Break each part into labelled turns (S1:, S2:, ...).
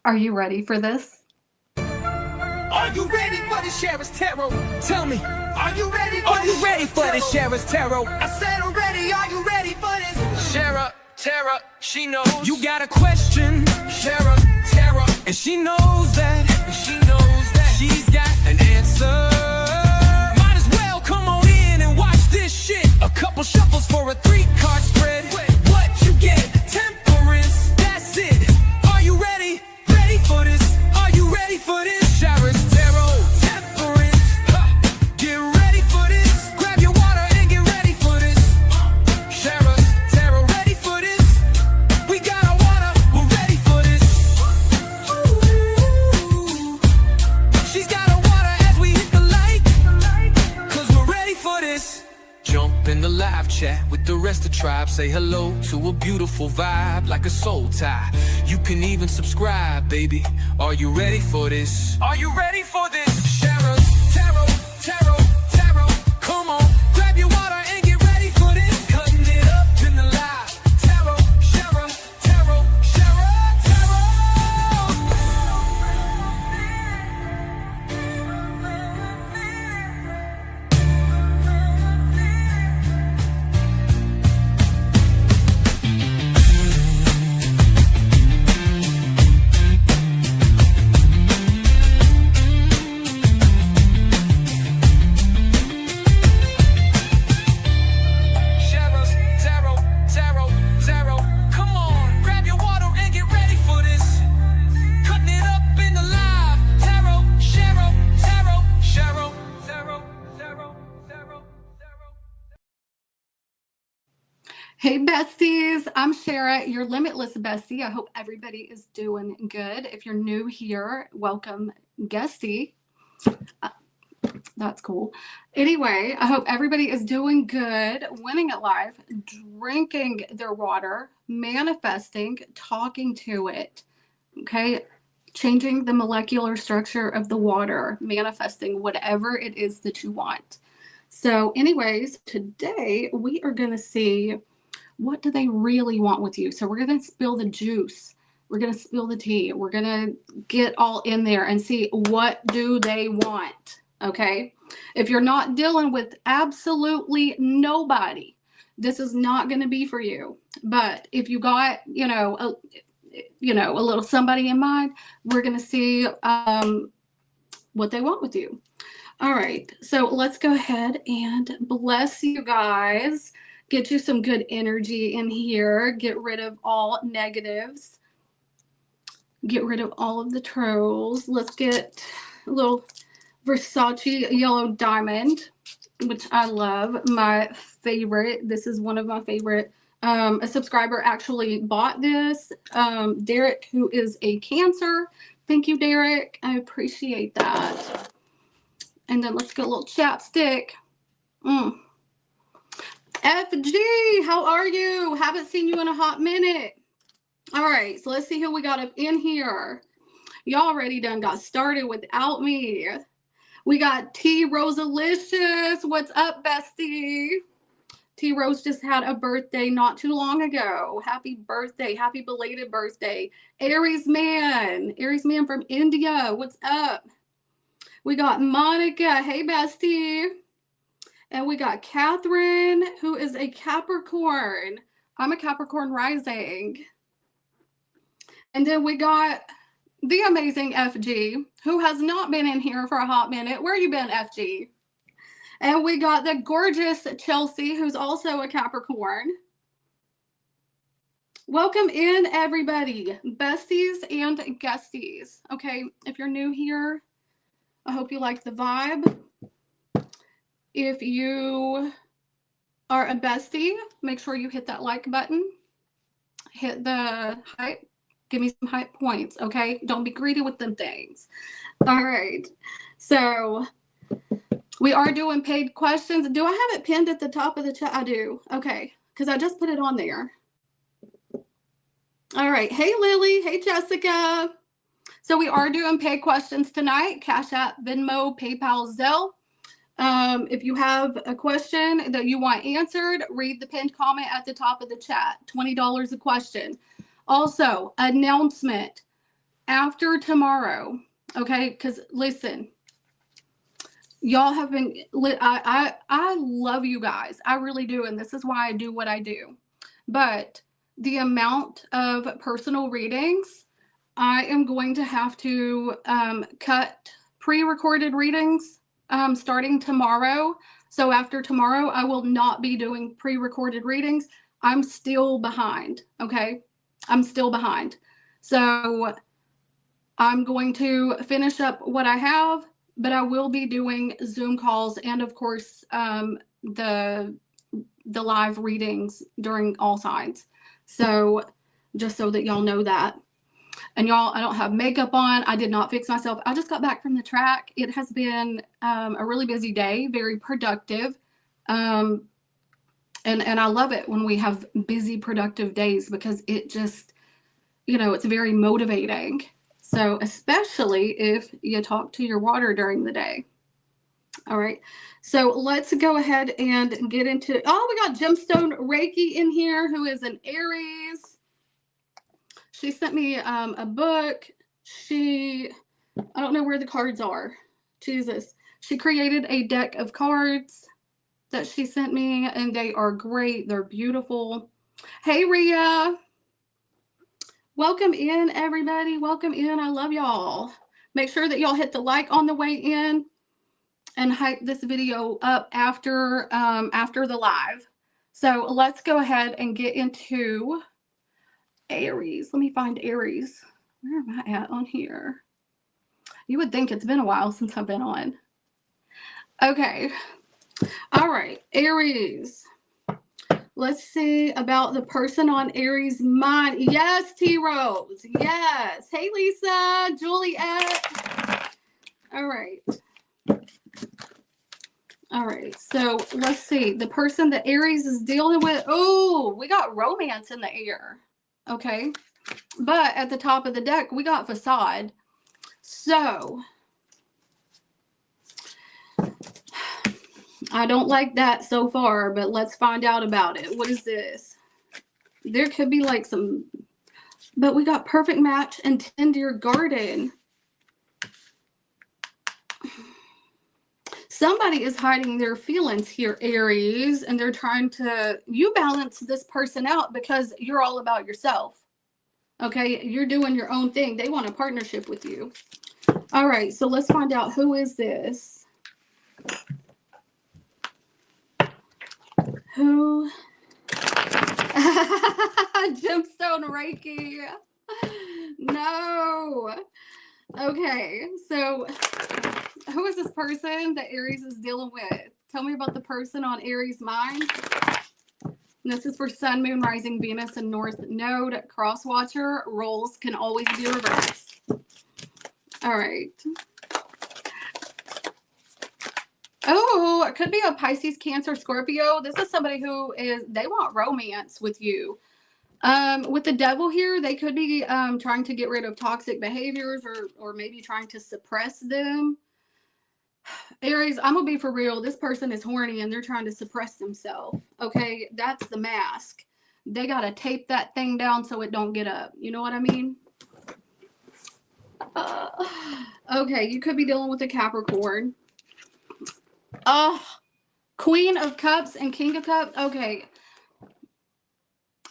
S1: Are you ready for this?
S2: Are you ready for the Shara's tarot? Tell me, are you ready for the Shara's tarot? I said I'm ready, are you ready for this? Shara, Tara, she knows. You got a question, Shara, Tara, and she knows that. She's got an answer. Might as well come on in and watch this shit. A couple shuffles for a 3-card spread. What you get? Temperance, that's it. Are you ready? Ready for this? Are you ready for this? Shara's tarot, temperance. Get ready for this. Grab your water and get ready for this. Shara's tarot, ready for this. We got our water, we're ready for this. Ooh. She's got our water as we hit the light, 'cause we're ready for this. Jump in the live chat with the rest of the tribe. Say hello to a beautiful vibe like a soul tie. You can even subscribe, baby. Are you ready for this? Are you ready for this? Shara's tarot, tarot, tarot. Come on, grab your water and get ready for this. Cutting it up in the live. Tarot, Shara, tarot, Shara,
S1: Hey besties, I'm Shara, your limitless bestie. I hope everybody is doing good. If you're new here, welcome guestie. That's cool. Anyway, I hope everybody is doing good, winning at life, drinking their water, manifesting, talking to it, okay? Changing the molecular structure of the water, manifesting whatever it is that you want. So anyways, today we are going to see what do they really want with you. So we're going to spill the juice. We're going to spill the tea. We're going to get all in there and see what do they want. Okay. If you're not dealing with absolutely nobody, this is not going to be for you. But if you got, a little somebody in mind, we're going to see what they want with you. All right. So let's go ahead and bless you guys. Get you some good energy in here. Get rid of all negatives. Get rid of all of the trolls. Let's get a little Versace yellow diamond, which I love. My favorite. This is one of my favorite. A subscriber actually bought this. Derek, who is a Cancer. Thank you, Derek. I appreciate that. And then let's get a little chapstick. FG, how are you? Haven't seen you in a hot minute. All right, so let's see who we got up in here. Y'all already done got started without me. We got T Rosalicious. What's up, bestie? T Rose just had a birthday not too long ago. Happy birthday. Happy belated birthday. Aries man from India. What's up? We got Monica. Hey, bestie. And we got Catherine, who is a Capricorn. I'm a Capricorn rising. And then we got the amazing FG, who has not been in here for a hot minute. Where you been, FG? And we got the gorgeous Chelsea, who's also a Capricorn. Welcome in, everybody. Besties and guesties. Okay, if you're new here, I hope you like the vibe. If you are a bestie, make sure you hit that like button. Hit the hype. Give me some hype points, okay? Don't be greedy with them things. All right. So we are doing paid questions. Do I have it pinned at the top of the chat? I do. Okay. Because I just put it on there. All right. Hey, Lily. Hey, Jessica. So we are doing paid questions tonight. CashApp, Venmo, PayPal, Zelle. If you have a question that you want answered, read the pinned comment at the top of the chat. $20 a question. Also, announcement. after tomorrow, okay? Because listen, y'all have been, I love you guys. I really do. And this is why I do what I do. But the amount of personal readings, I am going to have to cut pre-recorded readings starting tomorrow. So after tomorrow, I will not be doing pre-recorded readings. I'm still behind, okay? I'm still behind. So I'm going to finish up what I have, but I will be doing Zoom calls and, of course, the live readings during all signs. So just so that y'all know that. And y'all, I don't have makeup on. I did not fix myself. I just got back from the track. It has been a really busy day, very productive. And I love it when we have busy, productive days because it just, you know, it's very motivating. So especially if you talk to your water during the day. All right. So let's go ahead and get into, oh, we got Gemstone Reiki in here, who is an Aries. She sent me a book. I don't know where the cards are. Jesus. She created a deck of cards that she sent me, and they are great. They're beautiful. Hey, Rhea. Welcome in, everybody. Welcome in. I love y'all. Make sure that y'all hit the like on the way in and hype this video up after the live. So let's go ahead and get into Aries. Let me find Aries. Where am I at on here? You would think it's been a while since I've been on. Okay. All right, Aries. Let's see about the person on Aries' mind. Yes, T-Rose. Yes. Hey, Lisa. Juliet. All right. All right. So let's see. The person that Aries is dealing with. Oh, we got romance in the air. Okay. But at the top of the deck, we got facade. So I don't like that so far, but let's find out about it. What is this? There could be like some, but we got perfect match and tend your garden. Somebody is hiding their feelings here, Aries, and they're trying to, you balance this person out because you're all about yourself. Okay, you're doing your own thing. They want a partnership with you. All right, so let's find out who is this. Who? Gemstone Reiki. No. Okay, so who is this person that Aries is dealing with? Tell me about the person on Aries' mind. This is for Sun, Moon, Rising, Venus, and North Node. Cross Watcher. Roles can always be reversed. All right. Oh, it could be a Pisces, Cancer, Scorpio. This is somebody who they want romance with you. With the devil here, they could be trying to get rid of toxic behaviors or maybe trying to suppress them. Aries, I'm going to be for real. This person is horny and they're trying to suppress themselves. Okay, that's the mask. They got to tape that thing down so it don't get up. You know what I mean? Okay, you could be dealing with a Capricorn. Queen of Cups and King of Cups. Okay.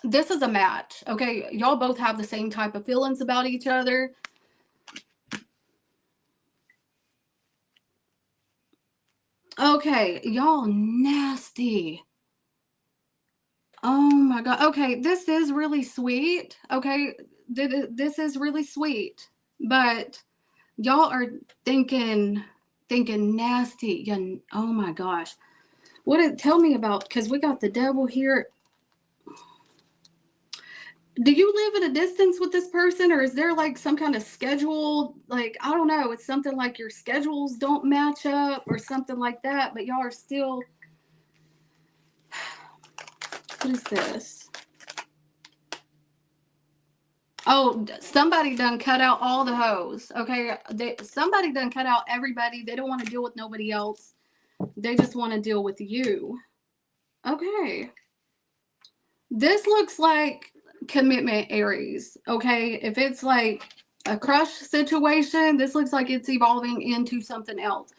S1: This is a match. Okay. Y'all both have the same type of feelings about each other. Okay. Y'all nasty. Oh my God. Okay. This is really sweet. Okay. This is really sweet. But y'all are thinking nasty. Oh my gosh. Tell me about, because we got the devil here. Do you live at a distance with this person, or is there like some kind of schedule? Like, I don't know. It's something like your schedules don't match up or something like that, but y'all are still. What is this? Oh, somebody done cut out all the hoes. Okay. Somebody done cut out everybody. They don't want to deal with nobody else. They just want to deal with you. Okay. This looks like commitment, Aries. Okay. If it's like a crush situation. This looks like it's evolving into something else.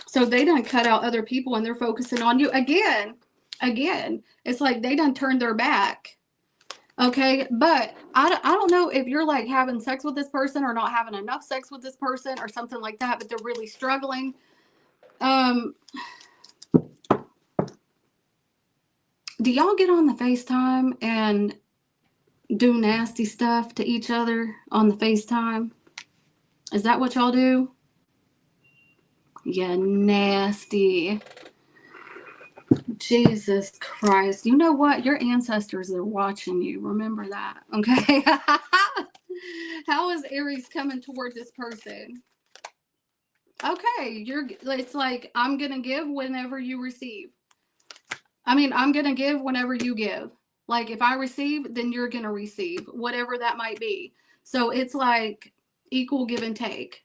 S1: So they done cut out other people and they're focusing on you. Again, it's like they done turned their back. Okay, but I don't know if you're like having sex with this person or not having enough sex with this person or something like that, but they're really struggling. Do y'all get on the FaceTime and do nasty stuff to each other on the FaceTime? Is that what y'all do? Yeah, nasty. Jesus Christ. You know what? Your ancestors are watching you. Remember that. Okay. How is Aries coming toward this person? Okay. It's like, I'm going to give whenever you receive. I mean, I'm going to give whenever you give. Like if I receive, then you're going to receive, whatever that might be. So it's like equal give and take.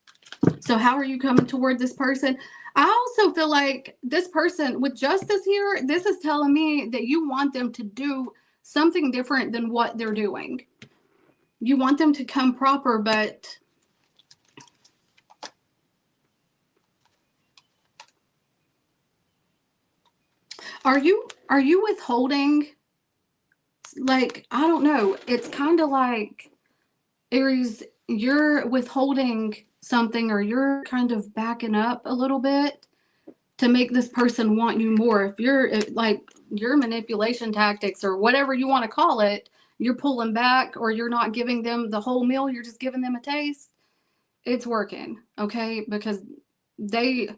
S1: So how are you coming toward this person? I also feel like this person with justice here, this is telling me that you want them to do something different than what they're doing. You want them to come proper, but are you withholding? Like, I don't know. It's kind of like, Aries, you're withholding something, or you're kind of backing up a little bit to make this person want you more. If like your manipulation tactics or whatever you want to call it, you're pulling back or you're not giving them the whole meal, you're just giving them a taste, it's working, okay? Because they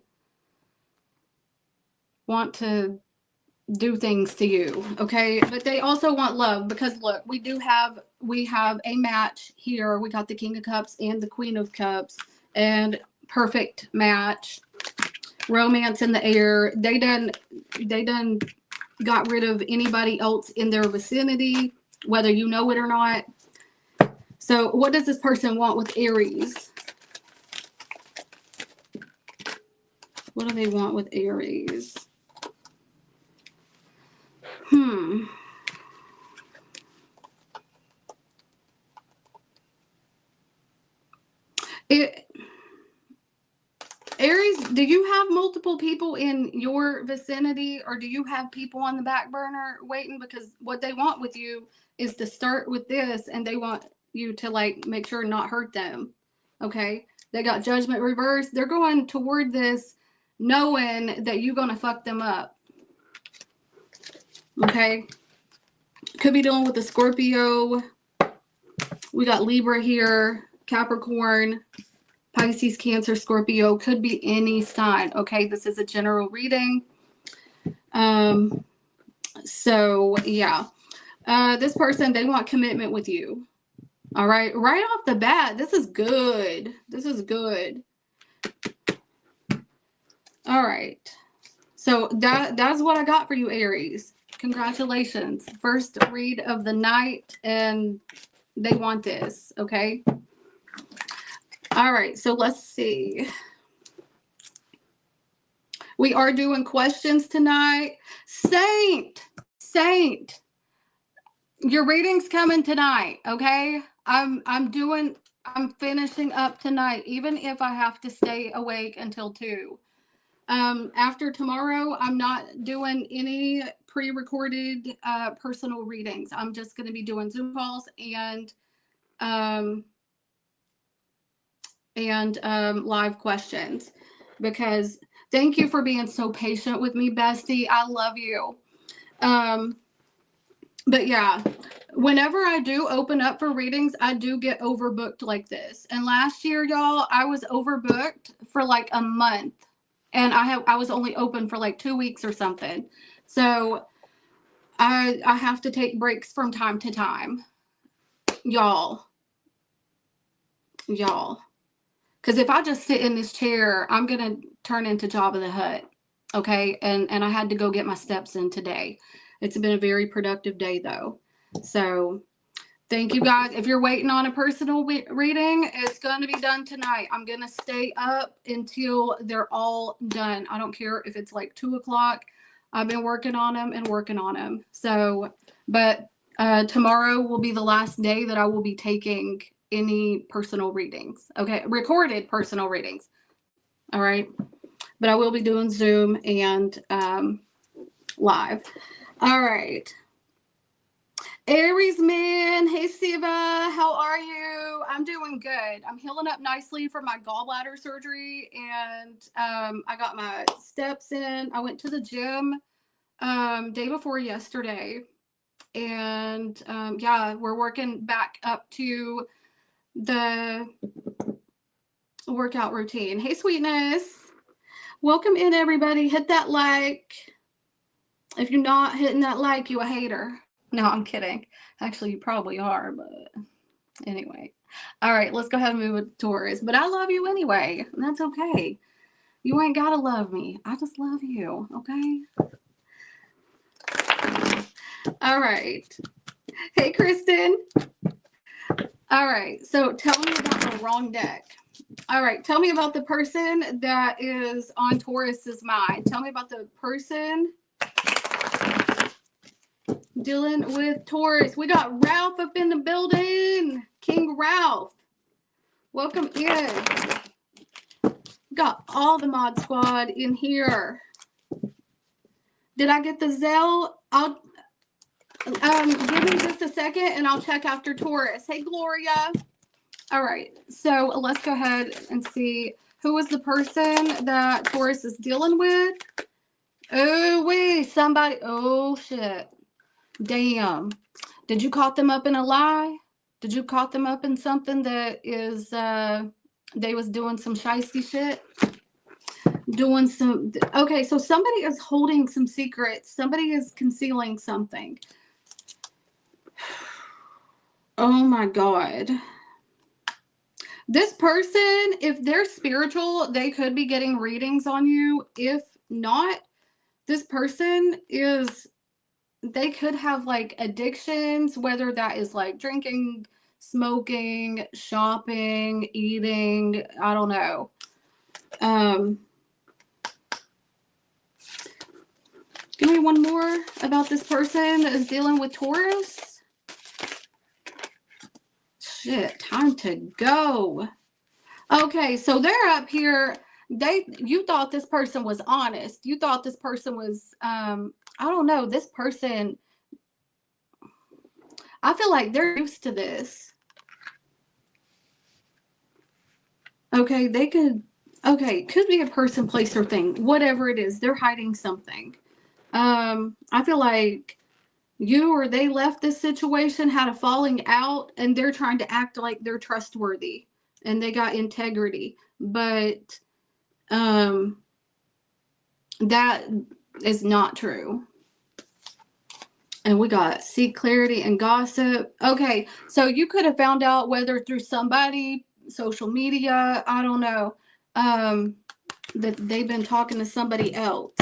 S1: want to do things to you, okay? But they also want love, because look, we have a match here. We got the King of Cups and the Queen of Cups, and perfect match. Romance in the air. They done got rid of anybody else in their vicinity, whether you know it or not. So what does this person want with Aries? What do they want with Aries? Aries, do you have multiple people in your vicinity, or do you have people on the back burner waiting? Because what they want with you is to start with this, and they want you to like make sure not hurt them. Okay? They got Judgment reversed. They're going toward this knowing that you're going to fuck them up. Okay? Could be dealing with the Scorpio. We got Libra here, Capricorn, Pisces, Cancer, Scorpio. Could be any sign. Okay, this is a general reading. So yeah, this person, they want commitment with you. All right, right off the bat, this is good. This is good. All right, so that's what I got for you, Aries. Congratulations, first read of the night, and they want this. Okay. All right, so let's see. We are doing questions tonight. Saint, your reading's coming tonight, okay? I'm finishing up tonight, even if I have to stay awake until 2. After tomorrow, I'm not doing any pre-recorded personal readings. I'm just going to be doing Zoom calls and live questions, because thank you for being so patient with me, bestie. I love you. But yeah, whenever I do open up for readings, I do get overbooked like this. And last year, y'all, I was overbooked for like a month, and I was only open for like 2 weeks or something. So I have to take breaks from time to time, y'all. Because if I just sit in this chair, I'm going to turn into Jabba the Hutt. Okay. And I had to go get my steps in today. It's been a very productive day, though. So thank you, guys. If you're waiting on a personal reading, it's going to be done tonight. I'm going to stay up until they're all done. I don't care if it's like 2 o'clock. I've been working on them. So, but Tomorrow will be the last day that I will be taking any personal readings. Okay, recorded personal readings. All right, but I will be doing Zoom and live. All right. Aries man, hey Siva, how are you? I'm doing good. I'm healing up nicely from my gallbladder surgery, and I got my steps in. I went to the gym day before yesterday, and yeah, we're working back up to the workout routine. Hey sweetness, welcome in everybody. Hit that like. If you're not hitting that like, you a hater. No, I'm kidding. Actually, you probably are, but anyway. All right, let's go ahead and move with Taurus. But I love you anyway. And that's okay. You ain't got to love me. I just love you, okay? All right. Hey, Kristen. All right, so tell me about the wrong deck. All right, tell me about the person that is on Taurus's mind. Tell me about the person dealing with Taurus. We got Ralph up in the building. King Ralph. Welcome in. Got all the mod squad in here. Did I get the Zelle? I'll give me just a second and I'll check after Taurus. Hey Gloria. All right, so let's go ahead and see who is the person that Taurus is dealing with. Oh wait, somebody. Oh shit. Damn. Did you caught them up in a lie? Did you caught them up in something that is, they was doing some shiesty shit? Doing some, okay, so somebody is holding some secrets. Somebody is concealing something. Oh my God. This person, if they're spiritual, they could be getting readings on you. If not, this person is, they could have like addictions, whether that is like drinking, smoking, shopping, eating, I don't know. Give me one more about this person that is dealing with Taurus. Shit, time to go. Okay, so they're up here. You thought this person was honest. You thought this person was, I don't know, this person, I feel like they're used to this. Okay, they could, okay, could be a person, place, or thing. Whatever it is, they're hiding something. I feel like you or they left this situation, had a falling out, and they're trying to act like they're trustworthy and they got integrity. But that is not true. And we got seek clarity and gossip. Okay, so you could have found out whether through somebody, social media, I don't know, that they've been talking to somebody else.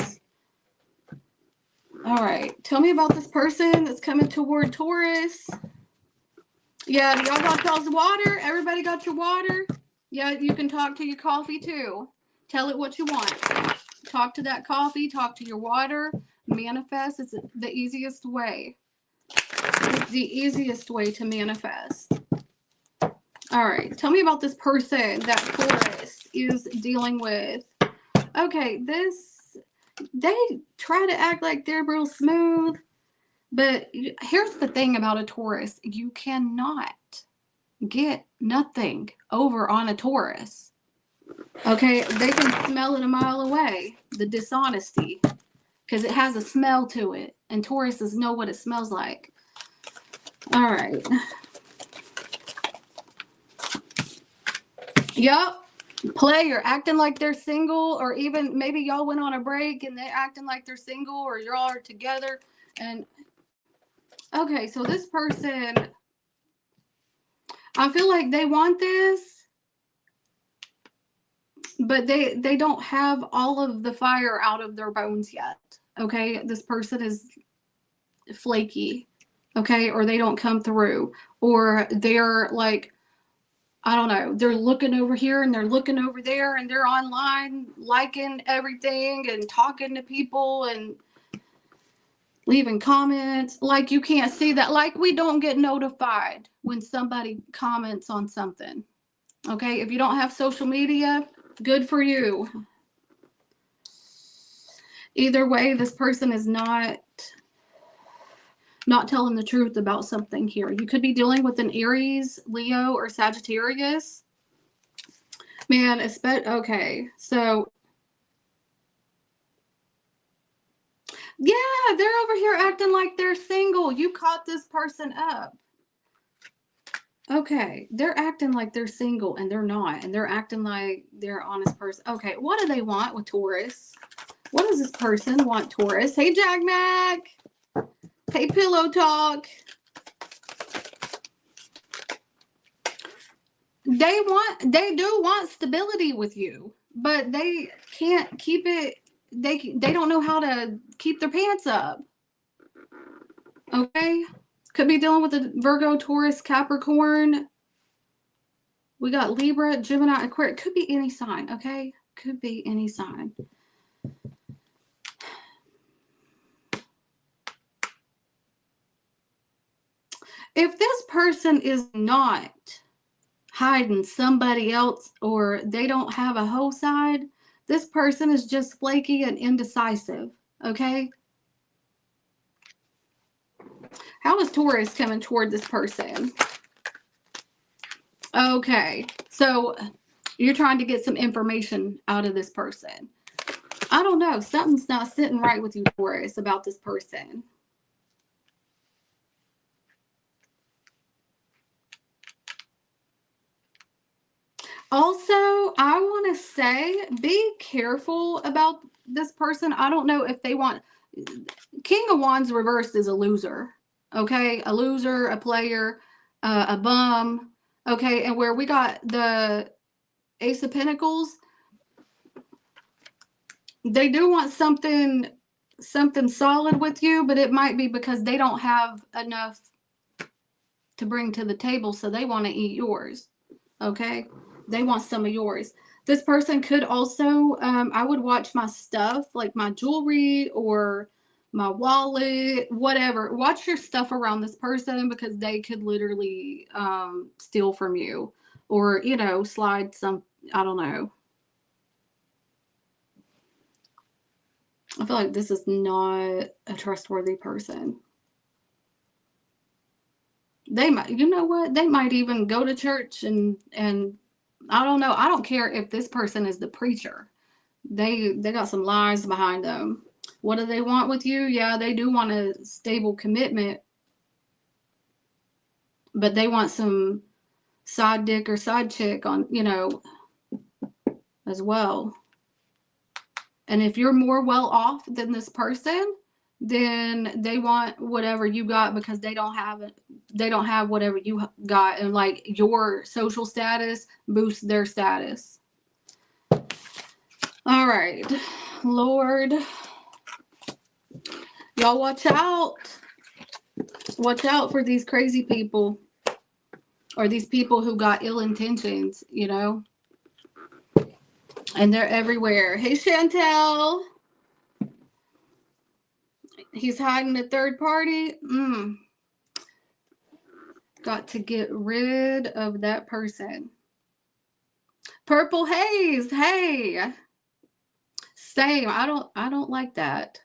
S1: All right, tell me about this person that's coming toward Taurus. Yeah, y'all got y'all's water? Everybody got your water? Yeah, you can talk to your coffee too. Tell it what you want. Talk to that coffee, talk to your water, manifest. It's the easiest way. It's the easiest way to manifest. All right, tell me about this person that Taurus is dealing with. Okay, they try to act like they're real smooth, but here's the thing about a Taurus. You cannot get nothing over on a Taurus. Okay, they can smell it a mile away, the dishonesty, because it has a smell to it, and Tauruses know what it smells like. All right. Yup. Player acting like they're single, or even maybe y'all went on a break and they're acting like they're single, or y'all are together. And okay, so this person, I feel like they want this, but they don't have all of the fire out of their bones yet. Okay, this person is flaky, okay, or they don't come through, or they're like, I don't know, they're looking over here and they're looking over there, and they're online liking everything and talking to people, and leaving comments. Like you can't see that. Like we don't get notified when somebody comments on something. Okay, if you don't have social media, good for you. Either way, this person is not telling the truth about something here. You could be dealing with an Aries, Leo, or Sagittarius. Man, okay, so yeah, they're over here acting like they're single. You caught this person up. Okay, they're acting like they're single and they're not, and they're acting like they're an honest person. Okay, what do they want with Taurus? What does this person want, Taurus? Hey, Jack Mac. Hey, Pillow Talk. They do want stability with you, but they can't keep it. They don't know how to keep their pants up. Okay, could be dealing with a Virgo, Taurus, Capricorn. We got Libra, Gemini, Aquarius. Could be any sign. Okay, could be any sign. If this person is not hiding somebody else or they don't have a whole side, this person is just flaky and indecisive. Okay? How is Taurus coming toward this person? Okay. So you're trying to get some information out of this person. I don't know. Something's not sitting right with you, Taurus, about this person. Also, I want to say, be careful about this person. I don't know if they want... King of Wands reversed is a loser. Okay? A loser, a player, a bum. Okay? And where we got the Ace of Pentacles, they do want something solid with you, but it might be because they don't have enough to bring to the table, so they want to eat yours. Okay? They want some of yours. This person could also, I would watch my stuff, like my jewelry or my wallet, whatever. Watch your stuff around this person because they could literally steal from you or, you know, slide some, I don't know. I feel like this is not a trustworthy person. They might, you know what? They might even go to church and I don't know. I don't care if this person is the preacher. They got some lies behind them. What do they want with you? Yeah, they do want a stable commitment, but they want some side dick or side chick on, you know, as well. And if you're more well off than this person, then they want whatever you got because they don't have it. They don't have whatever you got, and like your social status boosts their status. All right, Lord, y'all watch out. Watch out for these crazy people or these people who got ill intentions, you know, and they're everywhere. Hey, Chantel. He's hiding a third party. Got to get rid of that person. Purple Haze. Hey. Same. I don't like that.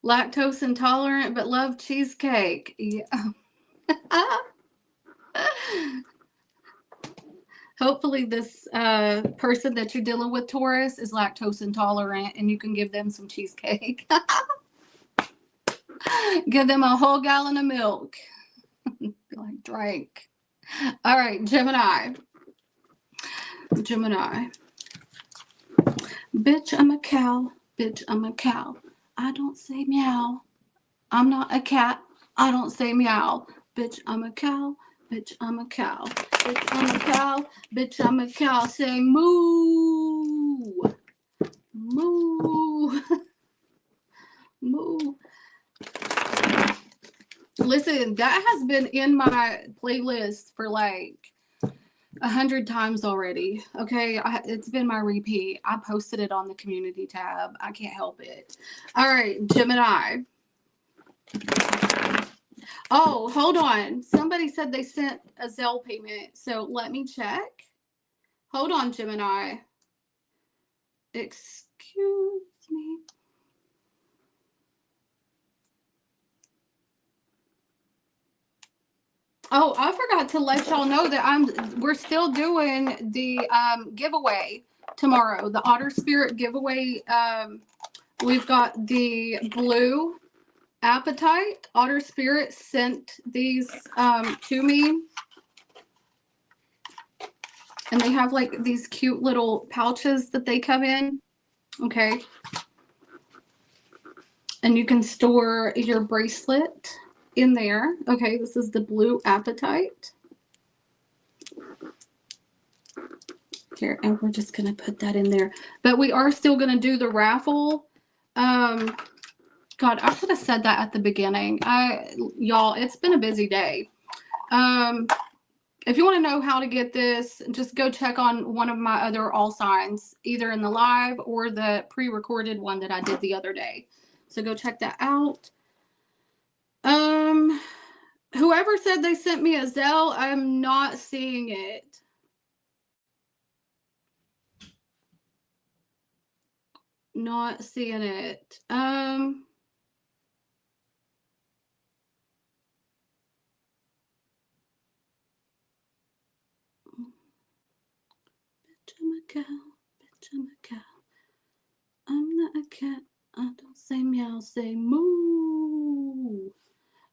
S1: Lactose intolerant but love cheesecake. Yeah. Hopefully this person that you're dealing with, Taurus, is lactose intolerant and you can give them some cheesecake. Give them a whole gallon of milk. Like drink. All right, Gemini. Bitch, I'm a cow. Bitch, I'm a cow. I don't say meow. I'm not a cat. I don't say meow. Bitch, I'm a cow. Bitch, I'm a cow. Bitch, I'm a cow. Bitch, I'm a cow. Say moo. Moo. Moo. Listen, that has been in my playlist for like 100 times already. Okay, it's been my repeat. I posted it on the community tab. I can't help it. All right, Gemini. Oh, hold on. Somebody said they sent a Zelle payment, so let me check. Hold on, Gemini. Excuse me. Oh, I forgot to let y'all know that we're still doing the giveaway tomorrow, the Otter Spirit giveaway. We've got the blue Appetite. Otter Spirit sent these to me. And they have like these cute little pouches that they come in. Okay. And you can store your bracelet in there. Okay, this is the blue Appetite. Here, and we're just going to put that in there. But we are still going to do the raffle. God, I should have said that at the beginning. Y'all, it's been a busy day. If you want to know how to get this, just go check on one of my other all signs, either in the live or the pre-recorded one that I did the other day. So go check that out. Whoever said they sent me a Zelle, I'm not seeing it. Not seeing it. Bitch, I'm a cow. I'm not a cat. I don't say meow, say moo.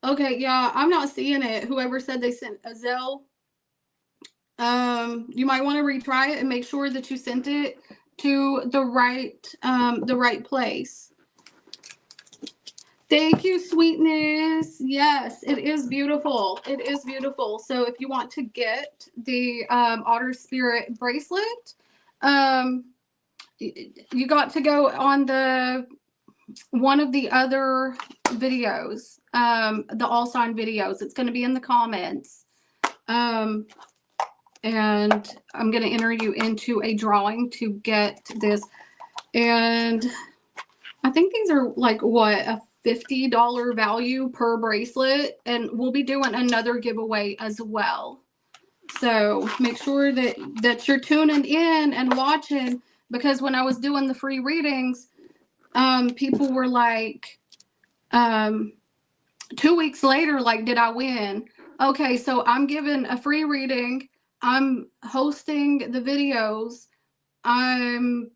S1: Okay, yeah, I'm not seeing it. Whoever said they sent a Zelle, you might want to retry it and make sure that you sent it to the right place. Thank you, sweetness. Yes, it is beautiful. It is beautiful. So if you want to get the Otter Spirit bracelet, you got to go on one of the other videos, the all sign videos. It's going to be in the comments. And I'm going to enter you into a drawing to get this. And I think these are like, what, a $50 value per bracelet. And we'll be doing another giveaway as well. So make sure that you're tuning in and watching, because when I was doing the free readings, people were like, 2 weeks later, like, did I win? Okay, so I'm giving a free reading. I'm hosting the videos. I'm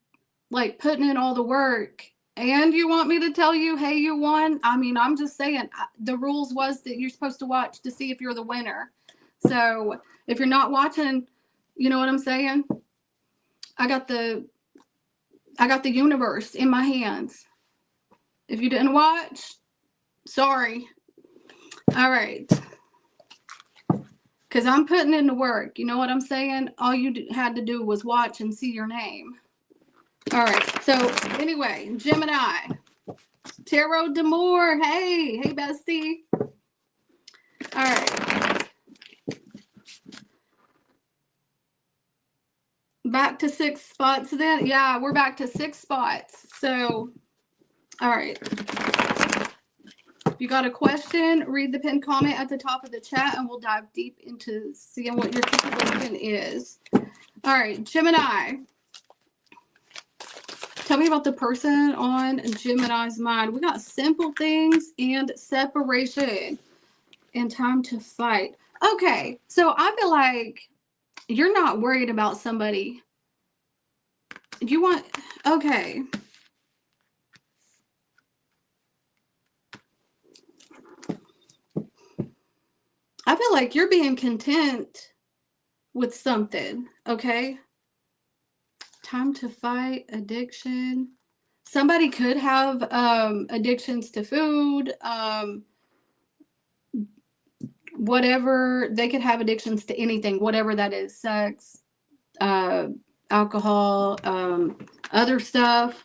S1: like putting in all the work. And you want me to tell you, hey, you won? I mean, I'm just saying, the rules was that you're supposed to watch to see if you're the winner. So if you're not watching, you know what I'm saying? I got the universe in my hands. If you didn't watch, sorry. All right. Because I'm putting in the work. You know what I'm saying? All you had to do was watch and see your name. All right. So anyway, Gemini. Tarot D'Amour. Hey, bestie. All right. Back to 6 spots then. Yeah, we're back to 6 spots. So, all right. If you got a question, read the pinned comment at the top of the chat and we'll dive deep into seeing what your situation is. All right, Gemini. Tell me about the person on Gemini's mind. We got simple things and separation and time to fight. Okay, so I feel like you're not worried about somebody. Okay. I feel like you're being content with something, okay? Time to fight, addiction. Somebody could have addictions to food, whatever. They could have addictions to anything, whatever that is, sex, alcohol, other stuff.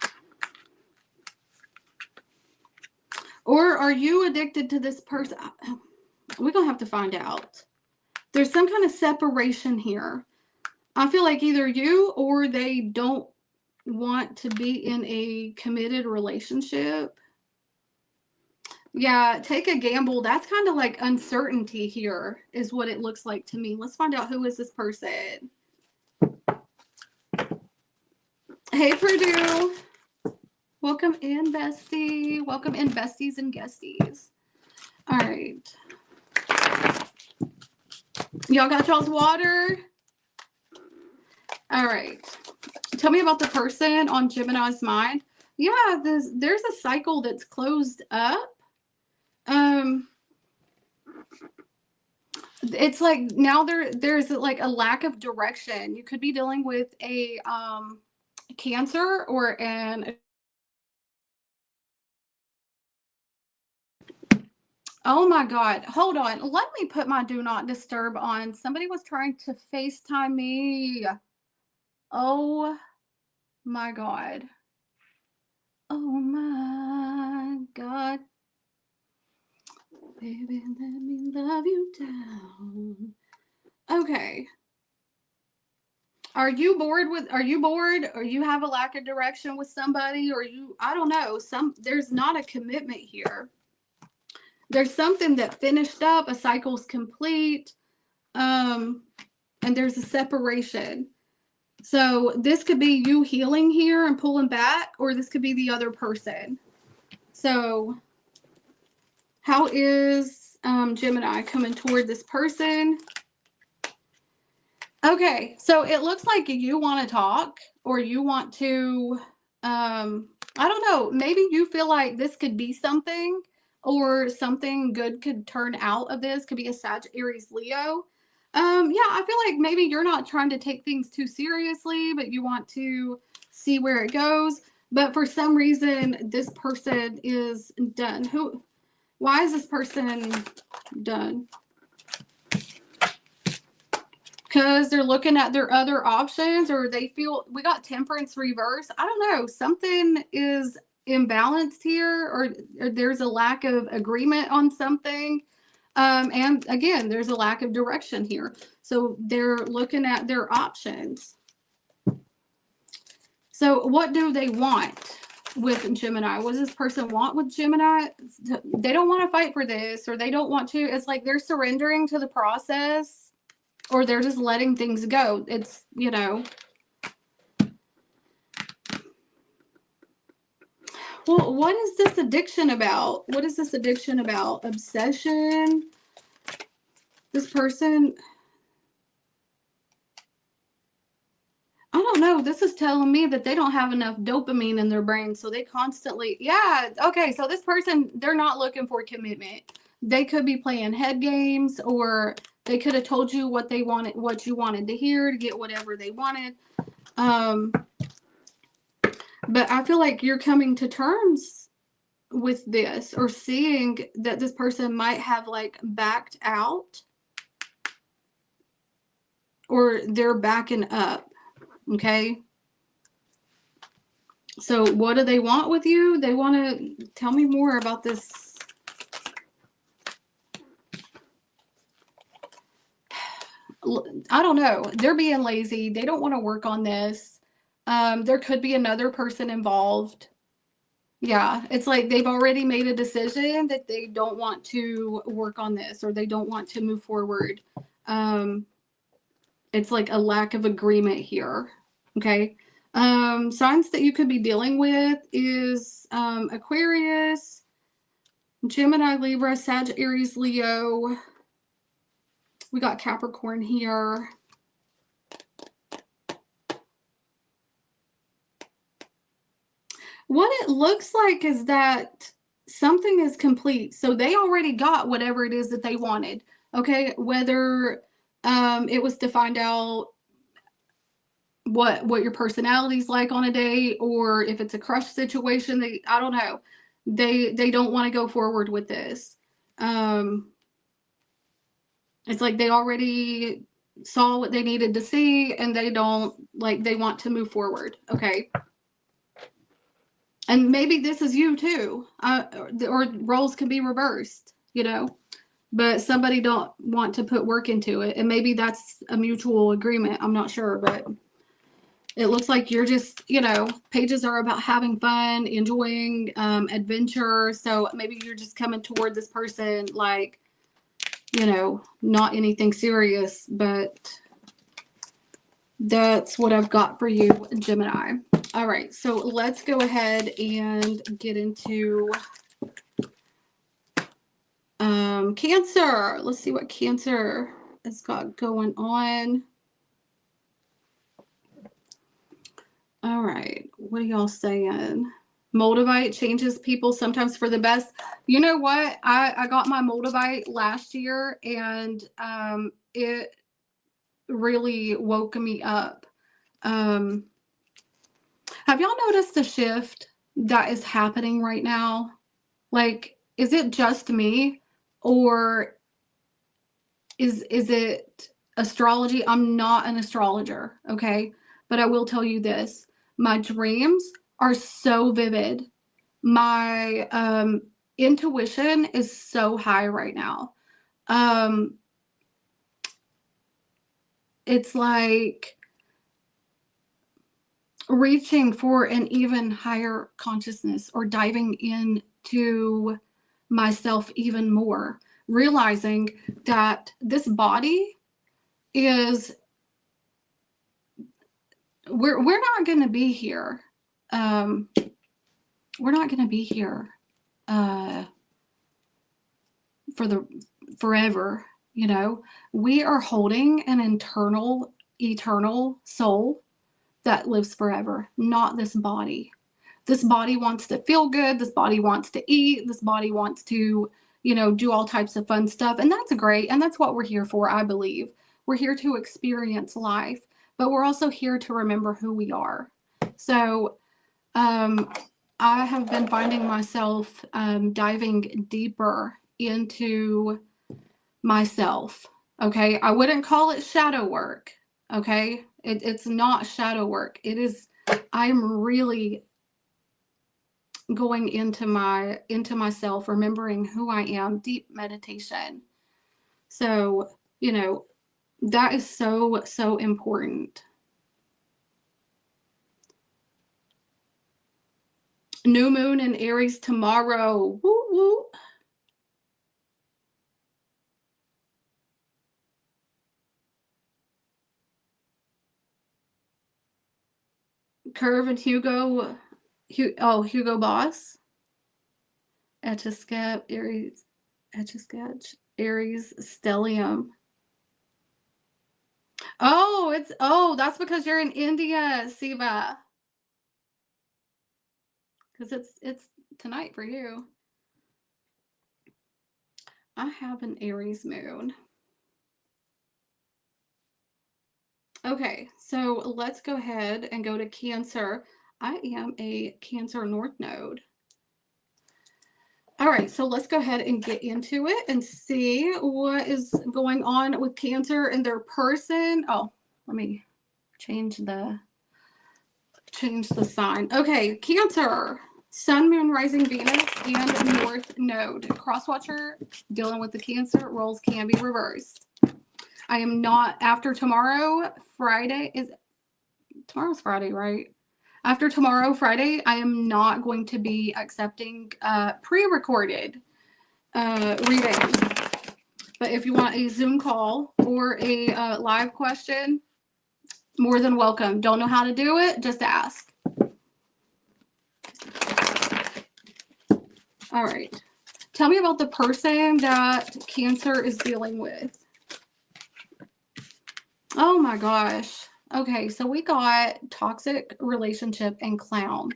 S1: Or are you addicted to this person? We're going to have to find out. There's some kind of separation here. I feel like either you or they don't want to be in a committed relationship. Yeah, take a gamble. That's kind of like uncertainty here is what it looks like to me. Let's find out who is this person. Hey, Purdue. Welcome in, bestie. Welcome in, besties and guesties. All right. Y'all got y'all's water? All right. Tell me about the person on Gemini's mind. Yeah, there's a cycle that's closed up. It's like now there's like a lack of direction. You could be dealing with a Cancer or an oh my God, hold on. Let me put my do not disturb on. Somebody was trying to FaceTime me. Oh my God. Oh my God. Baby, let me love you down. Okay. Are you bored? Or you have a lack of direction with somebody? Or I don't know. There's not a commitment here. There's something that finished up, a cycle's complete, and there's a separation. So this could be you healing here and pulling back, or this could be the other person. So how is Gemini coming toward this person? Okay, so it looks like you want to talk, or you want to, I don't know, maybe you feel like this could be something, or something good could turn out of this. Could be a Sag, Aries, Leo. Yeah, I feel like maybe you're not trying to take things too seriously, but you want to see where it goes. But for some reason, this person is done. Why is this person done? Because they're looking at their other options, or they feel we got Temperance reverse. I don't know. Something is imbalanced here, or there's a lack of agreement on something. And again, there's a lack of direction here. So they're looking at their options. So what do they want with Gemini? What does this person want with Gemini? They don't want to fight for this, or they don't want to. It's like they're surrendering to the process, or they're just letting things go. It's, you know. Well, what is this addiction about? What is this addiction about? Obsession? This person, I don't know. This is telling me that they don't have enough dopamine in their brain. So they constantly, yeah. Okay. So this person, they're not looking for commitment. They could be playing head games, or they could have told you what they wanted, what you wanted to hear to get whatever they wanted. But I feel like you're coming to terms with this, or seeing that this person might have like backed out, or they're backing up. Okay. So what do they want with you? They want to tell me more about this. I don't know. They're being lazy. They don't want to work on this. There could be another person involved. Yeah, it's like they've already made a decision that they don't want to work on this, or they don't want to move forward. It's like a lack of agreement here. Okay. Signs that you could be dealing with is Aquarius, Gemini, Libra, Sag, Aries, Leo. We got Capricorn here. What it looks like is that something is complete. So they already got whatever it is that they wanted. Okay. Whether it was to find out what your personality's like on a date, or if it's a crush situation, I don't know. They don't want to go forward with this. It's like they already saw what they needed to see, and they want to move forward. Okay. And maybe this is you too, or roles can be reversed, you know. but somebody don't want to put work into it. And maybe that's a mutual agreement. I'm not sure, but it looks like you're just, you know, pages are about having fun, enjoying adventure. So maybe you're just coming toward this person like, you know, not anything serious, but that's what I've got for you, Gemini. All right, so let's go ahead and get into Cancer. Let's see what Cancer has got going on. All right, what are y'all saying? Moldavite changes people sometimes for the best. You know what? I got my Moldavite last year, and it really woke me up. Have y'all noticed the shift that is happening right now? Like, is it just me, or is it astrology? I'm not an astrologer, okay? But I will tell you this. My dreams are so vivid. My intuition is so high right now. It's like reaching for an even higher consciousness, or diving into myself even more, realizing that this body is, we're not going to be here. We're not going to be here forever. You know, we are holding an eternal soul that lives forever, not this body. This body wants to feel good. This body wants to eat. This body wants to, you know, do all types of fun stuff. And that's great. And that's what we're here for, I believe. We're here to experience life, but we're also here to remember who we are. So I have been finding myself diving deeper into myself. Okay. I wouldn't call it shadow work. Okay. It's not shadow work. It is, I'm really going into myself, remembering who I am, deep meditation. So, you know, that is so, so important. New moon in Aries tomorrow. Woo woo. Curve and Hugo Boss. Etch a Sketch, Aries, Aries stellium. Oh, that's because you're in India, Siva. Because it's tonight for you. I have an Aries moon. Okay, so let's go ahead and go to Cancer. I am a Cancer North Node. All right, so let's go ahead and get into it and see what is going on with Cancer and their person. Oh, let me change the sign. Okay, Cancer, Sun, Moon, Rising, Venus, and North Node. Crosswatcher, dealing with the Cancer, roles can be reversed. I am not, after tomorrow, Friday, tomorrow's Friday, right? After tomorrow, Friday, I am not going to be accepting pre-recorded readings. But if you want a Zoom call or a live question, more than welcome. Don't know how to do it? Just ask. All right. Tell me about the person that Cancer is dealing with. Oh my gosh. Okay, so we got toxic relationship and clown.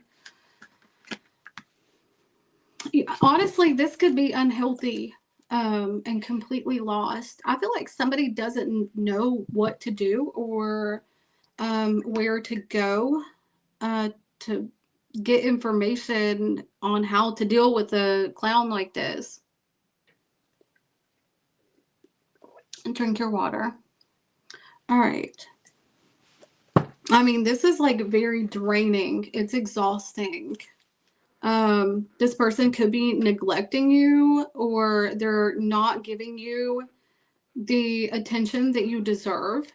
S1: Honestly, this could be unhealthy and completely lost. I feel like somebody doesn't know what to do or where to go to get information on how to deal with a clown like this. And drink your water. All right. I mean, this is like very draining. It's exhausting. This person could be neglecting you, or they're not giving you the attention that you deserve.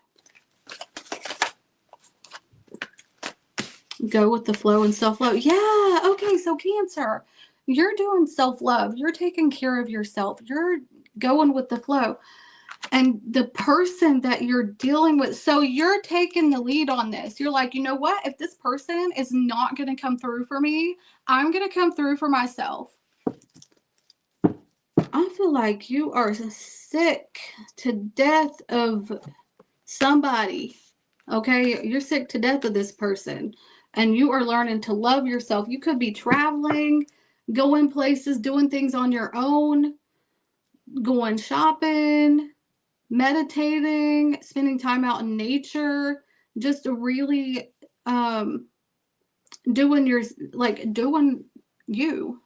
S1: Go with the flow and self-love. Yeah, okay, so Cancer, you're doing self-love. You're taking care of yourself. You're going with the flow. And the person that you're dealing with, so you're taking the lead on this. You're like, you know what? If this person is not going to come through for me, I'm going to come through for myself. I feel like you are sick to death of somebody. Okay? You're sick to death of this person. And you are learning to love yourself. You could be traveling, going places, doing things on your own, going shopping, meditating, spending time out in nature, just really doing you.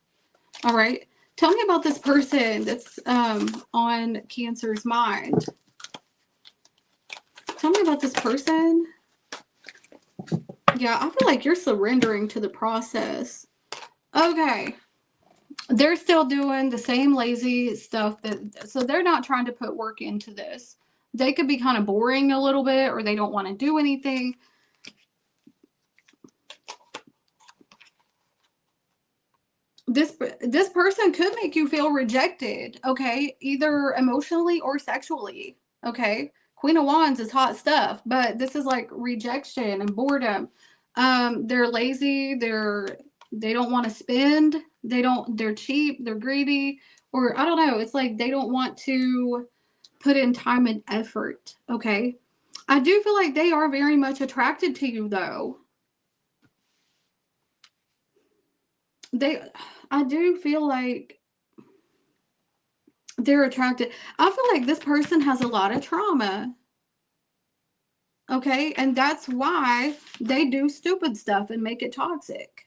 S1: All right. Tell me about this person that's on Cancer's mind. Tell me about this person. Yeah, I feel like you're surrendering to the process. Okay. They're still doing the same lazy stuff so they're not trying to put work into this. They could be kind of boring a little bit, or they don't want to do anything. This person could make you feel rejected, okay? Either emotionally or sexually, okay? Queen of Wands is hot stuff, but this is like rejection and boredom. They're lazy, they don't want to spend, they're cheap, they're greedy, or I don't know, it's like they don't want to put in time and effort, okay? I do feel like they are very much attracted to you though. I do feel like they're attracted. I feel like this person has a lot of trauma. Okay, and that's why they do stupid stuff and make it toxic.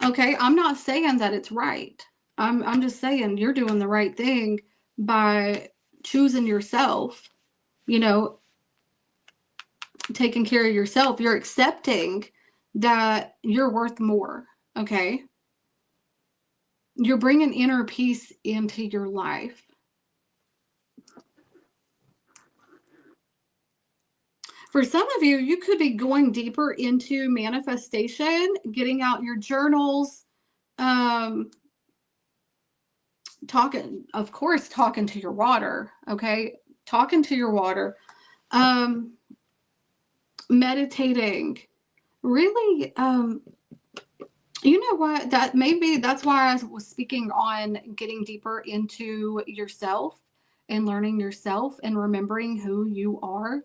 S1: Okay, I'm not saying that it's right. I'm just saying you're doing the right thing by choosing yourself, you know, taking care of yourself. You're accepting that you're worth more, okay? You're bringing inner peace into your life. For some of you, you could be going deeper into manifestation, getting out your journals, talking to your water, okay? Talking to your water, meditating, really, you know what, that's why I was speaking on getting deeper into yourself and learning yourself and remembering who you are.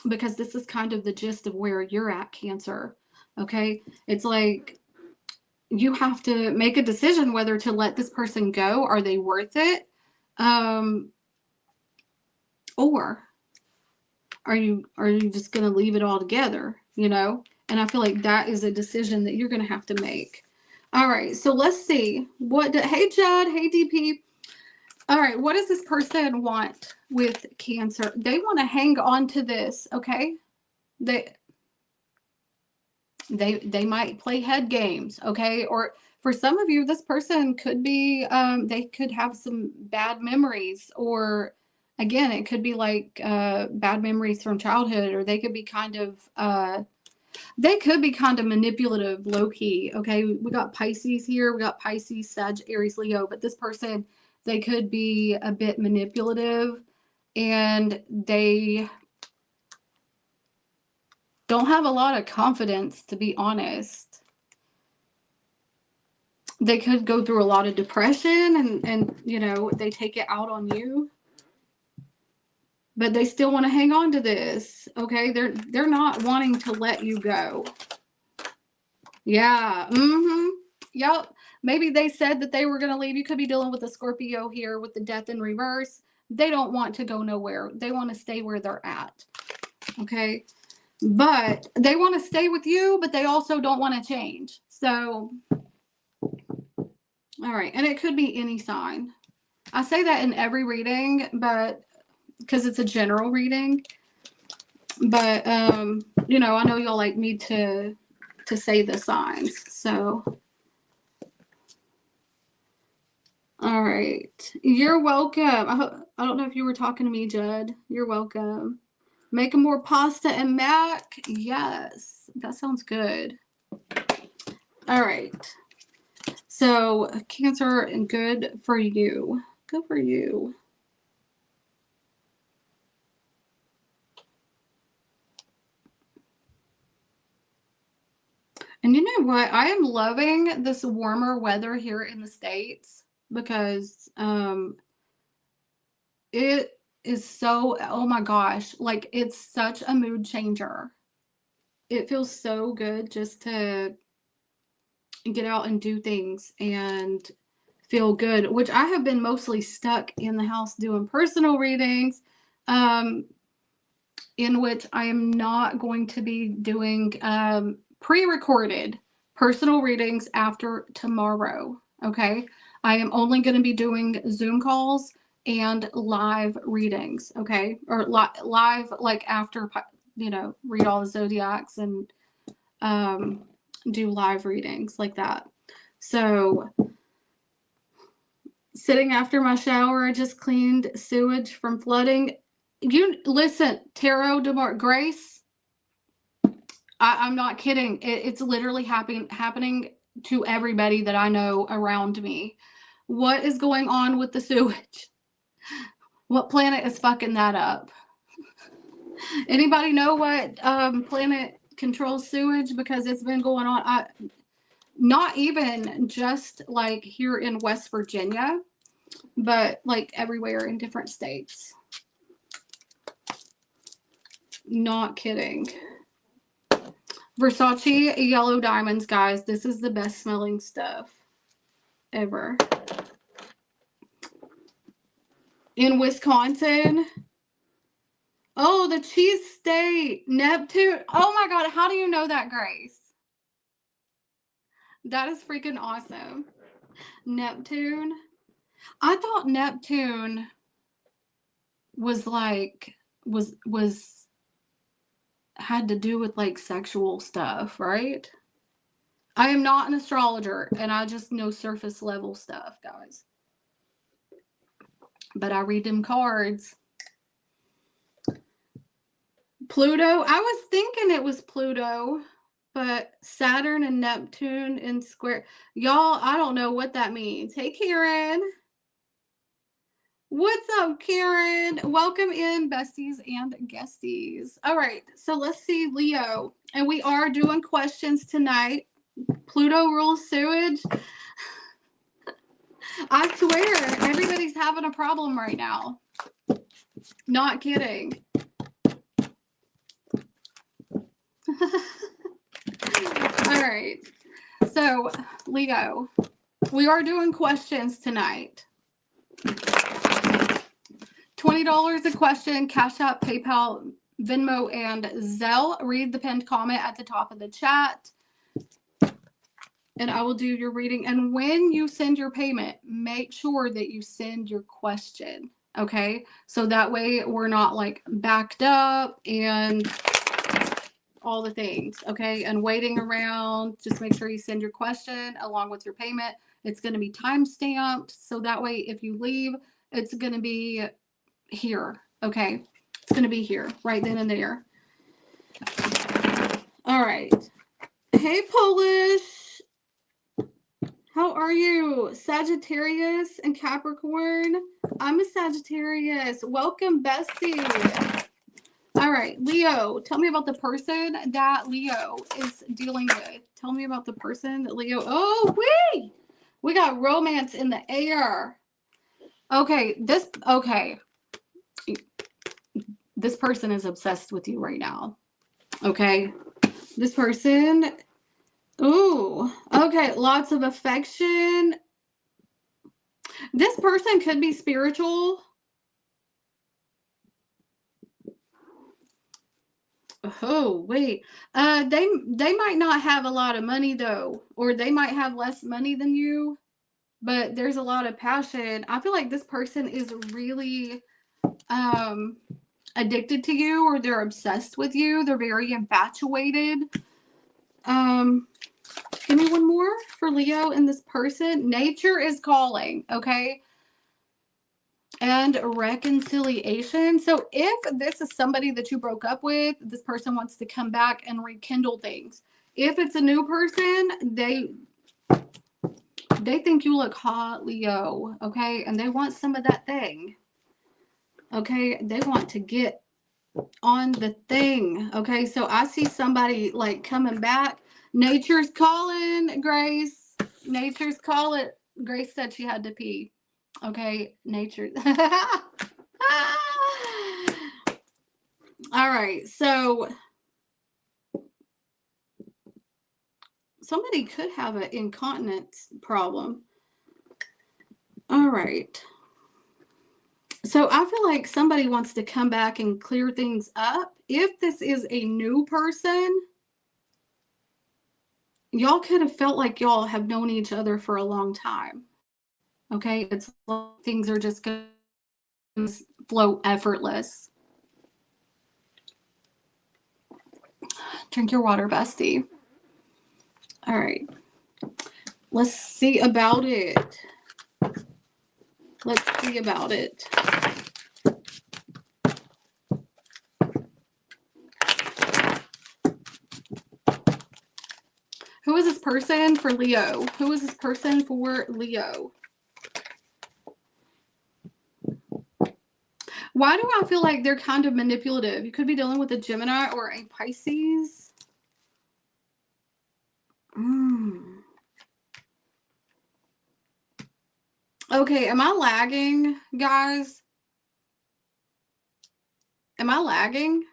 S1: Because this is kind of the gist of where you're at, Cancer. Okay. It's like you have to make a decision whether to let this person go. Are they worth it? Or are you just going to leave it all together, you know? And I feel like that is a decision that you're going to have to make. All right. So let's see hey Judd, hey DP. All right, what does this person want with Cancer? They want to hang on to this, okay? They might play head games, okay? Or for some of you, this person could be, they could have some bad memories, or again, it could be like bad memories from childhood, or they could be kind of manipulative, low-key, okay? We got Pisces here. We got Pisces, Sag, Aries, Leo, but this person, they could be a bit manipulative, and they don't have a lot of confidence, to be honest. They could go through a lot of depression, and you know, they take it out on you. But they still want to hang on to this, okay? They're not wanting to let you go. Yeah, yep. Maybe they said that they were going to leave. You could be dealing with a Scorpio here with the death in reverse. They don't want to go nowhere. They want to stay where they're at. Okay. But they want to stay with you, but they also don't want to change. So, all right. And it could be any sign. I say that in every reading, but because it's a general reading. But, you know, I know y'all like me to to say the signs. So, all right. You're welcome. I don't know if you were talking to me, Judd. You're welcome. Making more pasta and mac. Yes, that sounds good. All right. So, Cancer, good for you. Good for you. And you know what? I am loving this warmer weather here in the States because it is so, oh my gosh, like it's such a mood changer. It feels so good just to get out and do things and feel good, which I have been mostly stuck in the house doing personal readings, in which I am not going to be doing pre-recorded personal readings after tomorrow. Okay, I am only going to be doing Zoom calls and live readings. Okay, or live like after, you know, read all the zodiacs and do live readings like that. So sitting after my shower, I just cleaned sewage from flooding. You listen, Tarot DeMar Grace. I'm not kidding. It's literally happening to everybody that I know around me. What is going on with the sewage? What planet is fucking that up? Anybody know what planet controls sewage? Because it's been going on. Not even just like here in West Virginia, but like everywhere in different states. Not kidding. Versace yellow diamonds, guys. This is the best smelling stuff ever. In Wisconsin. Oh, the cheese state. Neptune. Oh my God. How do you know that, Grace? That is freaking awesome. Neptune. I thought Neptune was like, had to do with like sexual stuff, right? I am not an astrologer and I just know surface level stuff, guys. But I read them cards. Pluto. I was thinking it was Pluto, but Saturn and Neptune in square. Y'all, I don't know what that means. Hey, Karen. What's up, Karen? Welcome in, besties and guesties. All right, so let's see Leo. And we are doing questions tonight. Pluto rules sewage. I swear, everybody's having a problem right now. Not kidding. All right, so Leo, we are doing questions tonight. $20 a question, CashApp, PayPal, Venmo, and Zelle. Read the pinned comment at the top of the chat, and I will do your reading. And when you send your payment, make sure that you send your question, okay? So that way we're not like backed up and all the things, okay? And waiting around. Just make sure you send your question along with your payment. It's going to be time stamped, so that way if you leave, it's going to be here, okay? It's going to be here right then and there. All right. Hey, Polish. How are you? Sagittarius and Capricorn. I'm a Sagittarius. Welcome, bestie. All right, Leo, tell me about the person that Leo is dealing with. Tell me about the person that Leo. Oh, we got romance in the air. Okay, this person is obsessed with you right now. Okay, this person. Ooh, okay, lots of affection. This person could be spiritual. Oh, wait. They might not have a lot of money though, or they might have less money than you, but there's a lot of passion. I feel like this person is really addicted to you, or they're obsessed with you. They're very infatuated. Give me one more for Leo and this person. Nature is calling, okay? And reconciliation. So if this is somebody that you broke up with, this person wants to come back and rekindle things. If it's a new person, they think you look hot, Leo, okay? And they want some of that thing, okay? They want to get on the thing, okay? So I see somebody like coming back. Nature's calling, Grace. Nature's calling. Grace said she had to pee, okay? Nature. All right, so somebody could have an incontinence problem. All right. So I feel like somebody wants to come back and clear things up. If this is a new person, y'all could have felt like y'all have known each other for a long time. Okay? It's like things are just going to flow effortless. Drink your water, bestie. All right. Let's see about it. Let's see about it. Who is this person for Leo? Who is this person for Leo? Why do I feel like they're kind of manipulative? You could be dealing with a Gemini or a Pisces. Okay, am I lagging, guys? Am I lagging?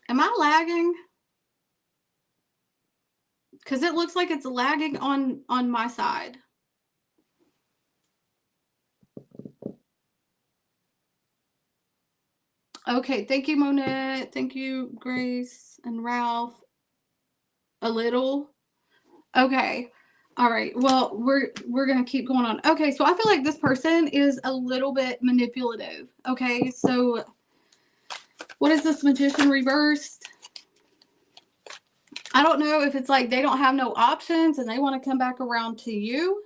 S1: Am I lagging? Because it looks like it's lagging on my side. Okay, thank you, Monette. Thank you, Grace and Ralph. A little. Okay. All right. Well, we're going to keep going on. Okay, so I feel like this person is a little bit manipulative. Okay, so what is this Magician reversed? I don't know if it's like they don't have no options and they want to come back around to you.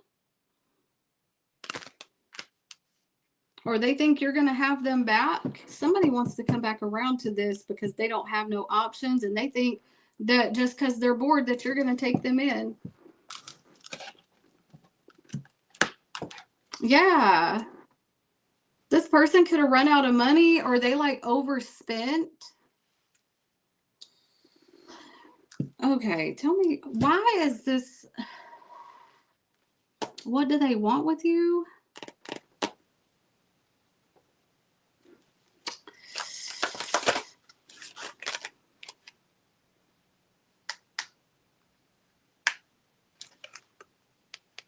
S1: Or they think you're going to have them back. Somebody wants to come back around to this because they don't have no options. And they think that just because they're bored that you're going to take them in. Yeah. This person could have run out of money or they like overspent. Okay. Tell me, why is this? What do they want with you?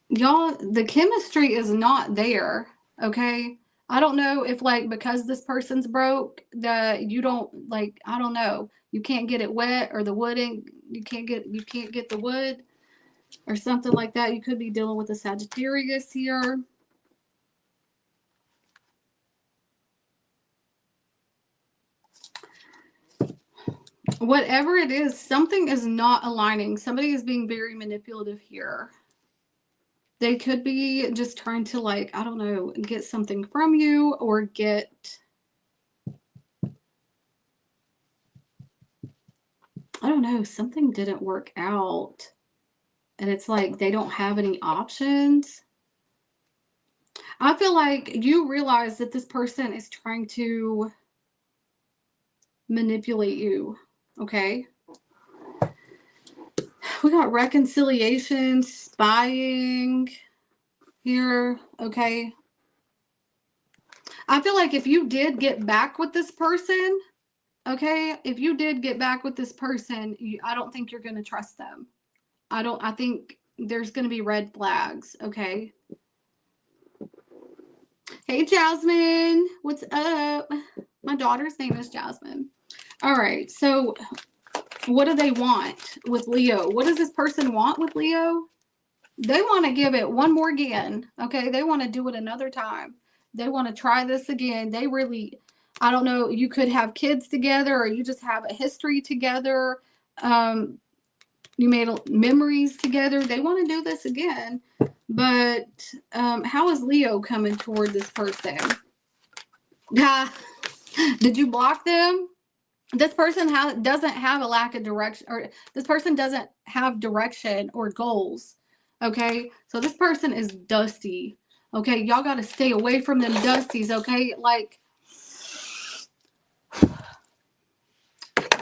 S1: Y'all, the chemistry is not there, okay? I don't know if, like, because this person's broke, that you don't, like, I don't know. You can't get it wet or the wooding, you can't get the wood or something like that. You could be dealing with a Sagittarius here. Whatever it is, something is not aligning. Somebody is being very manipulative here. They could be just trying to, like, I don't know, get something from you or get... I don't know, something didn't work out. And it's like they don't have any options. I feel like you realize that this person is trying to manipulate you, okay? We got reconciliation, spying here, okay? I feel like if you did get back with this person, okay, if you did get back with this person, I don't think you're going to trust them. I think there's going to be red flags, okay? Hey, Jasmine, what's up? My daughter's name is Jasmine. All right, so what do they want with Leo? What does this person want with Leo? They want to give it one more again. Okay. They want to do it another time. They want to try this again. They really, I don't know, you could have kids together or you just have a history together. You made memories together. They want to do this again. But how is Leo coming toward this person? Did you block them? This person doesn't have a lack of direction, or this person doesn't have direction or goals. Okay, so this person is dusty. Okay, y'all got to stay away from them dusties. Okay, like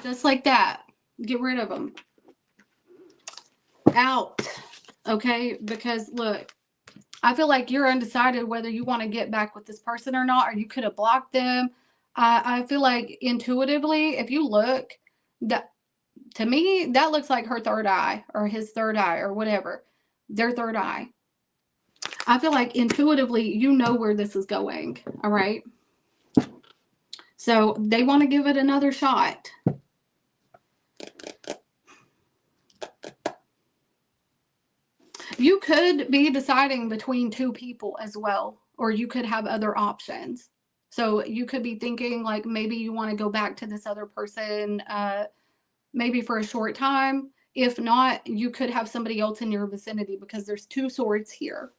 S1: just like that. Get rid of them. Out. Okay, because look, I feel like you're undecided whether you want to get back with this person or not, or you could have blocked them. I feel like intuitively, if you look, that to me, that looks like her third eye or his third eye or whatever, their third eye. I feel like intuitively, you know where this is going. All right. So they want to give it another shot. You could be deciding between two people as well, or you could have other options. So you could be thinking like maybe you want to go back to this other person, maybe for a short time. If not, you could have somebody else in your vicinity because there's two swords here.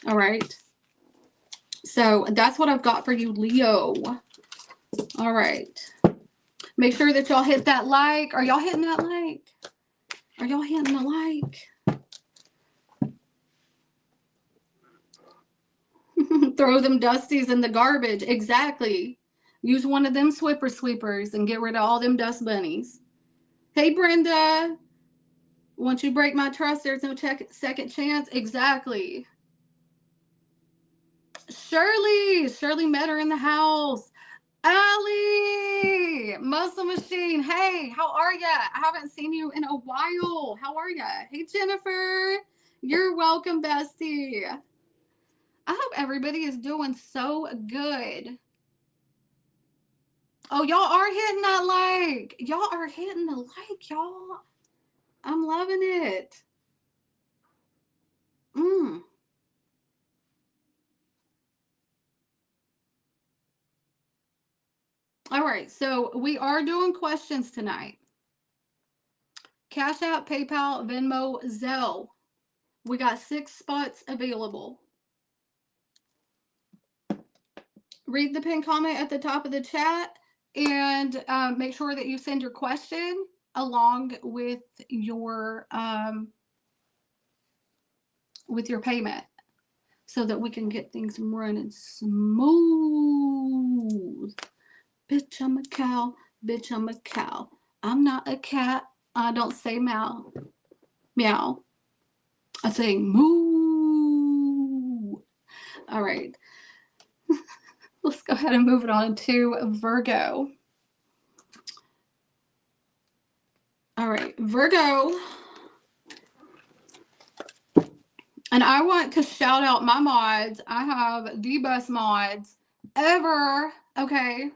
S1: All right. So that's what I've got for you, Leo. All right. Make sure that y'all hit that like. Are y'all hitting that like? Are y'all hitting the like? Throw them dusties in the garbage. Exactly. Use one of them sweepers and get rid of all them dust bunnies. Hey, Brenda. Once you break my trust, there's no second chance. Exactly. Shirley met her in the house. Allie, Muscle Machine. Hey, how are ya? I haven't seen you in a while. How are ya? Hey, Jennifer. You're welcome, bestie. I hope everybody is doing so good. Oh, y'all are hitting that like. Y'all are hitting the like, y'all. I'm loving it. All right, so we are doing questions tonight. Cash App, PayPal, Venmo, Zelle. We got 6 spots available. Read the pinned comment at the top of the chat and make sure that you send your question along with your payment so that we can get things running smooth. Bitch, I'm a cow. Bitch, I'm a cow. I'm not a cat. I don't say meow. Meow. I say moo. All right. Let's go ahead and move it on to Virgo. All right, Virgo. And I want to shout out my mods. I have the best mods ever. Okay.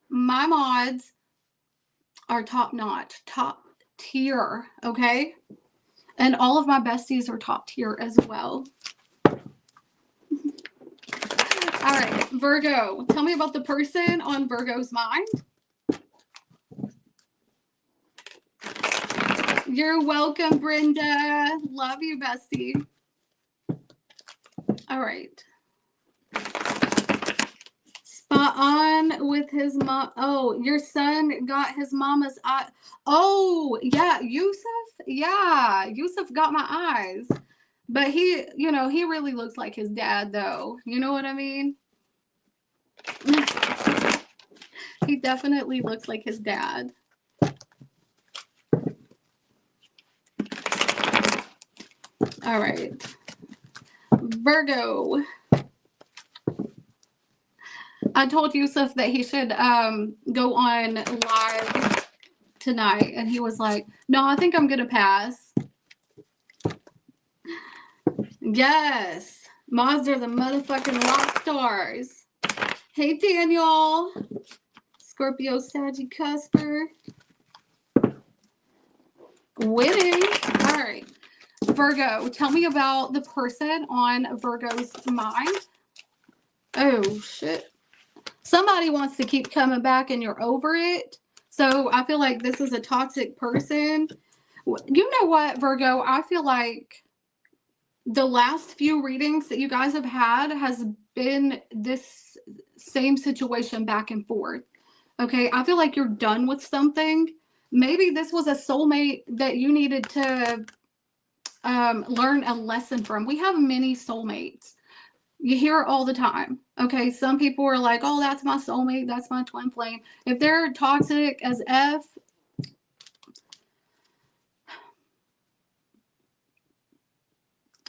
S1: My mods are top notch, top tier. Okay. And all of my besties are top tier as well. All right, Virgo, tell me about the person on Virgo's mind. You're welcome, Brenda. Love you, bestie. All right. Spot on with his mom. Oh, your son got his mama's eye. Oh, yeah, Yusuf. Yeah, Yusuf got my eyes. But he, you know, he really looks like his dad, though. You know what I mean? He definitely looks like his dad. All right. Virgo. I told Yusuf that he should go on live tonight, and he was like, no, I think I'm going to pass. Yes. Mods are the motherfucking rock stars. Hey, Daniel. Scorpio, Saggy, Cusper. Winning. All right. Virgo, tell me about the person on Virgo's mind. Oh, shit. Somebody wants to keep coming back and you're over it. So I feel like this is a toxic person. You know what, Virgo? I feel like the last few readings that you guys have had has been this same situation back and forth. Okay, I feel like you're done with something. Maybe this was a soulmate that you needed to learn a lesson from. We have many soulmates. You hear it all the time. Okay, some people are like, oh, that's my soulmate, that's my twin flame. If they're toxic as F,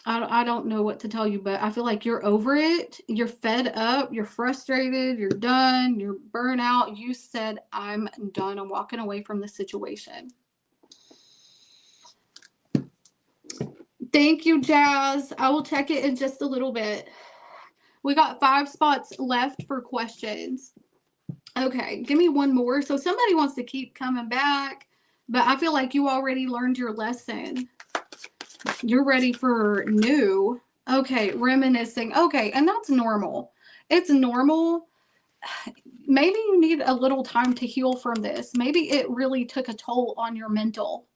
S1: I don't know what to tell you, but I feel like you're over it. You're fed up. You're frustrated. You're done. You're burnt out. You said, I'm done. I'm walking away from the situation. Thank you, Jazz. I will check it in just a little bit. We got 5 spots left for questions. Okay, give me one more. So somebody wants to keep coming back, but I feel like you already learned your lesson. You're ready for new. Okay, reminiscing. Okay, and that's normal. It's normal. Maybe you need a little time to heal from this. Maybe it really took a toll on your mental.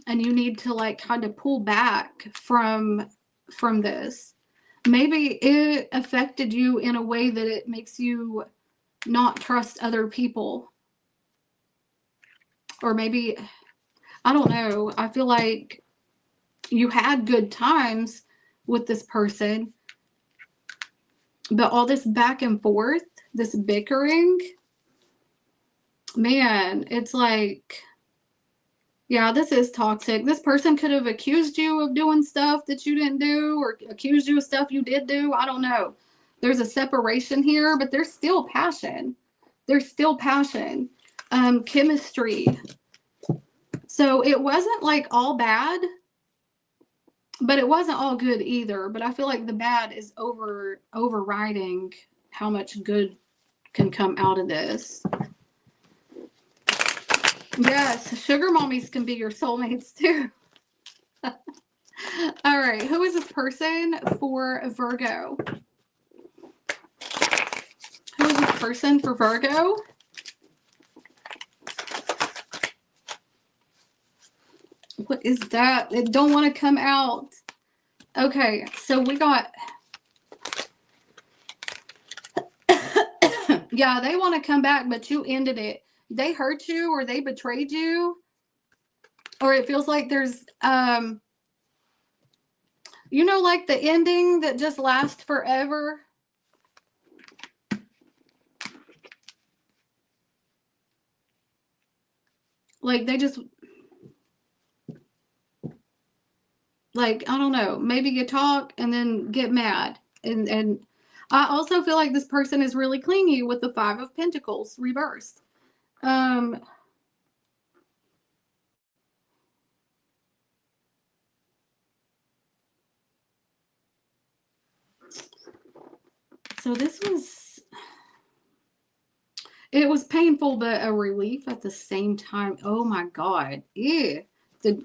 S1: And you need to like kind of pull back from this. Maybe it affected you in a way that it makes you not trust other people. Or maybe, I don't know. I feel like you had good times with this person, but all this back and forth, this bickering, man, it's like, yeah, this is toxic. This person could have accused you of doing stuff that you didn't do, or accused you of stuff you did do. I don't know. There's a separation here, but there's still passion. There's still passion. Chemistry. So it wasn't like all bad, but it wasn't all good either. But I feel like the bad is overriding how much good can come out of this. Yes, sugar mommies can be your soulmates too. All right, who is this person for Virgo? Who is this person for Virgo? What is that? It don't want to come out. Okay, so we got... Yeah, they want to come back, but you ended it. They hurt you, or they betrayed you, or it feels like there's, you know, like the ending that just lasts forever. Like they just, like, I don't know, maybe you talk and then get mad. And I also feel like this person is really clingy with the 5 of Pentacles reversed. So this was, it was painful, but a relief at the same time. Oh my God. Ew.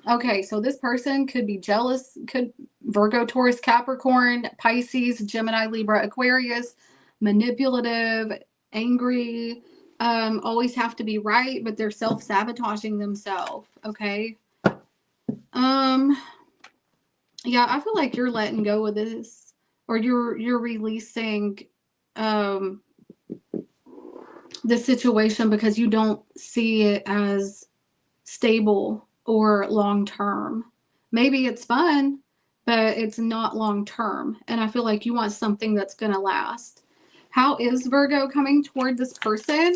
S1: Okay, so this person could be jealous, could Virgo, Taurus, Capricorn, Pisces, Gemini, Libra, Aquarius, manipulative, angry, always have to be right, but they're self-sabotaging themselves. Okay. Yeah, I feel like you're letting go of this, or you're releasing the situation because you don't see it as stable or long term. Maybe it's fun, but it's not long term. And I feel like you want something that's going to last. How is Virgo coming toward this person?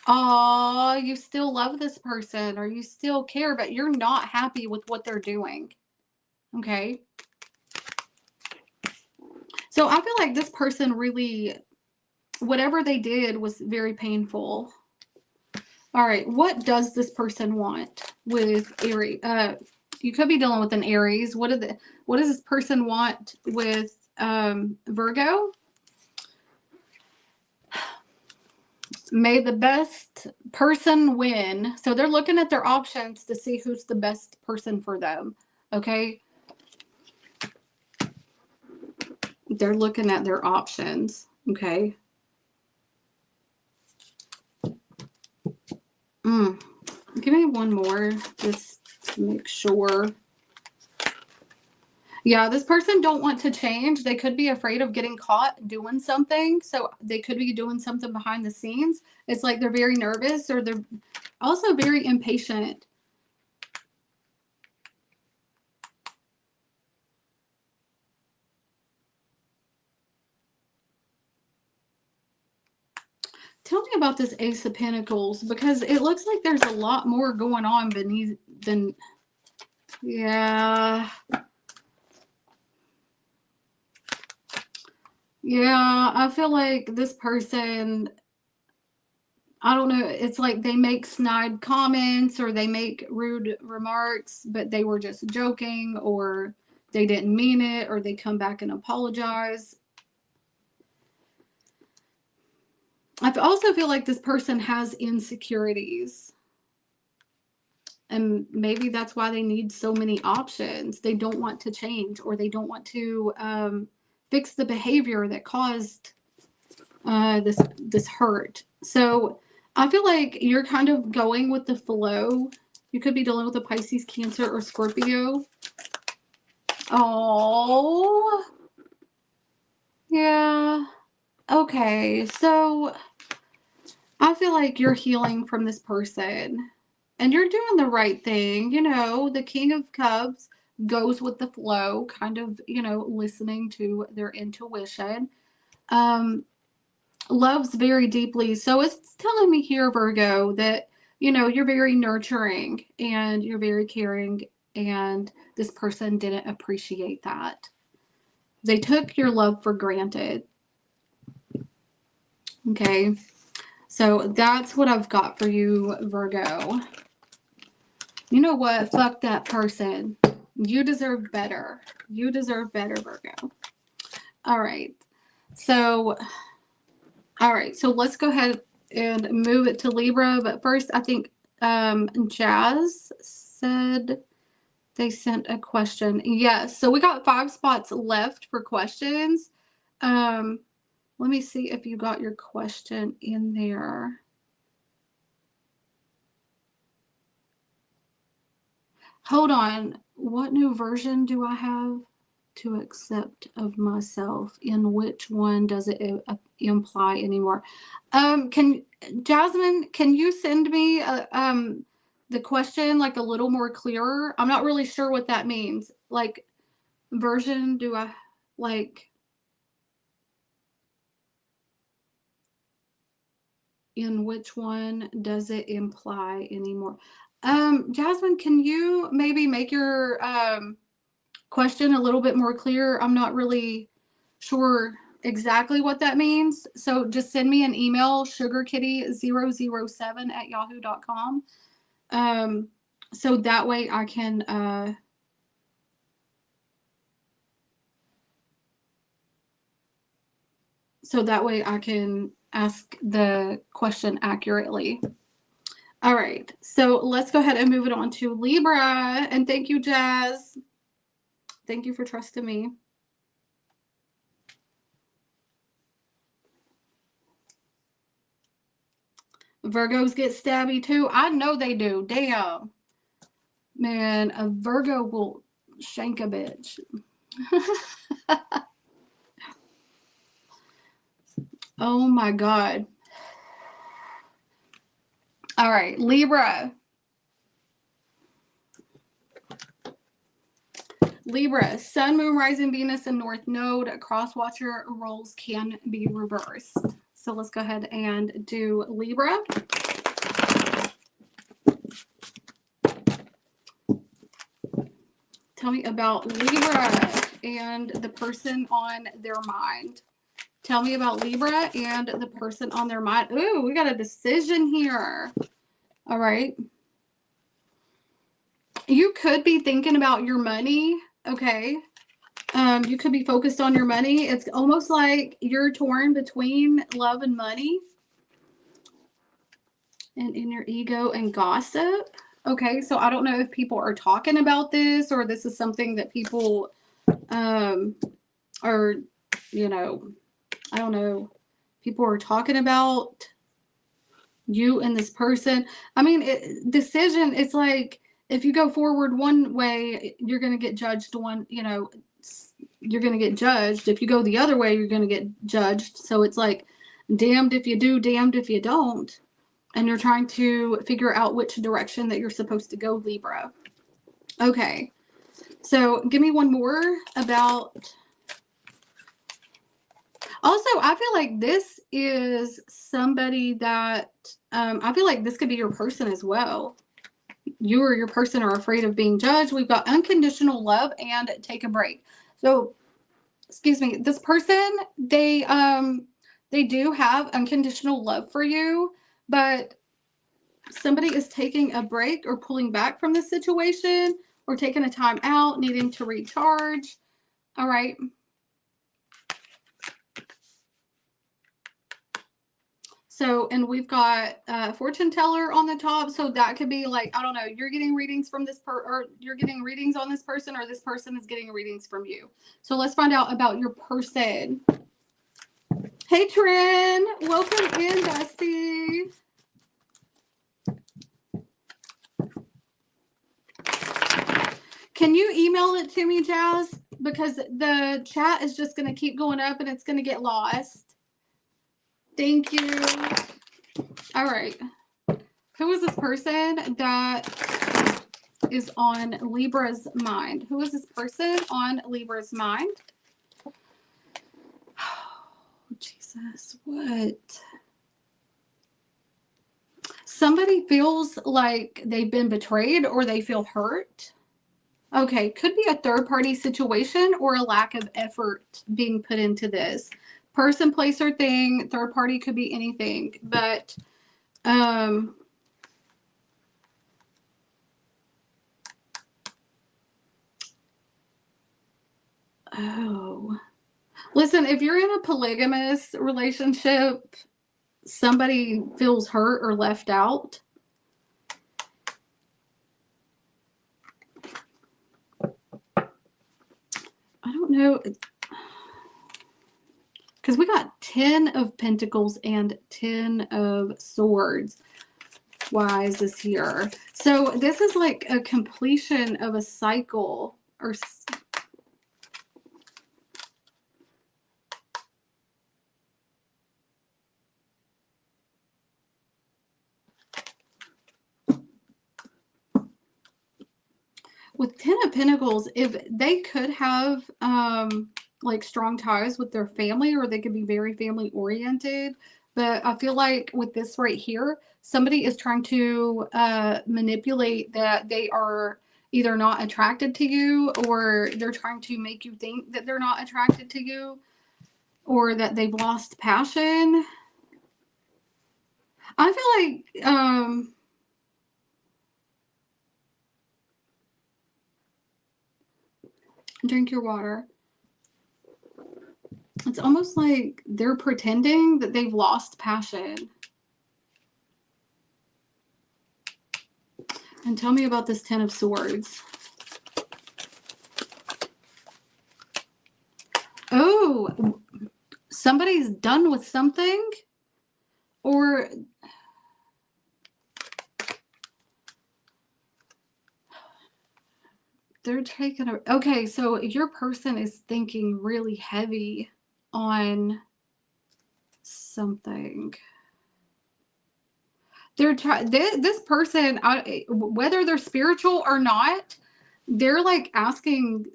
S1: Oh, you still love this person, or you still care, but you're not happy with what they're doing. Okay. So I feel like this person really, whatever they did was very painful. All right. What does this person want with Aries? You could be dealing with an Aries. What does this person want with Virgo? May the best person win. So they're looking at their options to see who's the best person for them. Okay. They're looking at their options. Okay. Give me one more just to make sure. Yeah, this person don't want to change. They could be afraid of getting caught doing something. So they could be doing something behind the scenes. It's like they're very nervous, or they're also very impatient. Tell me about this Ace of Pentacles, because it looks like there's a lot more going on beneath than, yeah. Yeah, I feel like this person, I don't know, it's like they make snide comments or they make rude remarks, but they were just joking, or they didn't mean it, or they come back and apologize. I also feel like this person has insecurities. And maybe that's why they need so many options. They don't want to change, or they don't want to fix the behavior that caused this hurt. So I feel like you're kind of going with the flow. You could be dealing with a Pisces, Cancer, or Scorpio. Oh, yeah. Okay, so I feel like you're healing from this person, and you're doing the right thing. You know, the King of Cups goes with the flow, kind of, you know, listening to their intuition. Loves very deeply. So it's telling me here, Virgo, that, you know, you're very nurturing and you're very caring, and this person didn't appreciate that. They took your love for granted. Okay. So that's what I've got for you, Virgo. You know what? Fuck that person. You deserve better. You deserve better, Virgo. All right. So let's go ahead and move it to Libra. But first, I think Jazz said they sent a question. Yes. So we got 5 spots left for questions. Let me see if you got your question in there. Hold on. What new version do I have to accept of myself? In which one does it imply anymore? Jasmine, can you send me the question like a little more clearer? I'm not really sure what that means. Like, version do I like? In which one does it imply anymore? Jasmine, can you maybe make your question a little bit more clear? I'm not really sure exactly what that means. So just send me an email, sugarkitty007@yahoo.com. So that way I can ask the question accurately. All right, so let's go ahead and move it on to Libra. And thank you, Jazz. Thank you for trusting me. Virgos get stabby too. I know they do. Damn. Man, a Virgo will shank a bitch. Oh my God. All right, Libra. Libra, Sun, Moon, Rising, Venus, and North Node. Cross-watcher roles can be reversed. So let's go ahead and do Libra. Tell me about Libra and the person on their mind. Tell me about Libra and the person on their mind. Ooh, we got a decision here. All right. You could be thinking about your money. Okay. You could be focused on your money. It's almost like you're torn between love and money. And in your ego and gossip. Okay, so I don't know if people are talking about this or this is something that people are, you know, I don't know. People are talking about you and this person. I mean, decision, it's like if you go forward one way, you're going to get judged you're going to get judged. If you go the other way, you're going to get judged. So it's like damned if you do, damned if you don't. And you're trying to figure out which direction that you're supposed to go, Libra. Okay. So give me one more about. Also, I feel like this is somebody that, I feel like this could be your person as well. You or your person are afraid of being judged. We've got unconditional love and take a break. So, excuse me, this person, they do have unconditional love for you, but somebody is taking a break or pulling back from the situation or taking a time out, needing to recharge. All right. So, and we've got a fortune teller on the top. So that could be like, I don't know, you're getting readings from or you're getting readings on this person, or this person is getting readings from you. So let's find out about your person. Hey, Trin, welcome in, bestie. Can you email it to me, Jazz? Because the chat is just going to keep going up and it's going to get lost. Thank you. All right. Who is this person that is on Libra's mind? Who is this person on Libra's mind? Oh, Jesus, what? Somebody feels like they've been betrayed or they feel hurt. Okay, could be a third-party situation or a lack of effort being put into this. Person, place, or thing. Third party could be anything. But, oh. Listen, if you're in a polygamous relationship, somebody feels hurt or left out. I don't know. Because we got 10 of Pentacles and 10 of Swords. Why is this here? So this is like a completion of a cycle or with 10 of Pentacles, if they could have like strong ties with their family, or they could be very family oriented. But I feel like with this right here, somebody is trying to manipulate that they are either not attracted to you, or they're trying to make you think that they're not attracted to you, or that they've lost passion. I feel like drink your water. It's almost like they're pretending that they've lost passion. And tell me about this 10 of Swords. Oh, somebody's done with something, or they're taking a, okay, so your person is thinking really heavy on something. They're this person, whether they're spiritual or not, they're like asking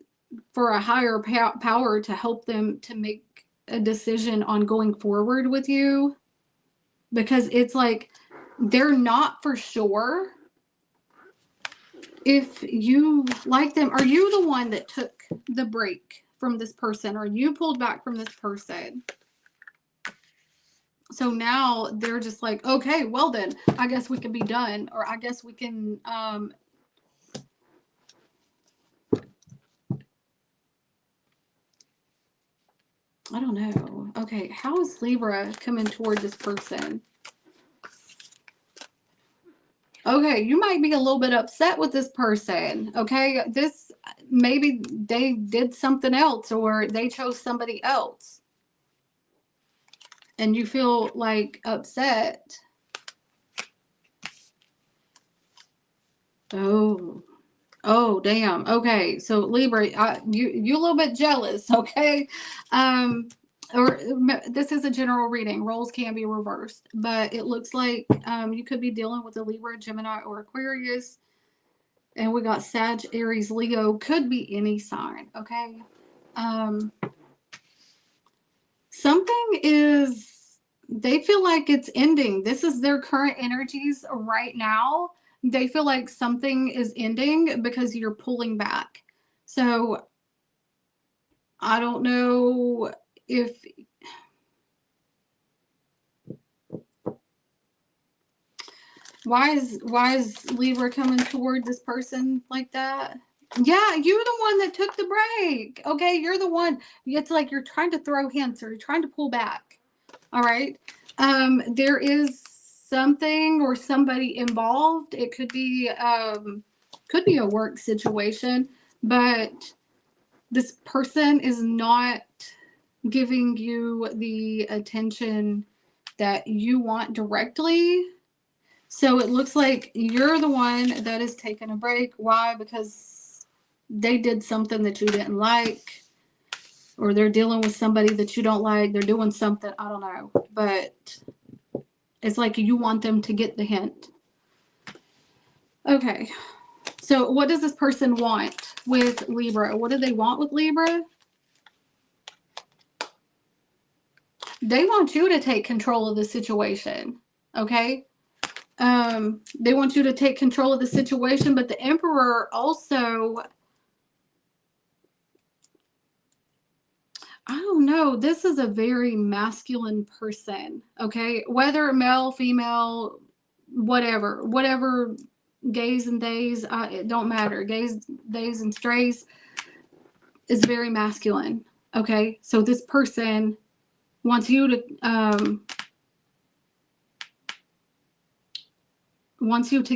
S1: for a higher power to help them to make a decision on going forward with you, because it's like they're not for sure if you like them. Are you the one that took the break from this person, or you pulled back from this person? So now they're just like, okay, well then, I guess we can be done, or I guess we can, I don't know. Okay, how is Libra coming toward this person? Okay, you might be a little bit upset with this person. Okay, this maybe they did something else or they chose somebody else and you feel like upset. Oh, damn. Okay, so Libra, you a little bit jealous, okay? Or this is a general reading. Roles can be reversed, but it looks like you could be dealing with a Libra, Gemini, or Aquarius. And we got Sag, Aries, Leo. Could be any sign, okay? Something is, they feel like it's ending. This is their current energies right now. They feel like something is ending because you're pulling back. So I don't know if, why is Libra coming toward this person like that? Yeah, you're the one that took the break. Okay, you're the one. It's like you're trying to throw hints or you're trying to pull back. All right. There is something or somebody involved. It could be a work situation, but this person is not giving you the attention that you want directly. So it looks like you're the one that is taking a break. Why? Because they did something that you didn't like, or they're dealing with somebody that you don't like. They're doing something, I don't know, but it's like you want them to get the hint. Okay. So what does this person want with Libra? What do they want with Libra? They want you to take control of the situation. Okay. They want you to take control of the situation, but the Emperor also, I don't know, this is a very masculine person, okay? Whether male, female, whatever, gays and days, it don't matter. Gays, days, and strays is very masculine, okay? So this person wants you to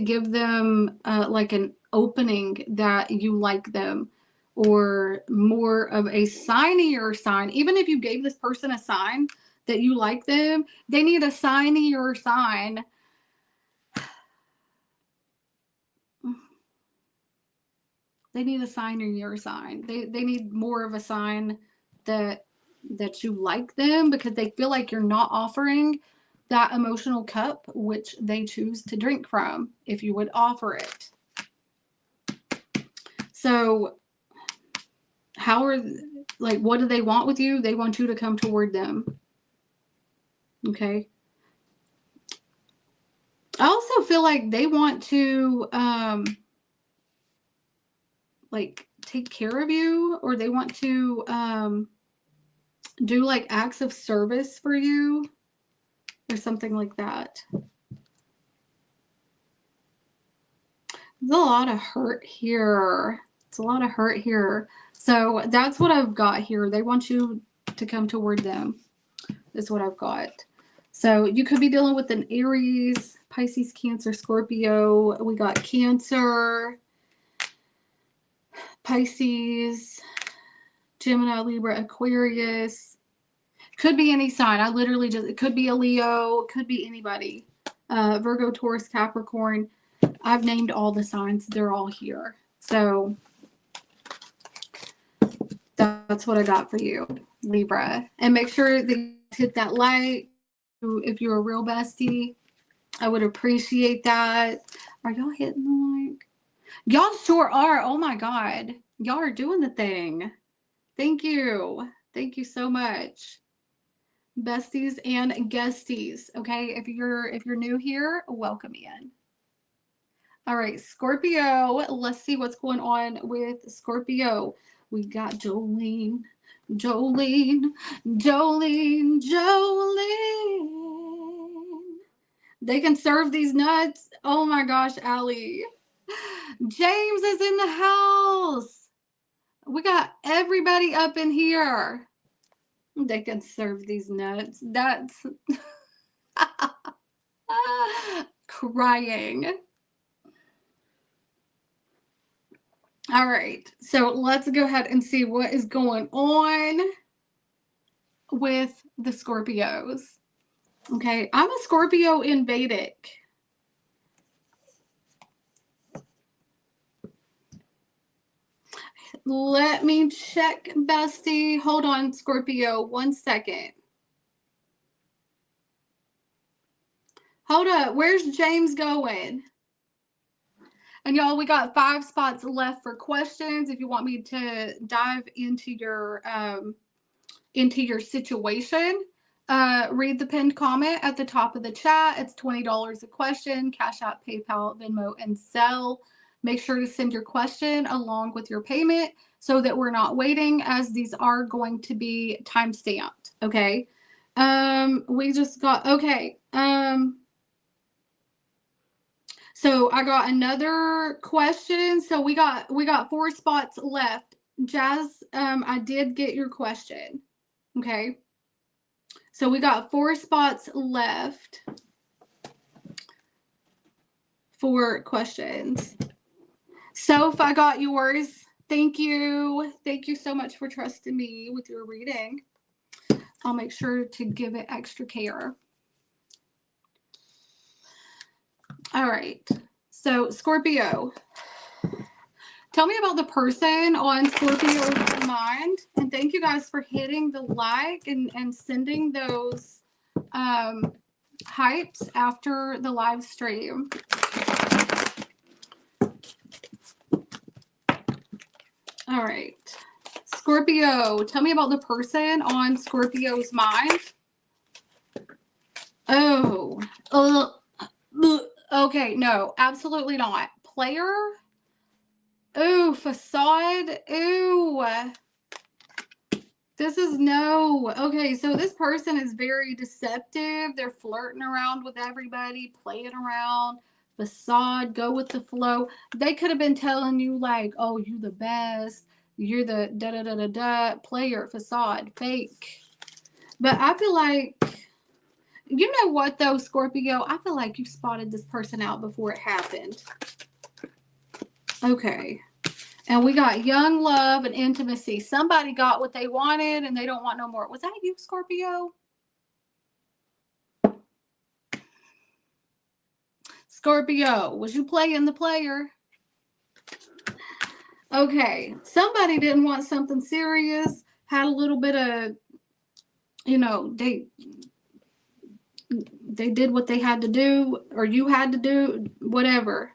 S1: give them like an opening that you like them, or more of a signier sign. Even if you gave this person a sign that you like them, they need a signier sign. They need a signier sign. They need more of a sign that you like them, because they feel like you're not offering that emotional cup which they choose to drink from if you would offer it. So what do they want with you? They want you to come toward them. Okay. I also feel like they want to like take care of you, or they want to do like acts of service for you or something like that. There's a lot of hurt here. It's a lot of hurt here. So that's what I've got here. They want you to come toward them. Is what I've got. So you could be dealing with an Aries, Pisces, Cancer, Scorpio. We got Cancer, Pisces, Gemini, Libra, Aquarius. Could be any sign. It could be a Leo, could be anybody. Virgo, Taurus, Capricorn. I've named all the signs. They're all here. So that's what I got for you, Libra. And make sure that you hit that like if you're a real bestie. I would appreciate that. Are y'all hitting the like? Y'all sure are. Oh my God. Y'all are doing the thing. Thank you. Thank you so much. Besties and guesties. Okay. If you're new here, welcome in. All right, Scorpio. Let's see what's going on with Scorpio. We got Jolene. They can serve these nuts. Oh my gosh, Allie. James is in the house. We got everybody up in here. They can serve these nuts. That's crying. All right. So let's go ahead and see what is going on with the Scorpios. Okay. I'm a Scorpio in Vedic. Let me check, bestie. Hold on, Scorpio. 1 second. Hold up. Where's James going? And y'all, we got 5 spots left for questions. If you want me to dive into your situation, read the pinned comment at the top of the chat. It's $20 a question. CashApp, PayPal, Venmo, and Zelle. Make sure to send your question along with your payment so that we're not waiting, as these are going to be time stamped. Okay. We just got, okay. So I got another question. So we got 4 spots left. Jazz, I did get your question. Okay. So we got 4 spots left for questions. Soph, I got yours. Thank you. Thank you so much for trusting me with your reading. I'll make sure to give it extra care. All right. So Scorpio, tell me about the person on Scorpio's mind. And thank you guys for hitting the like and sending those hypes after the live stream. All right. Scorpio, tell me about the person on Scorpio's mind. Oh, okay. No, absolutely not. Player. Ooh, facade. Ooh. This is no. Okay, so this person is very deceptive. They're flirting around with everybody, playing around. Facade, go with the flow. They could have been telling you like, oh, you're the best. You're the da-da-da-da-da. Player, facade, fake. But I feel like, you know what though, Scorpio? I feel like you spotted this person out before it happened. Okay. And we got young love and intimacy. Somebody got what they wanted and they don't want no more. Was that you, Scorpio? Scorpio, was you playing the player? Okay. Somebody didn't want something serious. Had a little bit of, you know, they did what they had to do, or you had to do, whatever.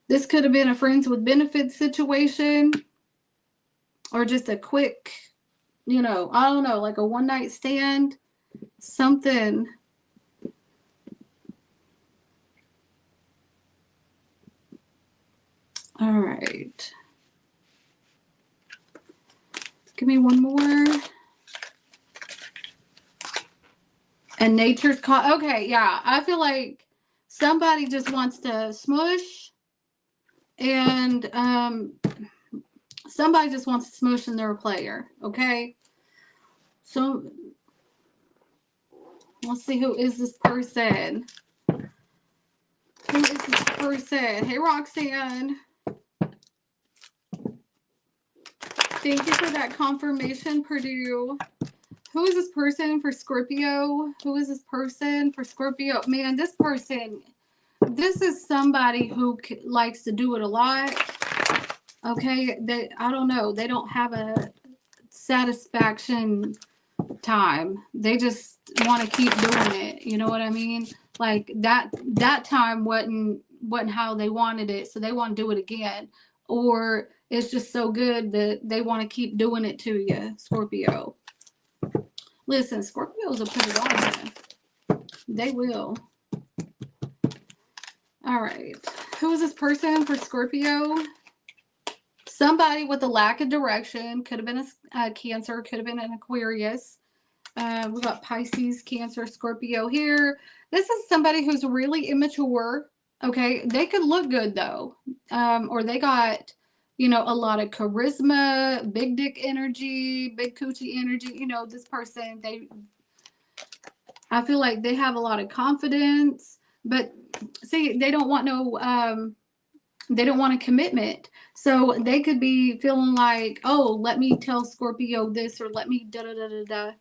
S1: This could have been a friends with benefits situation, or just a quick, you know, I don't know, like a one night stand, something. All right. Give me one more. And nature's caught. Okay, yeah. I feel like somebody just wants to smush, and somebody just wants to smush and they're a player. Okay. So let's see, who is this person? Who is this person? Hey, Roxanne. Thank you for that confirmation, Purdue. Who is this person for Scorpio? Who is this person for Scorpio? Man, this person, this is somebody who likes to do it a lot. Okay, I don't know. They don't have a satisfaction time. They just want to keep doing it. You know what I mean? Like that time wasn't how they wanted it, so they want to do it again. Or it's just so good that they want to keep doing it to you, Scorpio. Listen, Scorpios will put it on you. They will. All right. Who is this person for Scorpio? Somebody with a lack of direction. Could have been a Cancer. Could have been an Aquarius. We got Pisces, Cancer, Scorpio here. This is somebody who's really immature. Okay. They could look good though. Or they got, you know, a lot of charisma, big dick energy, big coochie energy. You know, this person, I feel like they have a lot of confidence, but see, they don't want no, They don't want a commitment. So they could be feeling like, oh, let me tell Scorpio this, or let me da da da da da.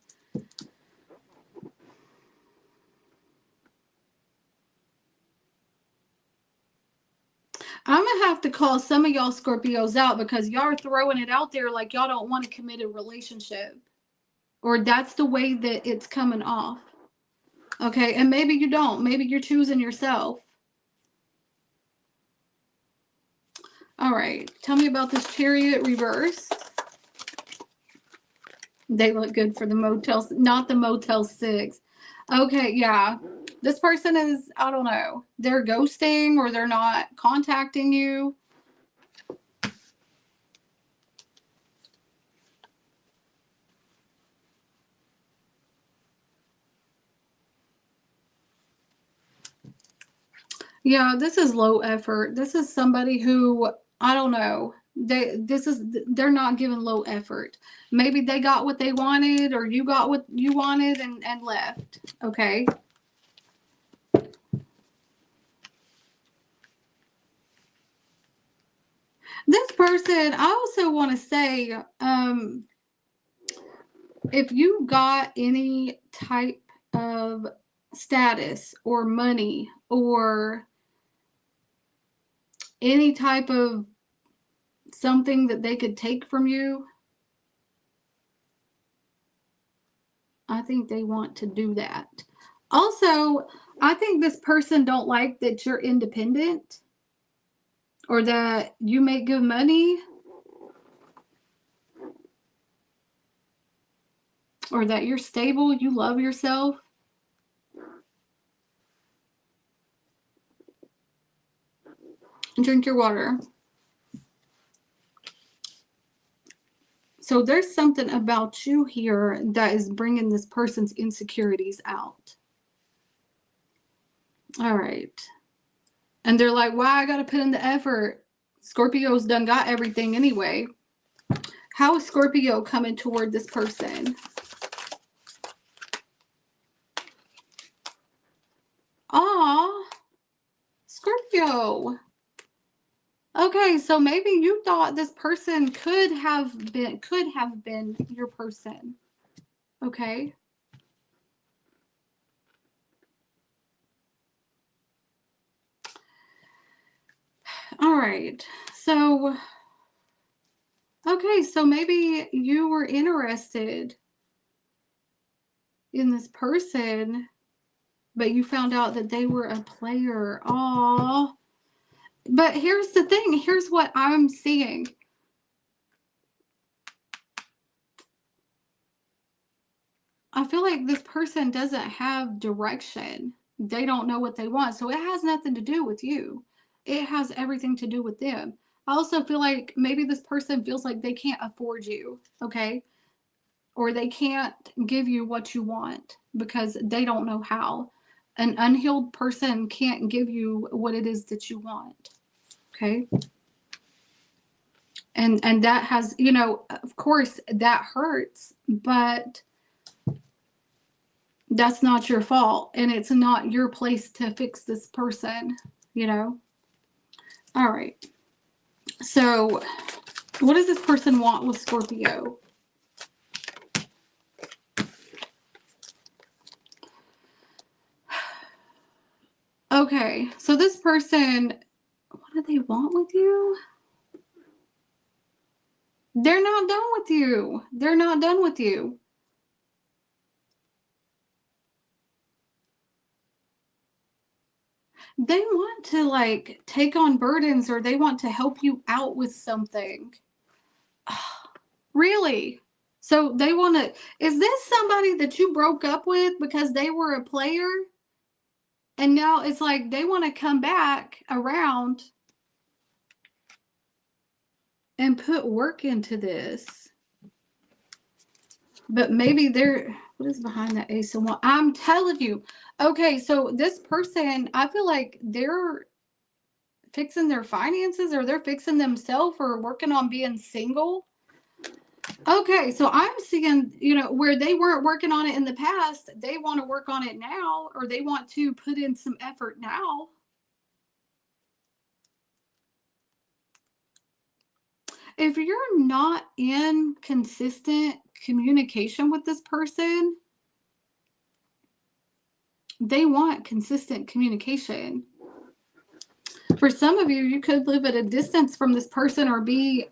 S1: I'm going to have to call some of y'all Scorpios out because y'all are throwing it out there like y'all don't want a committed relationship. Or that's the way that it's coming off. Okay, and maybe you don't. Maybe you're choosing yourself. All right, tell me about this Chariot reversed. They look good for the Motel, not the Motel 6. Okay, yeah. This person is, I don't know, they're ghosting or they're not contacting you. Yeah, this is low effort. This is somebody who, I don't know, they're not giving low effort. Maybe they got what they wanted, or you got what you wanted and left. Okay. This person, I also want to say, if you got any type of status or money or any type of something that they could take from you, I think they want to do that. Also, I think this person don't like that you're independent or that you make good money or that you're stable, you love yourself. Drink your water. So there's something about you here that is bringing this person's insecurities out. All right. And they're like, why I got to put in the effort? Scorpio's done got everything anyway. How is Scorpio coming toward this person? Aw, Scorpio. Okay, so maybe you thought this person could have been your person. Okay. All right. So, okay, so maybe you were interested in this person, but you found out that they were a player. Aw. But here's the thing. Here's what I'm seeing. I feel like this person doesn't have direction. They don't know what they want. So it has nothing to do with you. It has everything to do with them. I also feel like maybe this person feels like they can't afford you, okay? Or they can't give you what you want because they don't know how. An unhealed person can't give you what it is that you want, okay? And that has, you know, of course that hurts, but that's not your fault, and it's not your place to fix this person, you know? All right. So what does this person want with Scorpio? Okay. So this person, what do they want with you? They're not done with you. They're not done with you. They want to like take on burdens, or they want to help you out with something. Really? So they want to, is this somebody that you broke up with because they were a player? And now it's like they want to come back around and put work into this. But maybe they're, what is behind that Ace of Wands? I'm telling you. Okay, so this person, I feel like they're fixing their finances, or they're fixing themselves, or working on being single. Okay, so I'm seeing, you know, where they weren't working on it in the past, they want to work on it now, or they want to put in some effort now. If you're not in consistent communication with this person, they want consistent communication. For some of you, you could live at a distance from this person or be,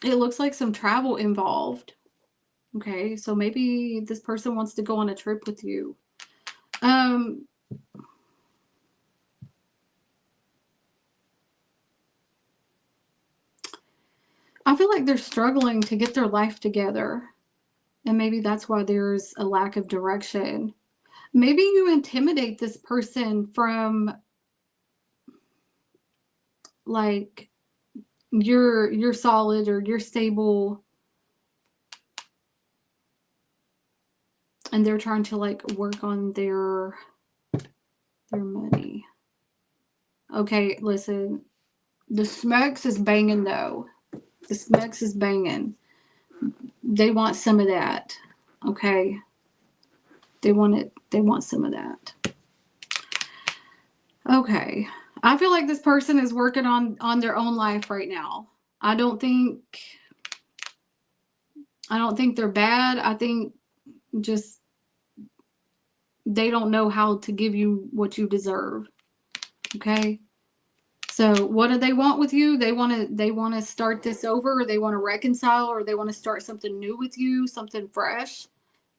S1: it looks like some travel involved. Okay, so maybe this person wants to go on a trip with you. I feel like they're struggling to get their life together. And maybe that's why there's a lack of direction. Maybe you intimidate this person from, like, you're solid or you're stable, and they're trying to, like, work on their money. Okay, listen. The smokes is banging though. The smokes is banging. They want some of that. Okay. They want it. They want some of that. Okay. I feel like this person is working on their own life right now. I don't think they're bad. I think just they don't know how to give you what you deserve. Okay? So what do they want with you? They want to start this over, or they want to reconcile, or they want to start something new with you, something fresh.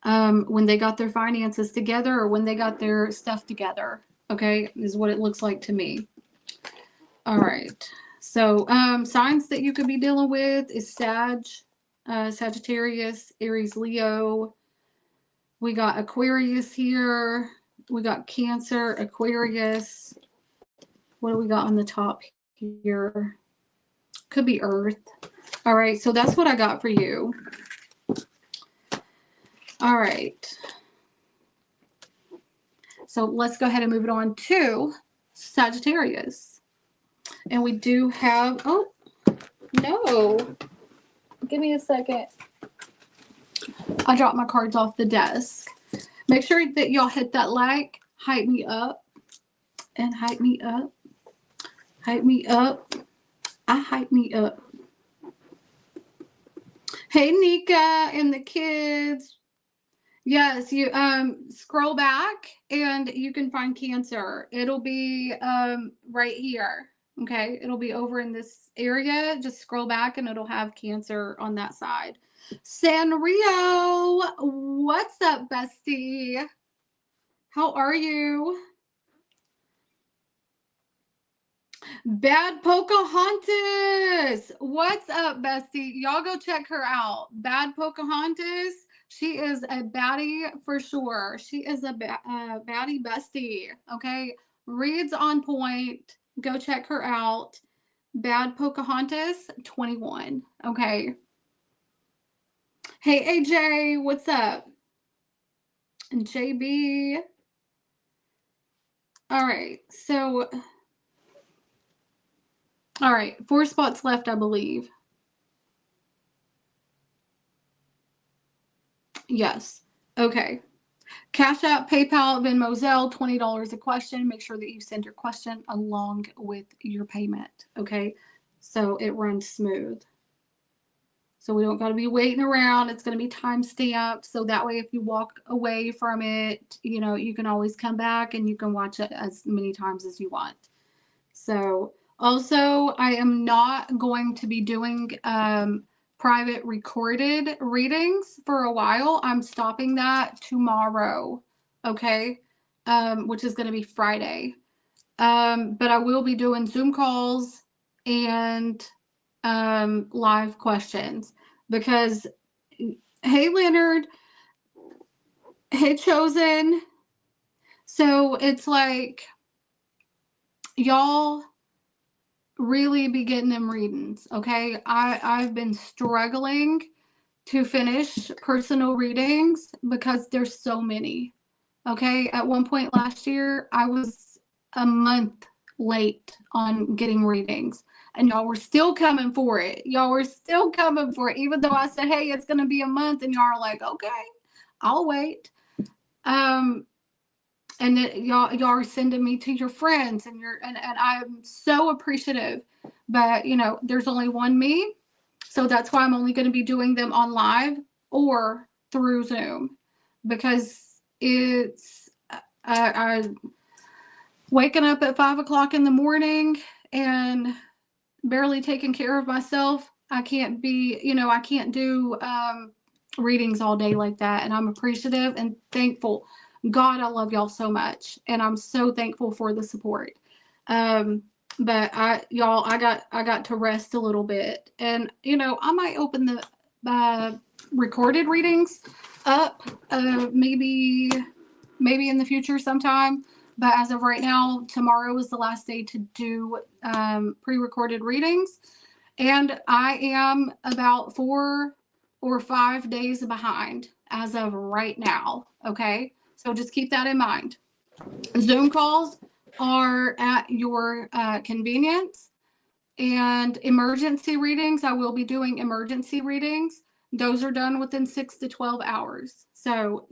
S1: When they got their finances together, or when they got their stuff together. Okay, is what it looks like to me. All right. So signs that you could be dealing with is Sagittarius, Aries, Leo. We got Aquarius here. We got Cancer, Aquarius. What do we got on the top here? Could be Earth. All right, so that's what I got for you. All right. So let's go ahead and move it on to Sagittarius. And we do have, oh, no. Give me a second. I dropped my cards off the desk. Make sure that y'all hit that like, hype me up, and hype me up. Hype me up. I hype me up. Hey, Nika and the kids. Yes, you scroll back and you can find Cancer. It'll be right here. Okay, it'll be over in this area. Just scroll back and it'll have Cancer on that side. Sanrio, what's up, bestie? How are you? Bad Pocahontas. What's up, bestie? Y'all go check her out. Bad Pocahontas. She is a baddie for sure. She is a baddie bestie. Okay. Reads on point. Go check her out. Bad Pocahontas 21. Okay. Hey, AJ. What's up? And JB. All right. So... all right, 4 spots left, I believe. Yes. Okay. CashApp, PayPal, Venmo, Zelle, $20 a question. Make sure that you send your question along with your payment. Okay. So it runs smooth. So we don't got to be waiting around. It's going to be time stamped. So that way, if you walk away from it, you know, you can always come back and you can watch it as many times as you want. So... also, I am not going to be doing private recorded readings for a while. I'm stopping that tomorrow, okay, which is going to be Friday. But I will be doing Zoom calls and live questions because, hey, Leonard, hey, Chosen. So it's like, y'all really be getting them readings, okay? I've been struggling to finish personal readings because there's so many, okay? At one point last year, I was a month late on getting readings, and y'all were still coming for it. Y'all were still coming for it, even though I said, hey, it's going to be a month, and y'all are like, okay, I'll wait. and that y'all are sending me to your friends, and and I'm so appreciative. But you know, there's only one me, so that's why I'm only going to be doing them on live or through Zoom, because it's I waking up at 5 o'clock in the morning and barely taking care of myself. I can't be, you know, I can't do readings all day like that. And I'm appreciative and thankful. God, I love y'all so much. And I'm so thankful for the support. But I got to rest a little bit. And, you know, I might open the recorded readings up maybe in the future sometime. But as of right now, tomorrow is the last day to do pre-recorded readings. And I am about 4 or 5 days behind as of right now. Okay. So just keep that in mind. Zoom calls are at your convenience. And emergency readings, I will be doing emergency readings. Those are done within 6 to 12 hours. So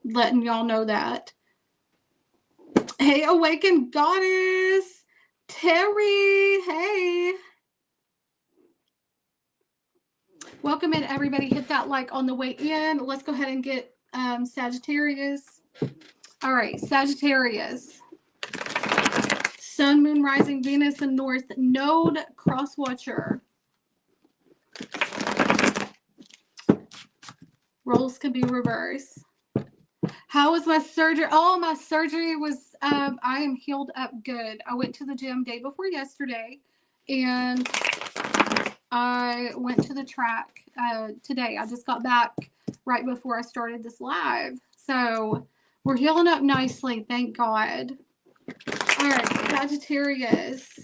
S1: letting y'all know that. Hey, Awakened Goddess. Terry, hey. Welcome in, everybody. Hit that like on the way in. Let's go ahead and get Sagittarius. All right, Sagittarius. Sun, Moon, Rising, Venus, and North Node Crosswatcher. Roles can be reversed. How was my surgery? Oh, my surgery was, I am healed up good. I went to the gym day before yesterday, and I went to the track today. I just got back right before I started this live. So we're healing up nicely, thank God. All right, Sagittarius.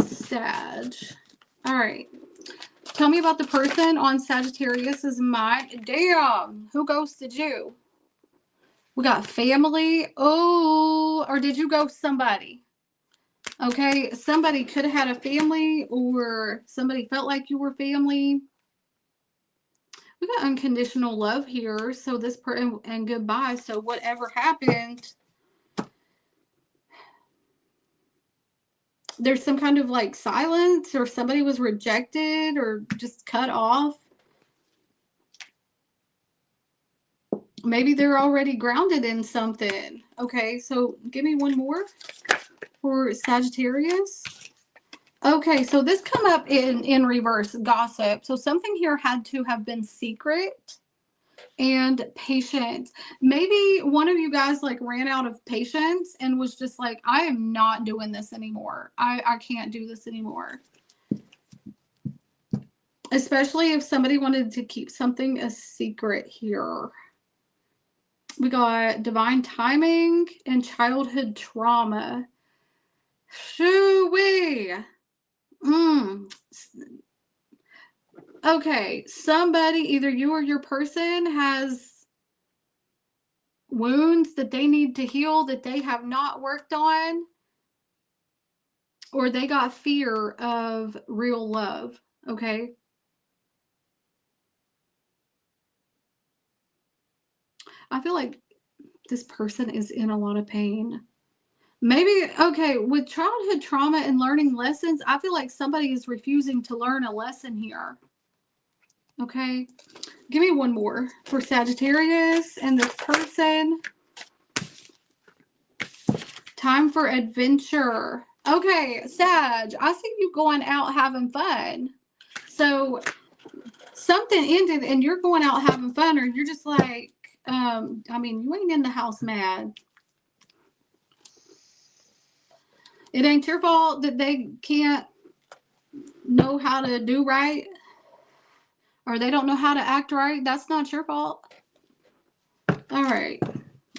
S1: Sag. All right. Tell me about the person on Sagittarius's mind. Damn, who ghosted you? We got family. Oh, or did you ghost somebody? Okay, somebody could have had a family, or somebody felt like you were family. We got unconditional love here. So this person and goodbye. So whatever happened, there's some kind of like silence, or somebody was rejected or just cut off. Maybe they're already grounded in something. Okay, so give me one more for Sagittarius. Okay, so this come up in reverse, gossip. So something here had to have been secret and patient. Maybe one of you guys like ran out of patience and was just like, I am not doing this anymore. I can't do this anymore. Especially if somebody wanted to keep something a secret here. We got divine timing and childhood trauma. Shoo-wee. Okay, somebody, either you or your person, has wounds that they need to heal that they have not worked on, or they got fear of real love. Okay. I feel like this person is in a lot of pain. Maybe, okay, with childhood trauma and learning lessons, I feel like somebody is refusing to learn a lesson here. Okay, give me one more for Sagittarius and this person. Time for adventure. Okay, Sag, I see you going out having fun. So something ended and you're going out having fun, or you're just like, I mean, you ain't in the house mad. It ain't your fault that they can't know how to do right, or they don't know how to act right. That's not your fault. All right.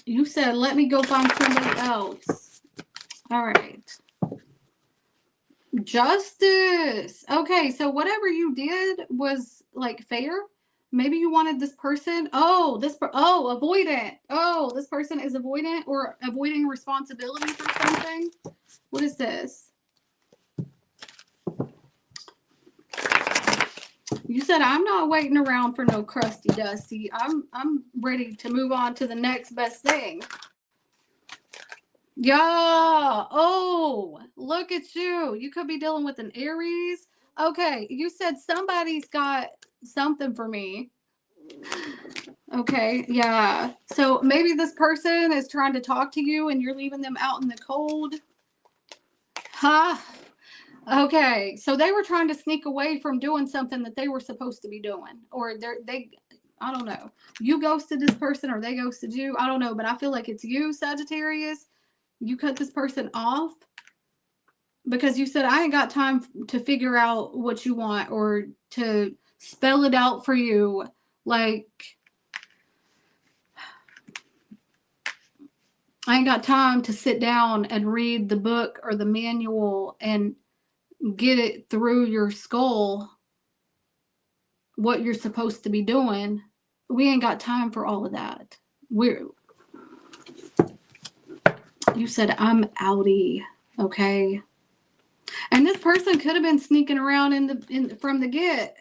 S1: You said, let me go find somebody else. All right. Justice. Okay, so whatever you did was like fair. Maybe you wanted this person. Avoidant. Oh, this person is avoidant or avoiding responsibility for something. What is this? You said, I'm not waiting around for no crusty dusty. I'm ready to move on to the next best thing. Yeah. Oh, look at you. You could be dealing with an Aries. Okay. You said somebody's got something for me. Okay. Yeah. So maybe this person is trying to talk to you and you're leaving them out in the cold. Huh? Okay. So they were trying to sneak away from doing something that they were supposed to be doing. Or I don't know. You ghosted this person or they ghosted you. I don't know. But I feel like it's you, Sagittarius. You cut this person off because you said, I ain't got time to figure out what you want or to spell it out for you. Like, I ain't got time to sit down and read the book or the manual and get it through your skull what you're supposed to be doing. We ain't got time for all of that. You said, I'm outie, okay? And this person could have been sneaking around from the get.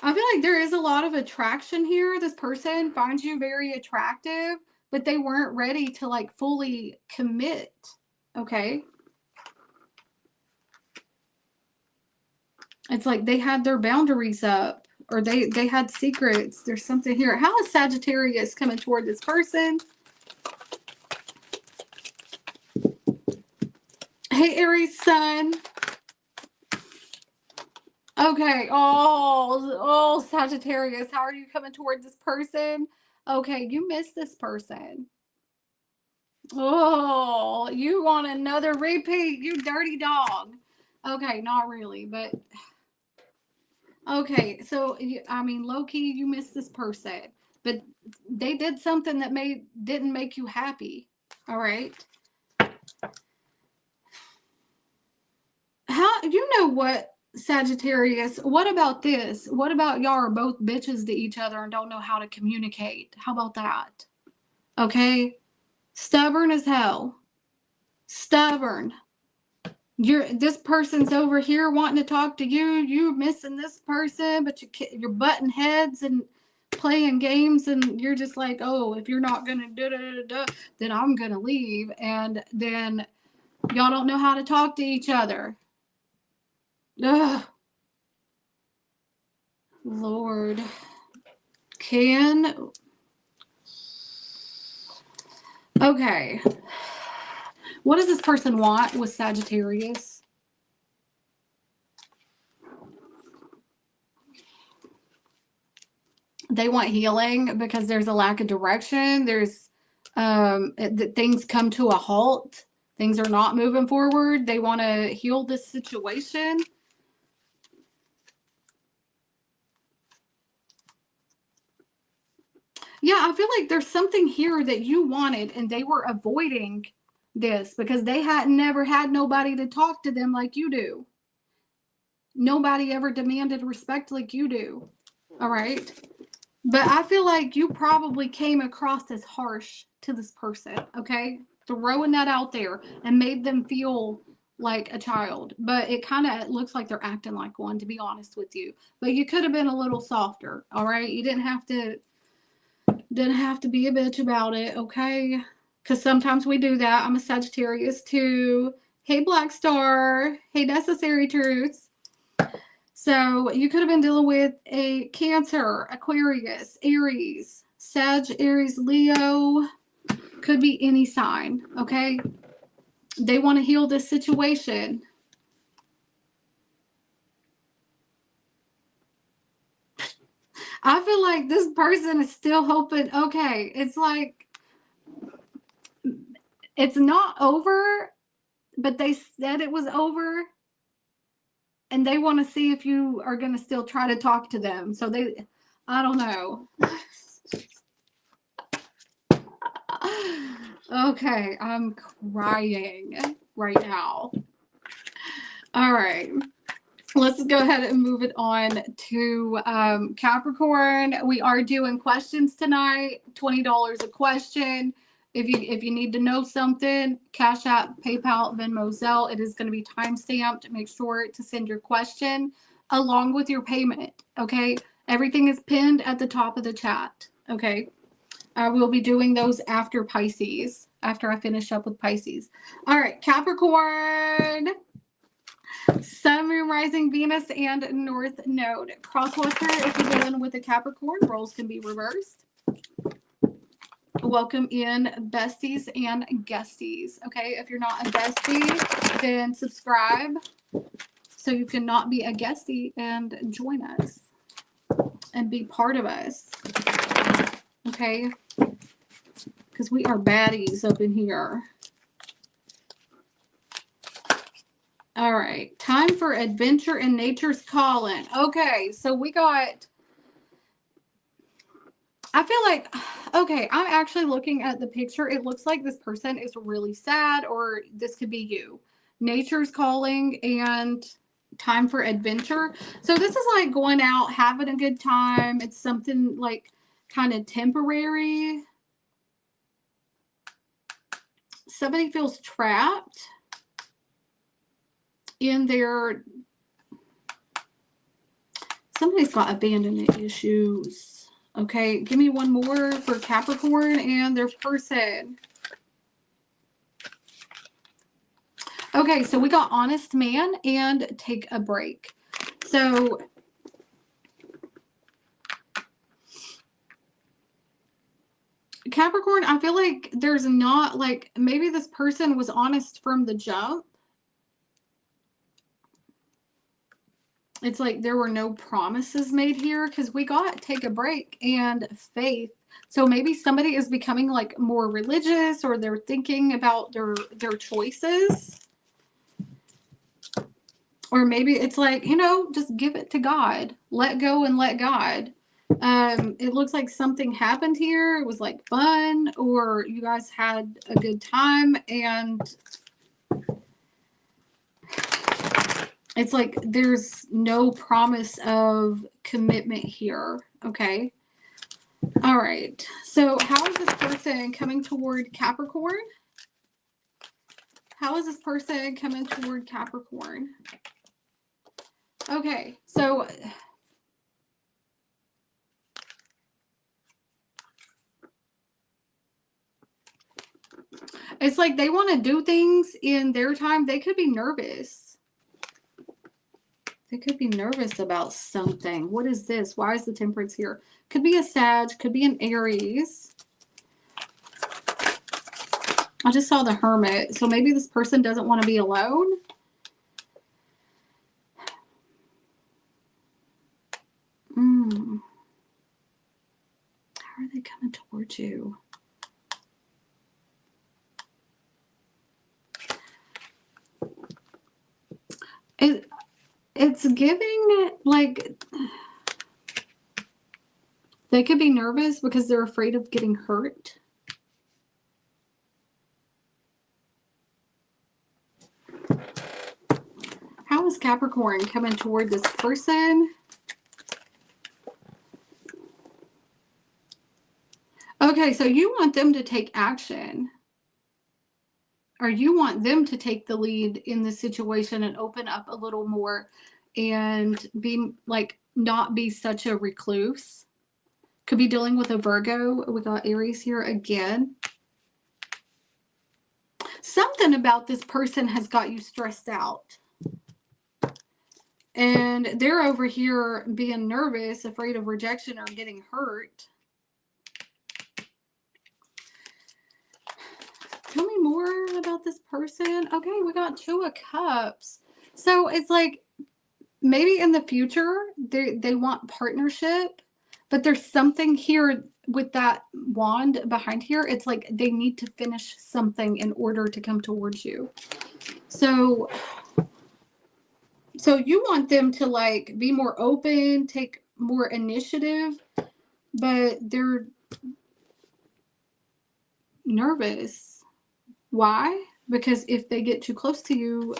S1: I feel like there is a lot of attraction here. This person finds you very attractive, but they weren't ready to like fully commit, okay? It's like they had their boundaries up or they had secrets. There's something here. How is Sagittarius coming toward this person? Hey, Aries sun. Okay. Oh, Sagittarius, how are you coming toward this person? Okay, you missed this person. Oh, you want another repeat, you dirty dog. Okay, not really, but okay. So, I mean, low-key, you missed this person, but they did something that didn't make you happy. All right. You know what, Sagittarius? What about this? What about y'all are both bitches to each other and don't know how to communicate? How about that? Okay? Stubborn as hell. Stubborn. This person's over here wanting to talk to you. You're missing this person, but you're butting heads and playing games, and you're just like, oh, if you're not gonna then I'm gonna leave, and then y'all don't know how to talk to each other. Ugh. Lord. Okay. What does this person want with Sagittarius? They want healing because there's a lack of direction. There's things come to a halt. Things are not moving forward. They want to heal this situation. Yeah, I feel like there's something here that you wanted and they were avoiding this because they never had nobody to talk to them like you do. Nobody ever demanded respect like you do. All right. But I feel like you probably came across as harsh to this person. Okay. Throwing that out there and made them feel like a child. But it kind of looks like they're acting like one, to be honest with you. But you could have been a little softer. All right. You didn't have to be a bitch about it, okay? Because sometimes we do that. I'm a Sagittarius too. Hey, Black Star. Hey, Necessary Truths. So you could have been dealing with a Cancer, Aquarius, Aries, Sag, Aries, Leo. Could be any sign, okay? They want to heal this situation. I feel like this person is still hoping, okay, it's like, it's not over, but they said it was over, and they want to see if you are going to still try to talk to them. So I don't know. Okay, I'm crying right now. All right. Let's go ahead and move it on to Capricorn. We are doing questions tonight, $20 a question. If you need to know something, Cash App, PayPal, Venmo, Zelle, it is going to be time stamped. Make sure to send your question along with your payment. Okay. Everything is pinned at the top of the chat. Okay. I will be doing those after Pisces, after I finish up with Pisces. All right. Capricorn. Sun, Moon, Rising, Venus, and North Node. Crosswalker, if you're dealing with a Capricorn, roles can be reversed. Welcome in besties and guesties. Okay, if you're not a bestie, then subscribe so you can not be a guestie and join us and be part of us. Okay, because we are baddies up in here. All right, time for adventure and nature's calling. Okay, so we got, I feel like, okay, I'm actually looking at the picture. It looks like this person is really sad, or this could be you. Nature's calling and time for adventure. So this is like going out, having a good time. It's something like kind of temporary. Somebody feels trapped in their, somebody's got abandonment issues. Okay, give me one more for Capricorn and their person. Okay, so we got honest man and take a break. So Capricorn, I feel like there's not, like, maybe this person was honest from the jump. It's like there were no promises made here, because we got take a break and faith. So maybe somebody is becoming like more religious, or they're thinking about their choices. Or maybe it's like, you know, just give it to God. Let go and let God. It looks like something happened here. It was like fun, or you guys had a good time, and it's like there's no promise of commitment here. Okay. All right. So how is this person coming toward Capricorn? How is this person coming toward Capricorn? Okay. So it's like they want to do things in their time. They could be nervous. They could be nervous about something. What is this? Why is the Temperance here? Could be a Sag. Could be an Aries. I just saw the Hermit. So maybe this person doesn't want to be alone. How are they coming towards you? It's giving like they could be nervous because they're afraid of getting hurt. How is Capricorn coming toward this person? Okay, so you want them to take action. Or you want them to take the lead in this situation and open up a little more and be like, not be such a recluse. Could be dealing with a Virgo. We got Aries here again. Something about this person has got you stressed out. And they're over here being nervous, afraid of rejection or getting hurt. Tell me more about this person. Okay, we got Two of Cups. So it's like maybe in the future they want partnership, but there's something here with that wand behind here. It's like they need to finish something in order to come towards you. So you want them to like be more open, take more initiative, but they're nervous. Why? Because if they get too close to you,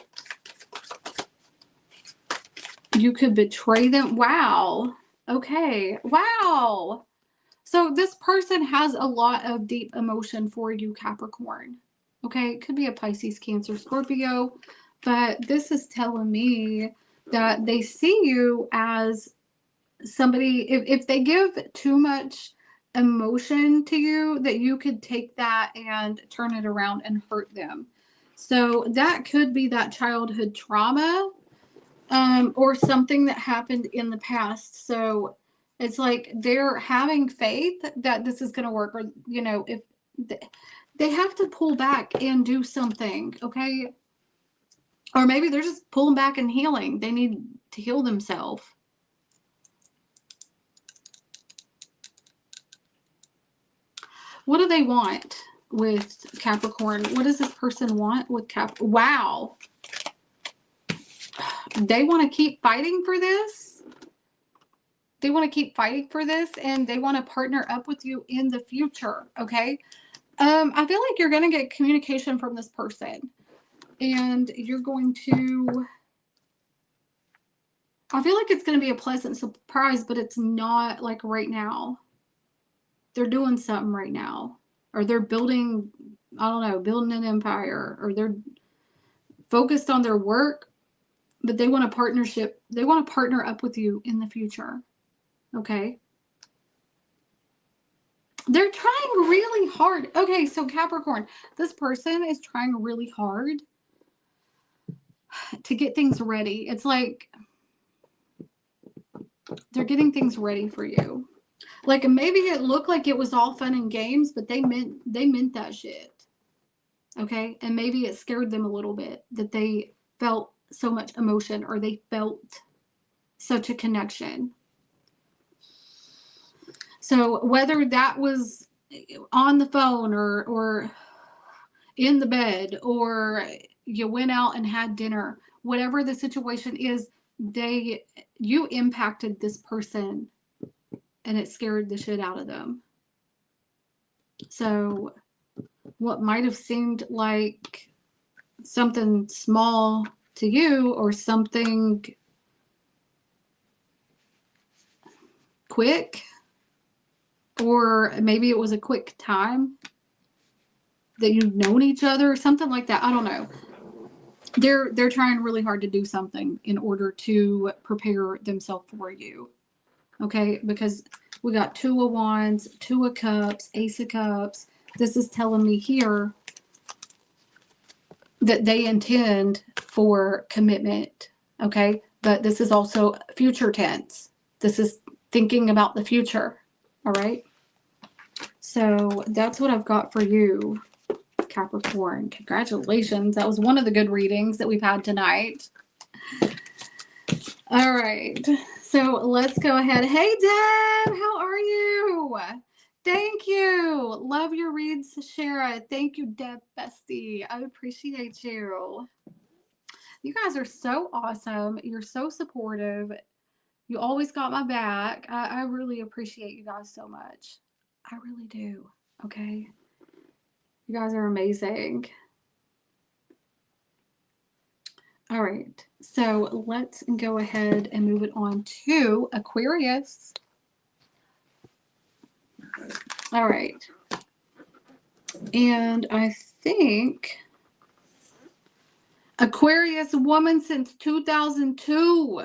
S1: you could betray them. Wow. Okay. Wow. So this person has a lot of deep emotion for you, Capricorn. Okay, it could be a Pisces, Cancer, Scorpio, but this is telling me that they see you as somebody, if they give too much emotion to you, that you could take that and turn it around and hurt them. So that could be that childhood trauma, or something that happened in the past. So it's like they're having faith that this is going to work, or, you know, if they have to pull back and do something, okay? Or maybe they're just pulling back and healing. They need to heal themselves. What do they want with Capricorn? What does this person want with Wow. They want to keep fighting for this. They want to keep fighting for this, and they want to partner up with you in the future, okay? I feel like you're going to get communication from this person, and you're going to... I feel like it's going to be a pleasant surprise, but it's not like right now. They're doing something right now, or they're building, I don't know, building an empire, or they're focused on their work, but they want a partnership. They want to partner up with you in the future. Okay. They're trying really hard. Okay. So Capricorn, this person is trying really hard to get things ready. It's like they're getting things ready for you. Like, maybe it looked like it was all fun and games, but they meant that shit. Okay. And maybe it scared them a little bit that they felt so much emotion, or they felt such a connection. So whether that was on the phone, or in the bed, or you went out and had dinner, whatever the situation is, you impacted this person, and it scared the shit out of them. So what might have seemed like something small to you, or something quick, or maybe it was a quick time that you've known each other, or something like that. I don't know. They're trying really hard to do something in order to prepare themselves for you. Okay, because we got Two of Wands, Two of Cups, Ace of Cups. This is telling me here that they intend for commitment. Okay, but this is also future tense. This is thinking about the future. All right. So that's what I've got for you, Capricorn. Congratulations. That was one of the good readings that we've had tonight. All right. So let's go ahead. Hey, Deb, how are you? Thank you. Love your reads, Shara. Thank you, Deb Bestie. I appreciate you. You guys are so awesome. You're so supportive. You always got my back. I really appreciate you guys so much. I really do. Okay. You guys are amazing. All right. So let's go ahead and move it on to Aquarius. All right. And I think Aquarius, woman since 2002.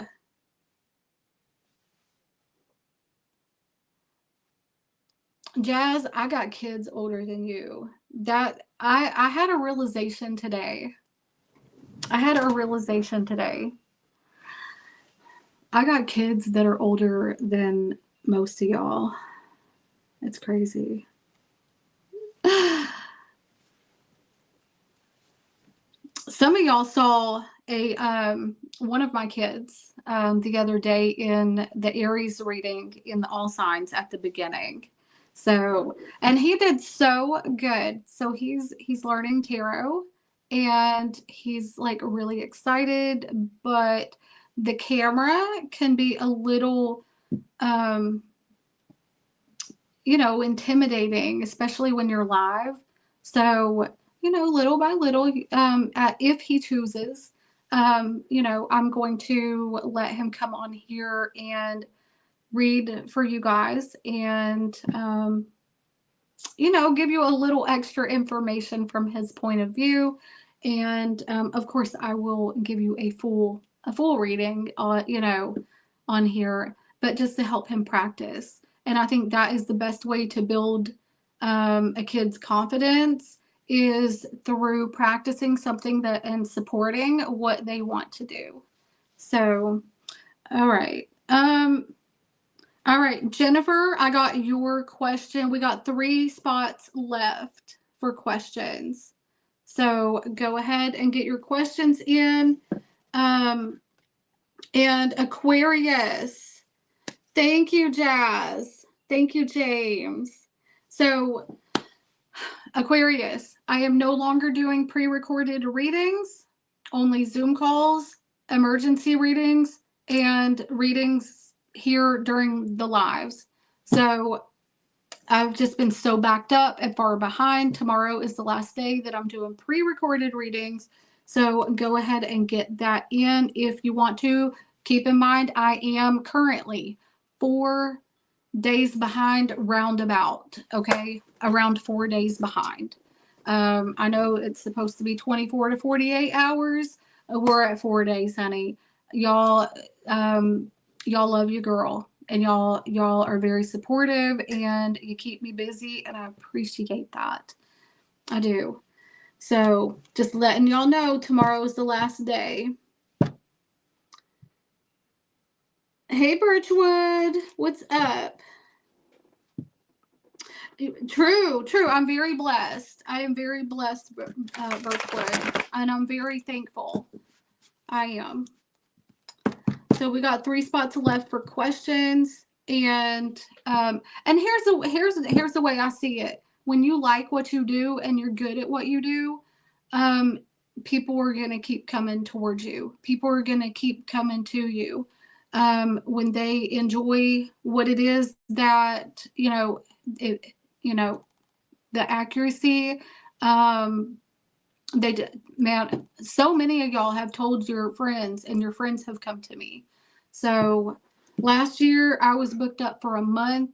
S1: Jazz, I got kids older than you. That I had a realization today. I got kids that are older than most of y'all. It's crazy. Some of y'all saw one of my kids the other day in the Aries reading in the all signs at the beginning. So, and he did so good. So he's learning tarot, and he's like really excited, but the camera can be a little intimidating, especially when you're live. So, little by little, if he chooses, I'm going to let him come on here and read for you guys and, you know, give you a little extra information from his point of view. And of course, I will give you a full reading, you know, on here, but just to help him practice. And I think that is the best way to build a kid's confidence, is through practicing something that and supporting what they want to do. So, all right. All right, Jennifer, I got your question. We got 3 spots left for questions. So go ahead and get your questions in. And Aquarius, thank you, Jazz. Thank you, James. So Aquarius, I am no longer doing pre-recorded readings, only Zoom calls, emergency readings, and readings here during the lives. So I've just been so backed up and far behind. Tomorrow is the last day that I'm doing pre-recorded readings. So go ahead and get that in if you want to. Keep in mind, I am currently 4 days behind roundabout. Okay, around 4 days behind. I know it's supposed to be 24 to 48 hours. We're at 4 days, honey. Y'all love you, girl, and y'all are very supportive, and you keep me busy, and I appreciate that. I do. So just letting y'all know, tomorrow is the last day. Hey, Birchwood, what's up? True. I'm very blessed. I am very blessed, Birchwood, and I'm very thankful. I am. So we got 3 spots left for questions, and here's the way I see it. When you like what you do and you're good at what you do, people are gonna keep coming towards you. People are gonna keep coming to you when they enjoy what it is that the accuracy. Man, so many of y'all have told your friends, and your friends have come to me. So last year I was booked up for a month,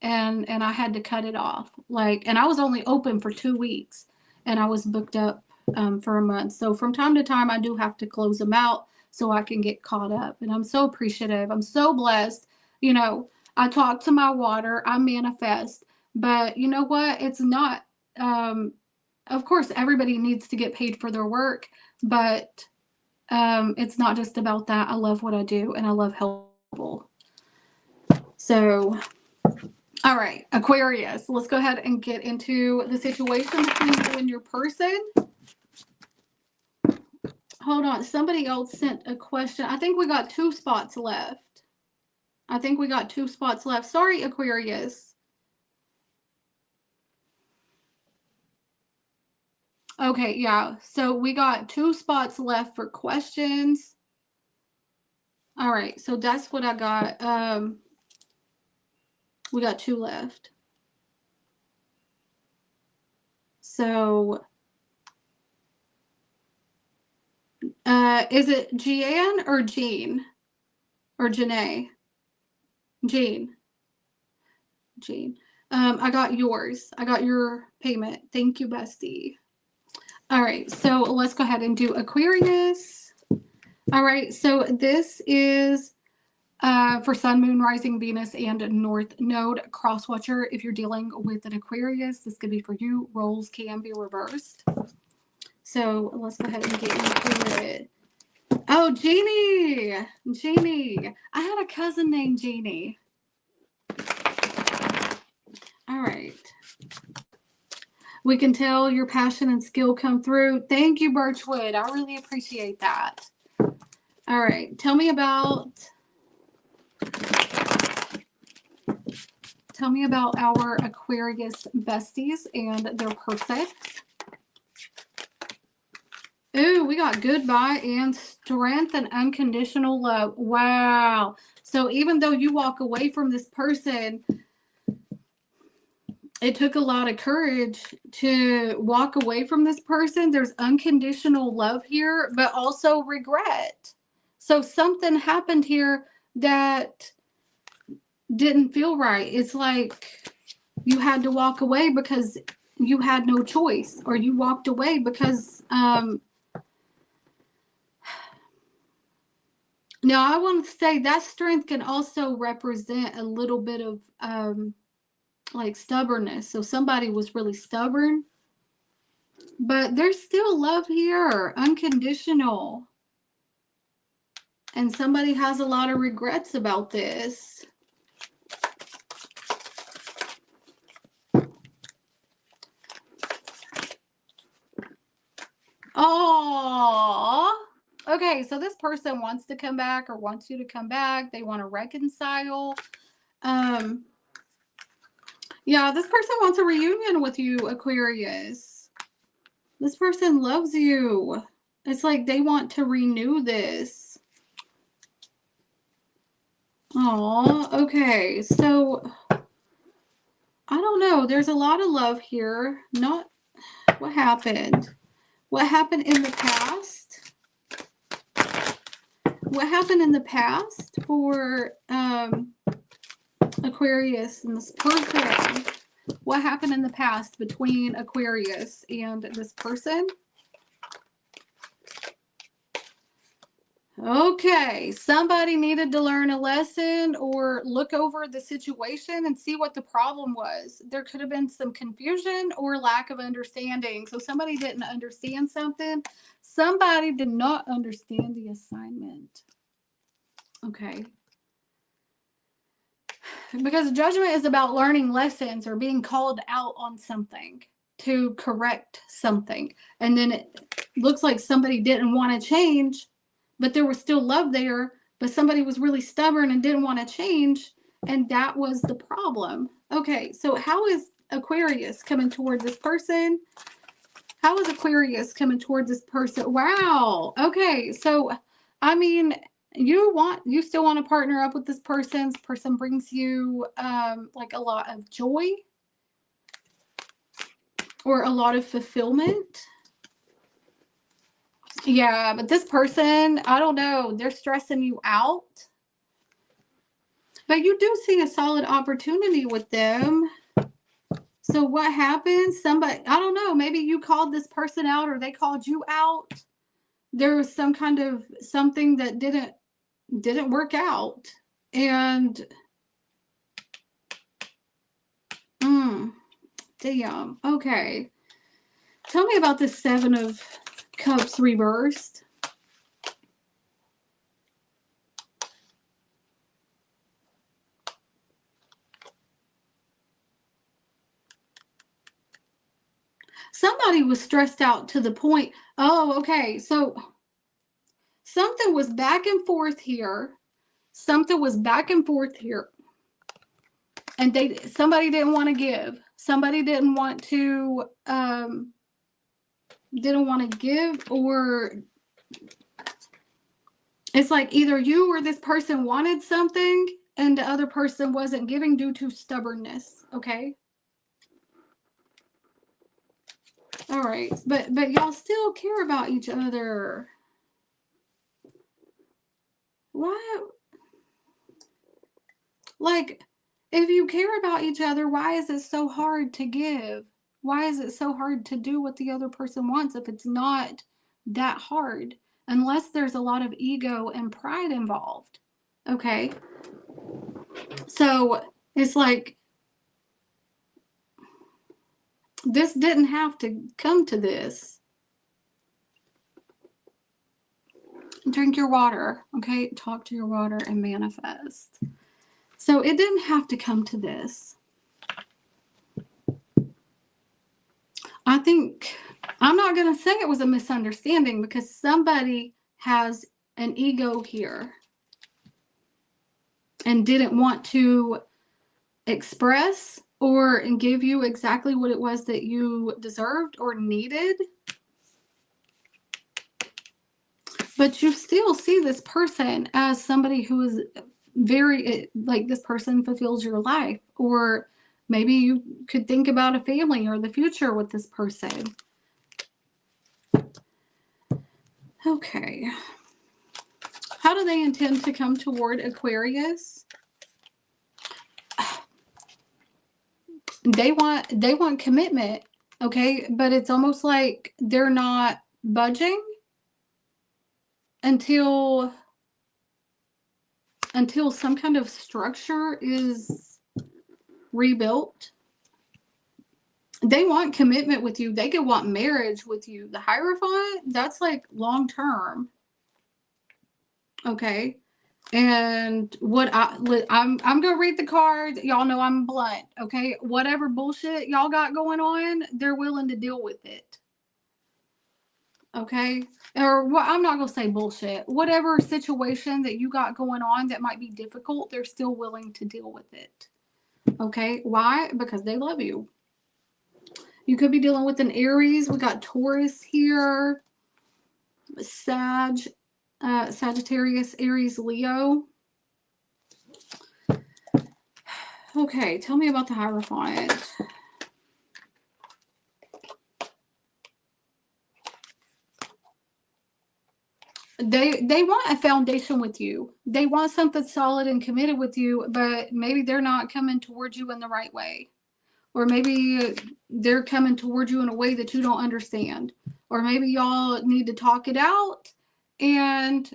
S1: and I had to cut it off. And I was only open for 2 weeks, and I was booked up for a month. So from time to time I do have to close them out so I can get caught up. And I'm so appreciative. I'm so blessed. You know, I talk to my water, I manifest, but you know what? It's not, of course, everybody needs to get paid for their work, but it's not just about that. I love what I do, and I love helping people. So, all right, Aquarius, let's go ahead and get into the situation between you and your person. Hold on. Somebody else sent a question. I think we got 2 spots left. Sorry, Aquarius. Okay, yeah. So we got 2 spots left for questions. All right, so that's what I got. We got 2 left. So is it Jeanne or Jean? Or Janae? Jean. I got yours. I got your payment. Thank you, bestie. All right, so let's go ahead and do Aquarius. All right, so this is for Sun, Moon, Rising, Venus, and North Node cross-watcher. If you're dealing with an Aquarius, this could be for you. Roles can be reversed. So let's go ahead and get into it. Oh, Jeannie. I had a cousin named Jeannie. All right. We can tell your passion and skill come through. Thank you, Birchwood. I really appreciate that. All right. Tell me about our Aquarius besties and their person. Ooh, we got goodbye and strength and unconditional love. Wow. So even though you walk away from this person, it took a lot of courage to walk away from this person. There's unconditional love here, but also regret. So something happened here that didn't feel right. It's like you had to walk away because you had no choice, or you walked away because now I want to say that strength can also represent a little bit of like stubbornness. So somebody was really stubborn, but there's still love here, unconditional. And somebody has a lot of regrets about this. Oh, okay. So this person wants to come back, or wants you to come back. They want to reconcile. Yeah, this person wants a reunion with you, Aquarius. This person loves you. It's like they want to renew this. Oh, okay. So I don't know. There's a lot of love here. Not what happened. What happened in the past? What happened in the past for Aquarius and this person? What happened in the past between Aquarius and this person? Okay, somebody needed to learn a lesson or look over the situation and see what the problem was. There could have been some confusion or lack of understanding. So somebody didn't understand something. Somebody did not understand the assignment. Okay. Because judgment is about learning lessons or being called out on something to correct something. And then it looks like somebody didn't want to change, but there was still love there, but somebody was really stubborn and didn't want to change, and that was the problem. Okay, so how is Aquarius coming toward this person? How is Aquarius coming toward this person? Wow. Okay, so I mean, you still want to partner up with this person. This person brings you like a lot of joy or a lot of fulfillment. Yeah, but this person, I don't know, they're stressing you out. But you do see a solid opportunity with them. So what happens? Somebody, I don't know, maybe you called this person out or they called you out. There was some kind of something that didn't work out. And damn. Okay. Tell me about this Seven of Cups reversed. Somebody was stressed out to the point. Oh, okay. So something was back and forth here. Something was back and forth here. And somebody didn't want to give. Somebody didn't want to give, or it's like either you or this person wanted something and the other person wasn't giving due to stubbornness. Okay. All right. But y'all still care about each other. Why? Like, if you care about each other, why is it so hard to give? Why is it so hard to do what the other person wants if it's not that hard? Unless there's a lot of ego and pride involved. Okay. So it's like, this didn't have to come to this. Drink your water. Okay. Talk to your water and manifest. So it didn't have to come to this. I think, I'm not going to say it was a misunderstanding, because somebody has an ego here and didn't want to express or give you exactly what it was that you deserved or needed. But you still see this person as somebody who is very, like, this person fulfills your life, or maybe you could think about a family or the future with this person. Okay. How do they intend to come toward Aquarius? They want commitment, okay? But it's almost like they're not budging until some kind of structure is rebuilt. They want commitment with you. They could want marriage with you. The Hierophant, that's like long term. Okay. And what I'm gonna read the card. Y'all know I'm blunt. Okay. Whatever bullshit y'all got going on, they're willing to deal with it. Okay. Or what, I'm not gonna say bullshit. Whatever situation that you got going on that might be difficult, they're still willing to deal with it. Okay. Why? Because they love you. You could be dealing with an Aries. We got Taurus here. Sagittarius, Aries, Leo. Okay, tell me about the Hierophant. They want a foundation with you. They want something solid and committed with you, but maybe they're not coming towards you in the right way. Or maybe they're coming towards you in a way that you don't understand. Or maybe y'all need to talk it out. And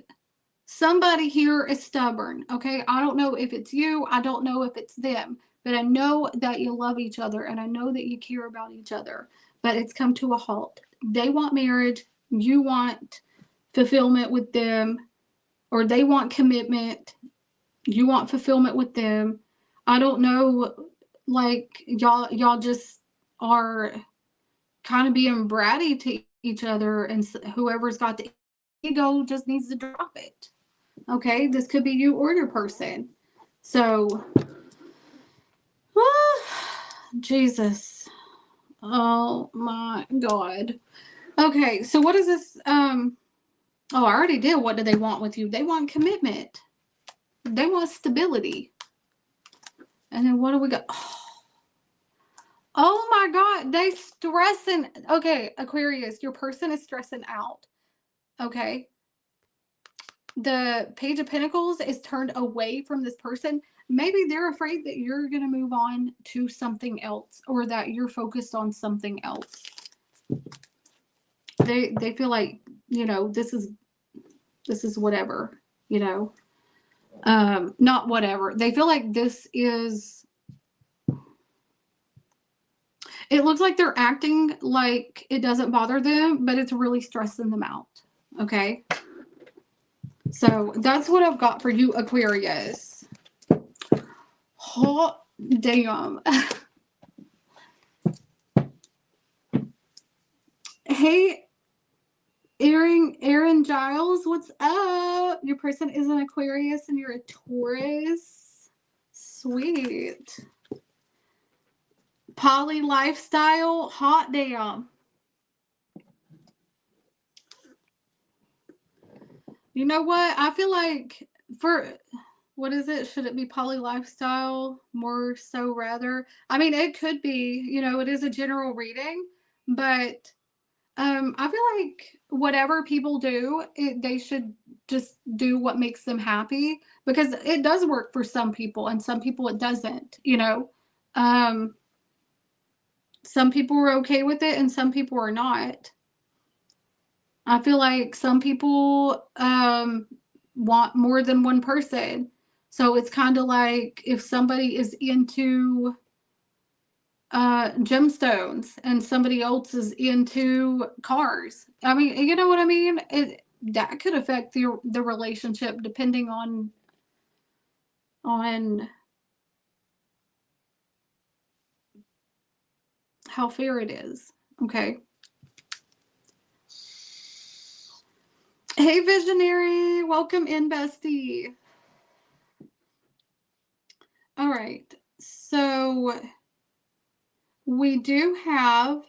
S1: somebody here is stubborn, okay? I don't know if it's you. I don't know if it's them. But I know that you love each other. And I know that you care about each other. But it's come to a halt. They want marriage. You want fulfillment with them. Or they want commitment. You want fulfillment with them. I don't know. Like y'all just are kind of being bratty to each other, and whoever's got the ego just needs to drop it. Okay, this could be you or your person. So, Jesus, oh my God. Okay, so what is this? Oh, I already did. What do they want with you? They want commitment. They want stability. And then what do we got? Oh my God, they stressing. Okay, Aquarius, your person is stressing out. Okay. The Page of Pentacles is turned away from this person. Maybe they're afraid that you're going to move on to something else, or that you're focused on something else. They feel like, you know, this is whatever, you know. Not whatever. They feel like this is, it looks like they're acting like it doesn't bother them, but it's really stressing them out. Okay. So that's what I've got for you, Aquarius. Hot damn. Hey, Aaron Giles, what's up? Your person is an Aquarius and you're a Taurus. Sweet. Poly lifestyle, hot damn. You know what? I feel like what is it? Should it be poly lifestyle more so rather? I mean, it could be, you know, it is a general reading, but I feel like whatever people do, they should just do what makes them happy, because it does work for some people and some people it doesn't, you know. Some people are okay with it and some people are not. I feel like some people want more than one person. So it's kind of like if somebody is into gemstones and somebody else is into cars. I mean, you know what I mean? That could affect the relationship depending on how fair it is. Okay. Hey, Visionary. Welcome in, bestie. All right. So we do have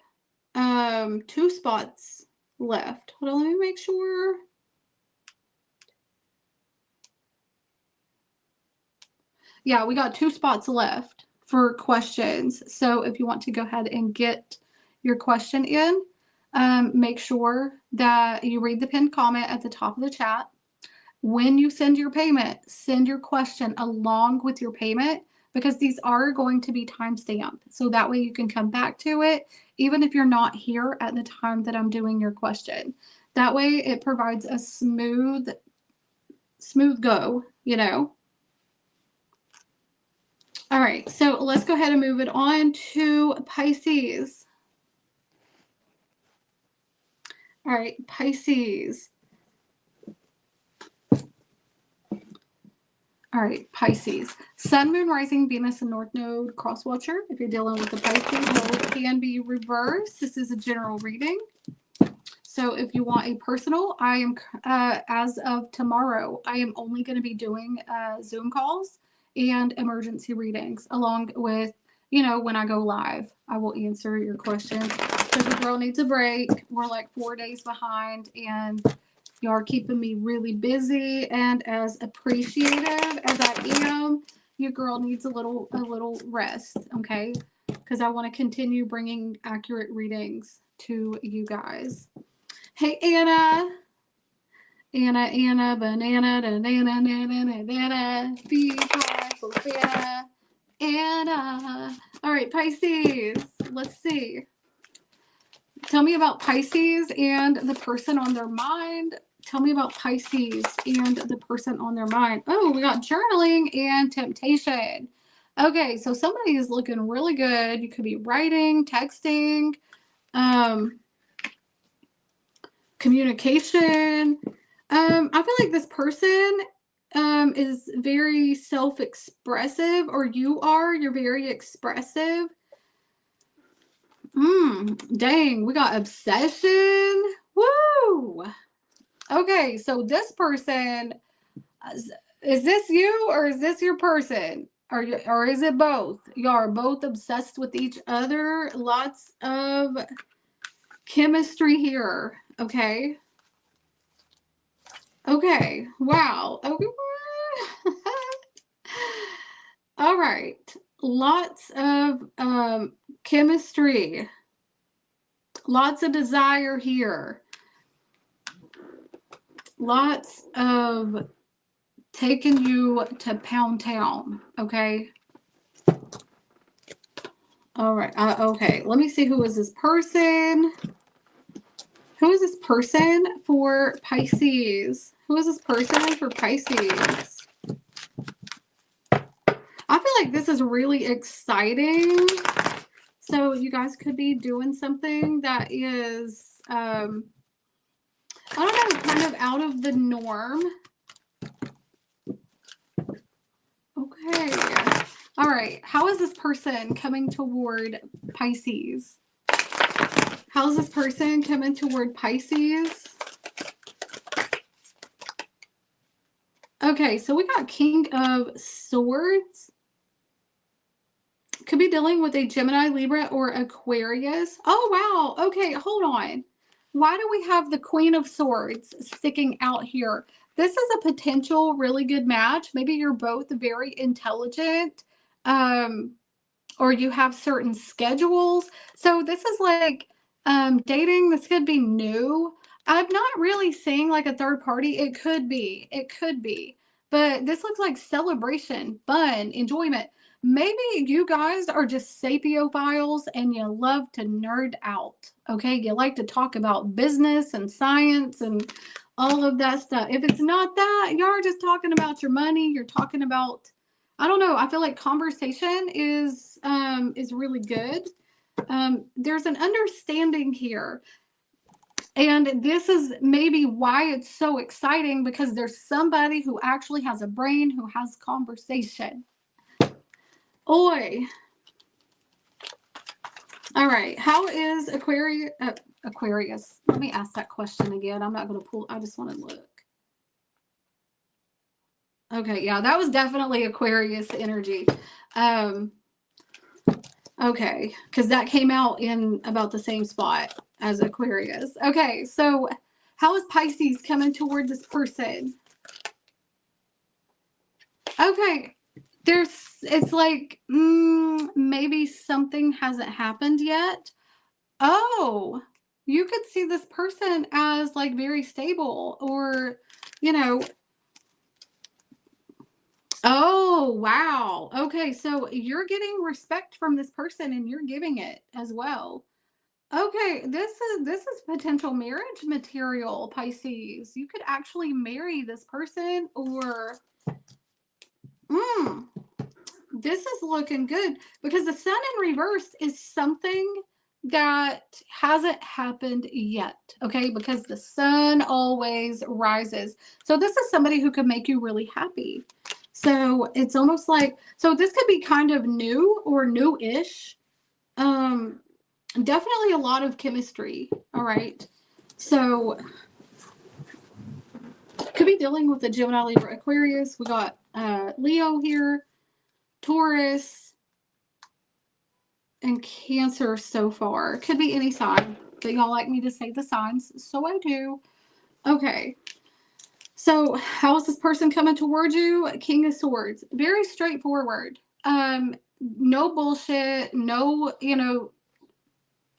S1: 2 spots left. Hold on, let me make sure. Yeah, we got 2 spots left for questions. So if you want to go ahead and get your question in, make sure that you read the pinned comment at the top of the chat. When you send your payment, send your question along with your payment, because these are going to be timestamped. So that way you can come back to it, even if you're not here at the time that I'm doing your question. That way it provides a smooth go, you know. All right, so let's go ahead and move it on to Pisces. All right, Pisces. All right, Pisces. Sun, Moon, Rising, Venus, and North Node cross watcher. If you're dealing with the Pisces, both can be reversed. This is a general reading. So if you want a personal, I am, as of tomorrow, I am only going to be doing Zoom calls and emergency readings, along with, you know, when I go live, I will answer your questions. Because the girl needs a break. We're like 4 days behind, and you are keeping me really busy. And as appreciative as I am, your girl needs a little rest, okay? Because I want to continue bringing accurate readings to you guys. Hey, Anna, banana, banana, fee, pie, banana, Anna. All right, Pisces, let's see. Tell me about Pisces and the person on their mind. Tell me about Pisces and the person on their mind. Oh, we got journaling and temptation. Okay, so somebody is looking really good. You could be writing, texting, communication. I feel like this person is very self-expressive, or you're very expressive. Dang, we got obsession. Woo! Okay, so this person, is this you or is this your person? Or is it both? You are both obsessed with each other. Lots of chemistry here. Okay. Okay. Wow. Okay. All right. Lots of chemistry. Lots of desire here. Lots of taking you to Pound Town. Okay. All right. Okay. Let me see, who is this person? Who is this person for Pisces? Who is this person for Pisces? I feel like this is really exciting. So you guys could be doing something that is, I don't know, kind of out of the norm. Okay. All right. How is this person coming toward Pisces? How is this person coming toward Pisces? Okay, so we got King of Swords. Could be dealing with a Gemini, Libra, or Aquarius. Oh, wow. Okay, hold on. Why do we have the Queen of Swords sticking out here? This is a potential really good match. Maybe you're both very intelligent, or you have certain schedules. So this is like dating. This could be new. I'm not really seeing like a third party. It could be. It could be. But this looks like celebration, fun, enjoyment. Maybe you guys are just sapiophiles and you love to nerd out. Okay, you like to talk about business and science and all of that stuff. If it's not that, you're just talking about your money. You're talking about, I don't know. I feel like conversation is really good. There's an understanding here. And this is maybe why it's so exciting, because there's somebody who actually has a brain, who has conversation. Oi. All right. How is Aquarius? Let me ask that question again. I'm not going to pull. I just want to look. Okay. Yeah, that was definitely Aquarius energy. Okay. Because that came out in about the same spot as Aquarius. Okay. So how is Pisces coming toward this person? Okay. It's like, maybe something hasn't happened yet. Oh, you could see this person as like very stable, or, you know, Oh, wow. Okay, so you're getting respect from this person and you're giving it as well. Okay, this is potential marriage material, Pisces. You could actually marry this person or mm, this is looking good because the sun in reverse is something that hasn't happened yet, okay? Because the sun always rises. So this is somebody who could make you really happy. So it's almost like, so this could be kind of new or new-ish. Definitely a lot of chemistry, all right? So could be dealing with the Gemini, Libra, Aquarius. We got Leo here, Taurus, and Cancer so far. Could be any sign, but y'all like me to say the signs, so I do. Okay. So how is this person coming towards you? King of Swords. Very straightforward. No bullshit, no,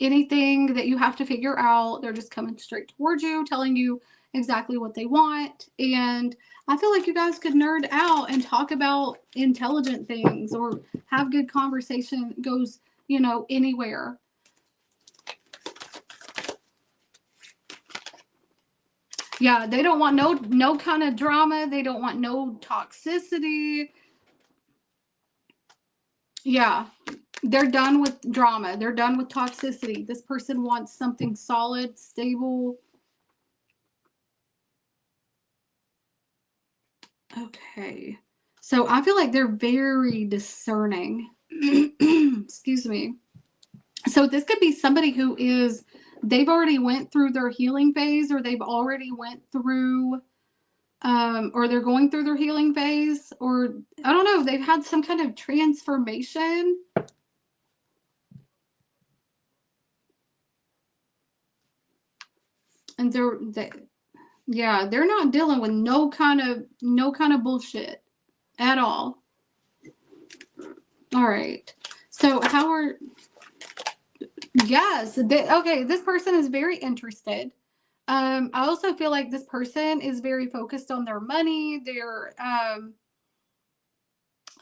S1: anything that you have to figure out. They're just coming straight towards you, telling you exactly what they want. And I feel like you guys could nerd out and talk about intelligent things or have good conversation goes, anywhere. Yeah, they don't want no kind of drama. They don't want no toxicity. Yeah. They're done with drama. They're done with toxicity. This person wants something solid, stable. Okay. So I feel like they're very discerning. Excuse me. So this could be somebody who they've already went through their healing phase or they've already went through or they're going through their healing phase or I don't know, they've had some kind of transformation. And they're not dealing with no kind of bullshit at all. All right. So yes, okay, this person is very interested. I also feel like this person is very focused on their money. They're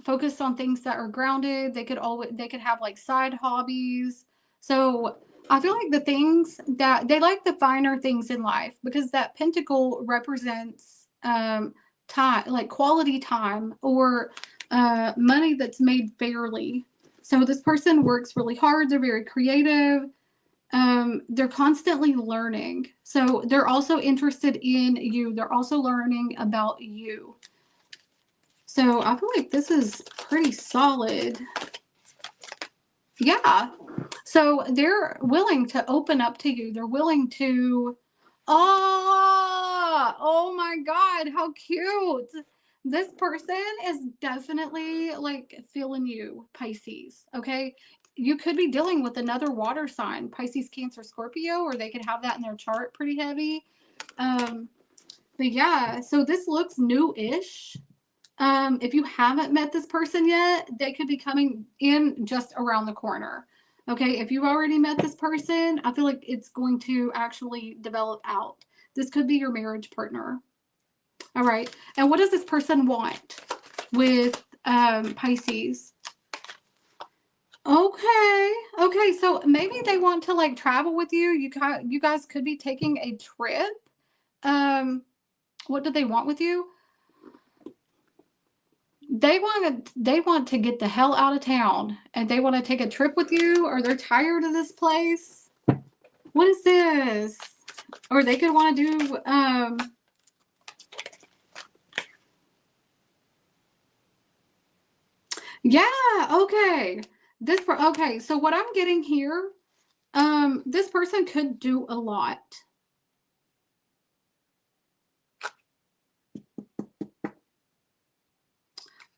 S1: focused on things that are grounded. They could have like side hobbies. So I feel like the things that they like the finer things in life because that pentacle represents time, like quality time or money that's made fairly. So this person works really hard. They're very creative. They're constantly learning. So they're also interested in you. They're also learning about you. So I feel like this is pretty solid. Yeah. So they're willing to open up to you. They're willing to, oh my God, how cute. This person is definitely like feeling you, Pisces. Okay. You could be dealing with another water sign, Pisces, Cancer, Scorpio, or they could have that in their chart pretty heavy. But yeah, so this looks new-ish. If you haven't met this person yet, they could be coming in just around the corner. Okay, if you've already met this person, I feel like it's going to actually develop out. This could be your marriage partner. All right, and what does this person want with Pisces? Okay, so maybe they want to like travel with you. You guys could be taking a trip. What do they want with you? They want to get the hell out of town and they want to take a trip with you or they're tired of this place. What is this? Or they could want to do yeah, okay. Okay, so what I'm getting here, this person could do a lot.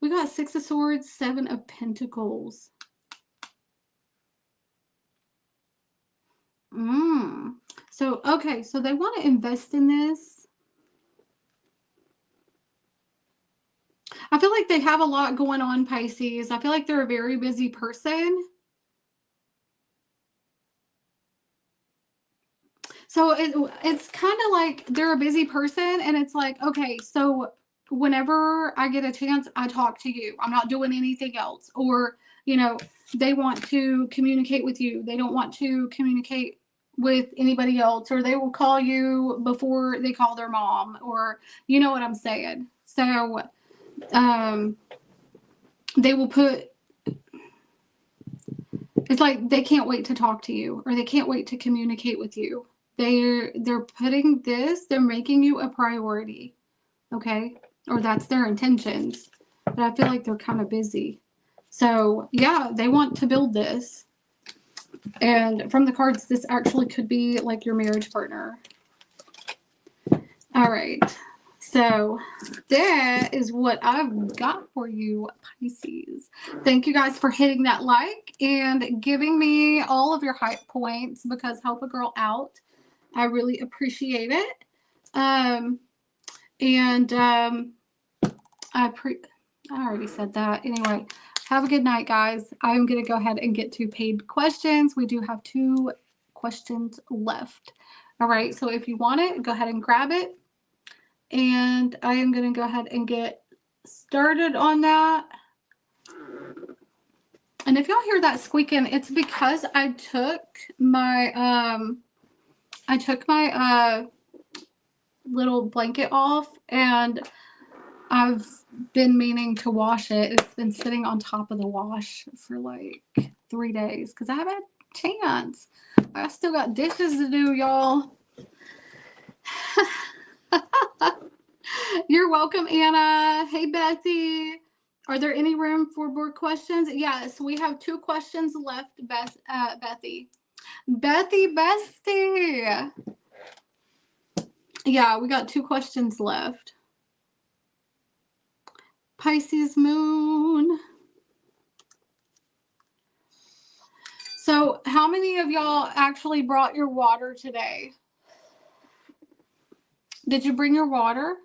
S1: We got Six of Swords, Seven of Pentacles. So, okay, so they want to invest in this. I feel like they have a lot going on, Pisces. I feel like they're a very busy person. So it's kind of like they're a busy person and it's like, okay, so whenever I get a chance, I talk to you. I'm not doing anything else. Or, you know, they want to communicate with you. They don't want to communicate with anybody else, or they will call you before they call their mom, or you know what I'm saying. So they will put, it's like they can't wait to talk to you, or they can't wait to communicate with you. They're putting this, they're making you a priority. Okay? Or that's their intentions. But I feel like they're kind of busy. So yeah, they want to build this. And from the cards, this actually could be like your marriage partner. All right. So that is what I've got for you, Pisces. Thank you guys for hitting that like and giving me all of your hype points, because help a girl out. I really appreciate it. I already said that. Anyway, have a good night, guys. I'm going to go ahead and get to paid questions. We do have 2 questions left. All right, so if you want it, go ahead and grab it. And I am going to go ahead and get started on that. And if y'all hear that squeaking, it's because I took my little blanket off, and I've been meaning to wash it. It's been sitting on top of the wash for like 3 days because I haven't had a chance. I still got dishes to do, y'all. You're welcome, Anna. Hey, Betsy. Are there any room for more questions? Yes, we have 2 questions left, Bethy. Bestie. Yeah, we got 2 questions left. Pisces moon. So how many of y'all actually brought your water today? Did you bring your water?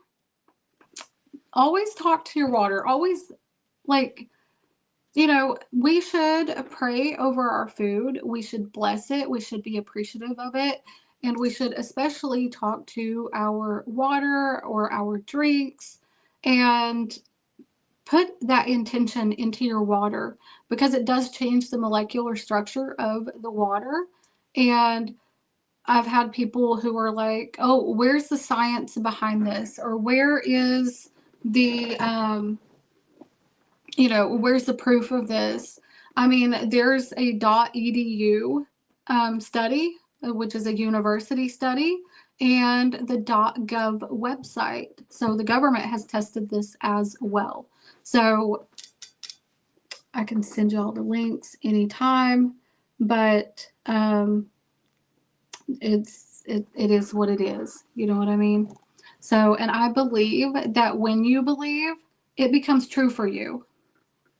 S1: Always talk to your water. Always, like, you know, we should pray over our food. We should bless it. We should be appreciative of it. And we should especially talk to our water or our drinks and put that intention into your water, because it does change the molecular structure of the water. And I've had people who are like, oh, where's the science behind this? Or where is the, where's the proof of this? I mean, there's a .edu study, which is a university study, and the .gov website. So the government has tested this as well. So I can send you all the links anytime, but it is what it is. You know what I mean? So, and I believe that when you believe, it becomes true for you.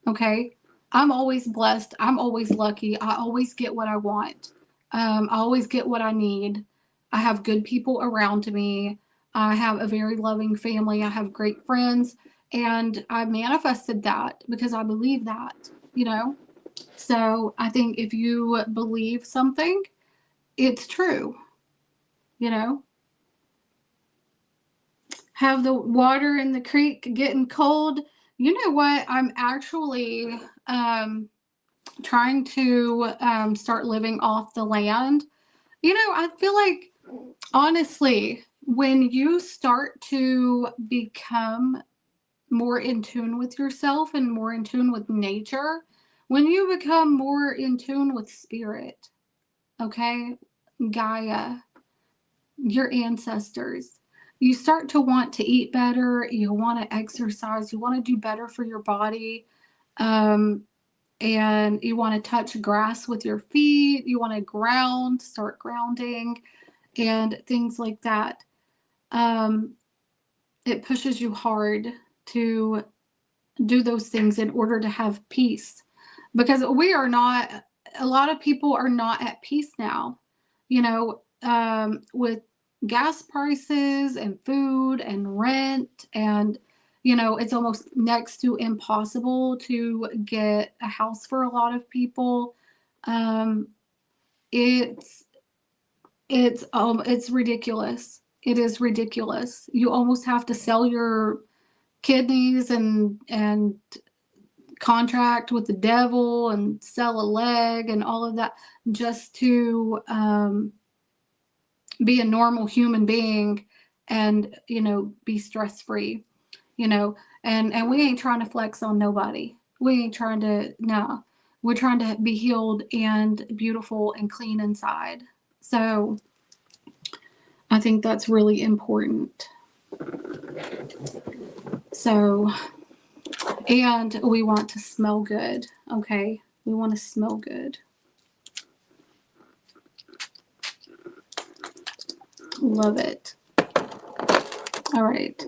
S1: Okay? I'm always blessed. I'm always lucky. I always get what I want. I always get what I need. I have good people around me. I have a very loving family. I have great friends. And I manifested that because I believe that, you know? So I think if you believe something, it's true, you know? Have the water in the creek getting cold. You know what? I'm actually trying to start living off the land. You know, I feel like, honestly, when you start to become more in tune with yourself and more in tune with nature, when you become more in tune with spirit, okay, Gaia, your ancestors, you start to want to eat better, you want to exercise, you want to do better for your body, and you want to touch grass with your feet, you want to start grounding, and things like that. It pushes you hard to do those things in order to have peace, because a lot of people are not at peace now, you know, with gas prices and food and rent, and you know, it's almost next to impossible to get a house for a lot of people. It's ridiculous. It is ridiculous. You almost have to sell your kidneys and contract with the devil and sell a leg and all of that just to be a normal human being and, you know, be stress free, you know, and we ain't trying to flex on nobody. We ain't trying to, no, we're trying to be healed and beautiful and clean inside. So I think that's really important. So, and we want to smell good. Okay. We want to smell good. Love it. All right.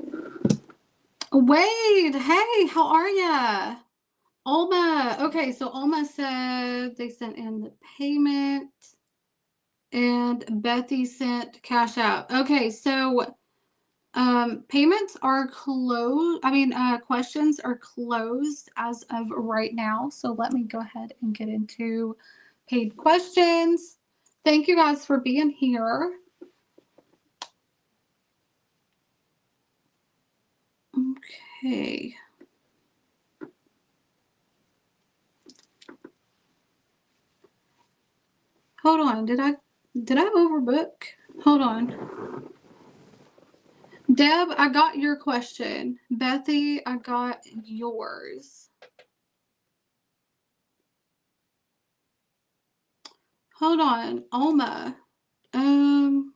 S1: Wade, hey, how are ya? Alma. Okay, so Alma said they sent in the payment and Bethy sent cash out. Okay, so payments are closed. Questions are closed as of right now. So let me go ahead and get into paid questions. Thank you guys for being here. Okay. Hold on. Did I overbook? Hold on. Deb, I got your question. Bethy, I got yours. Hold on. Alma. Alma,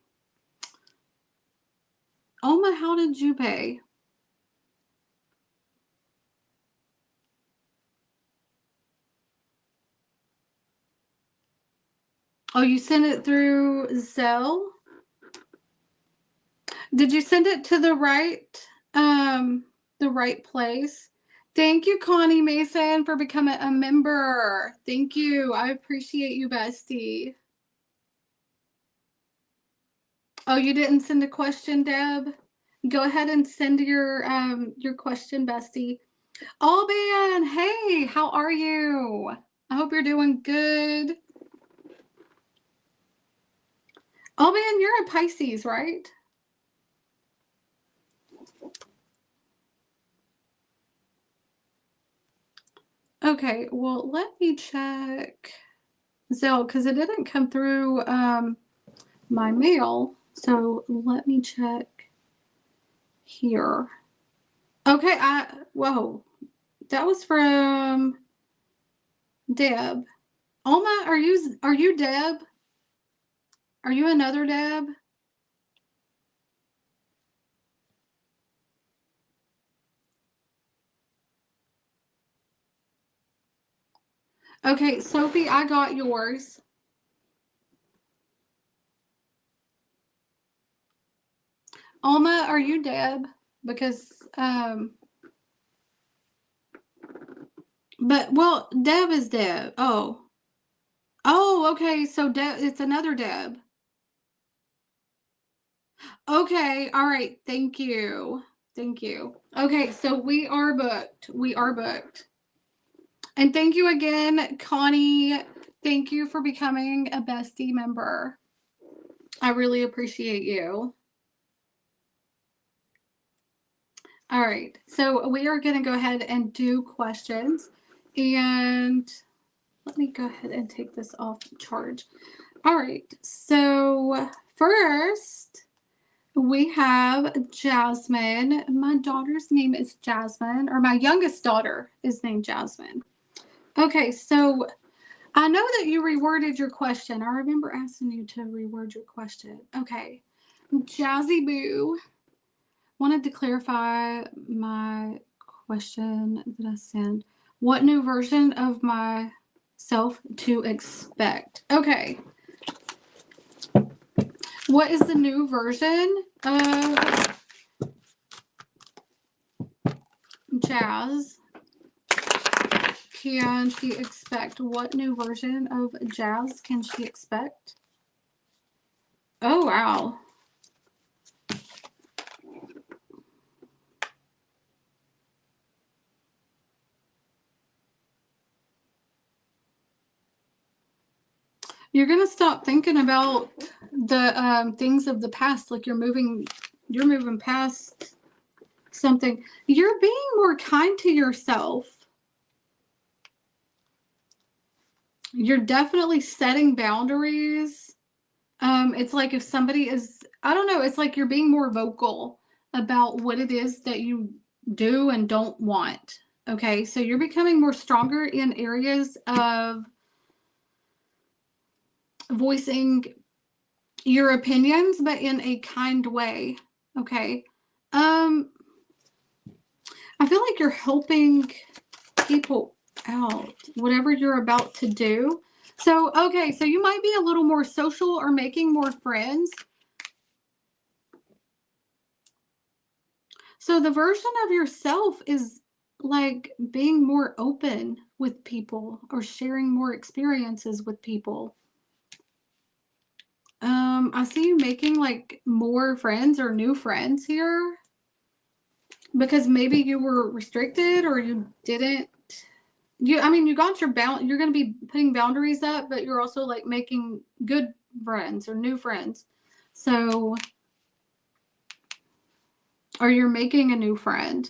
S1: how did you pay? Oh, you sent it through Zelle? Did you send it to the right place? Thank you, Connie Mason, for becoming a member. Thank you. I appreciate you, bestie. Oh, you didn't send a question, Deb? Go ahead and send your question, bestie. Alban, hey, how are you? I hope you're doing good. Alban, you're a Pisces, right? Okay, well, let me check Zelle because it didn't come through my mail. So let me check here. Okay, whoa, that was from Deb. Alma, are you Deb? Are you another Deb? Okay, Sophie, I got yours. Alma, are you Deb? Because Deb is Deb. Oh, okay. So Deb, it's another Deb. Okay, all right. Thank you. Okay, so we are booked. And thank you again, Connie. Thank you for becoming a bestie member. I really appreciate you. All right, so we are going to go ahead and do questions. And let me go ahead and take this off charge. All right, so first we have Jasmine. My daughter's name is Jasmine, or my youngest daughter is named Jasmine. Okay, so I know that you reworded your question. I remember asking you to reword your question. Okay, Jazzy Boo wanted to clarify my question that I sent. What new version of myself to expect? Okay. What is the new version of Jazz? Can she expect? What new version of Jazz can she expect? Oh, wow. You're going to stop thinking about the things of the past. Like you're moving past something. You're being more kind to yourself. You're definitely setting boundaries. It's like if somebody is, I don't know, it's like you're being more vocal about what it is that you do and don't want. Okay, so you're becoming more stronger in areas of voicing your opinions, but in a kind way. Okay. I feel like you're helping people out, whatever you're about to do. So, okay, so you might be a little more social or making more friends. So the version of yourself is like being more open with people or sharing more experiences with people. I see you making like more friends or new friends here because maybe you were restricted or you didn't. I mean, you got your you're going to be putting boundaries up, but you're also like making good friends or new friends. So, or you're making a new friend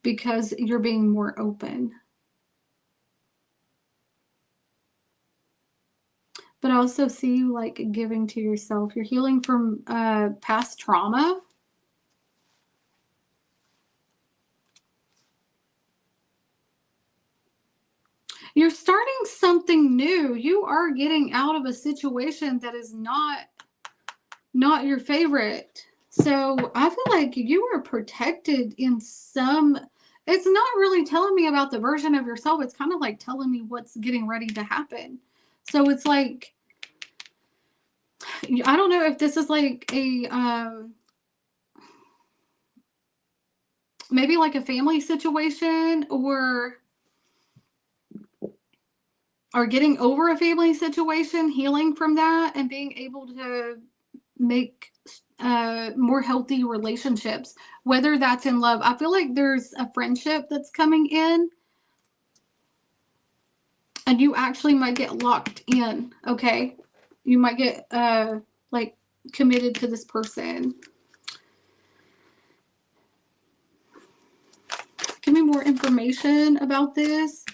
S1: because you're being more open. But I also see you like giving to yourself. You're healing from past trauma. You're starting something new. You are getting out of a situation that is not your favorite. So I feel like you are protected in some, it's not really telling me about the version of yourself. It's kind of like telling me what's getting ready to happen. So it's like, I don't know if this is like a, maybe like a family situation or getting over a family situation, healing from that and being able to make more healthy relationships, whether that's in love. I feel like there's a friendship that's coming in and you actually might get locked in. Okay, you might get like committed to this person. Give me more information about this.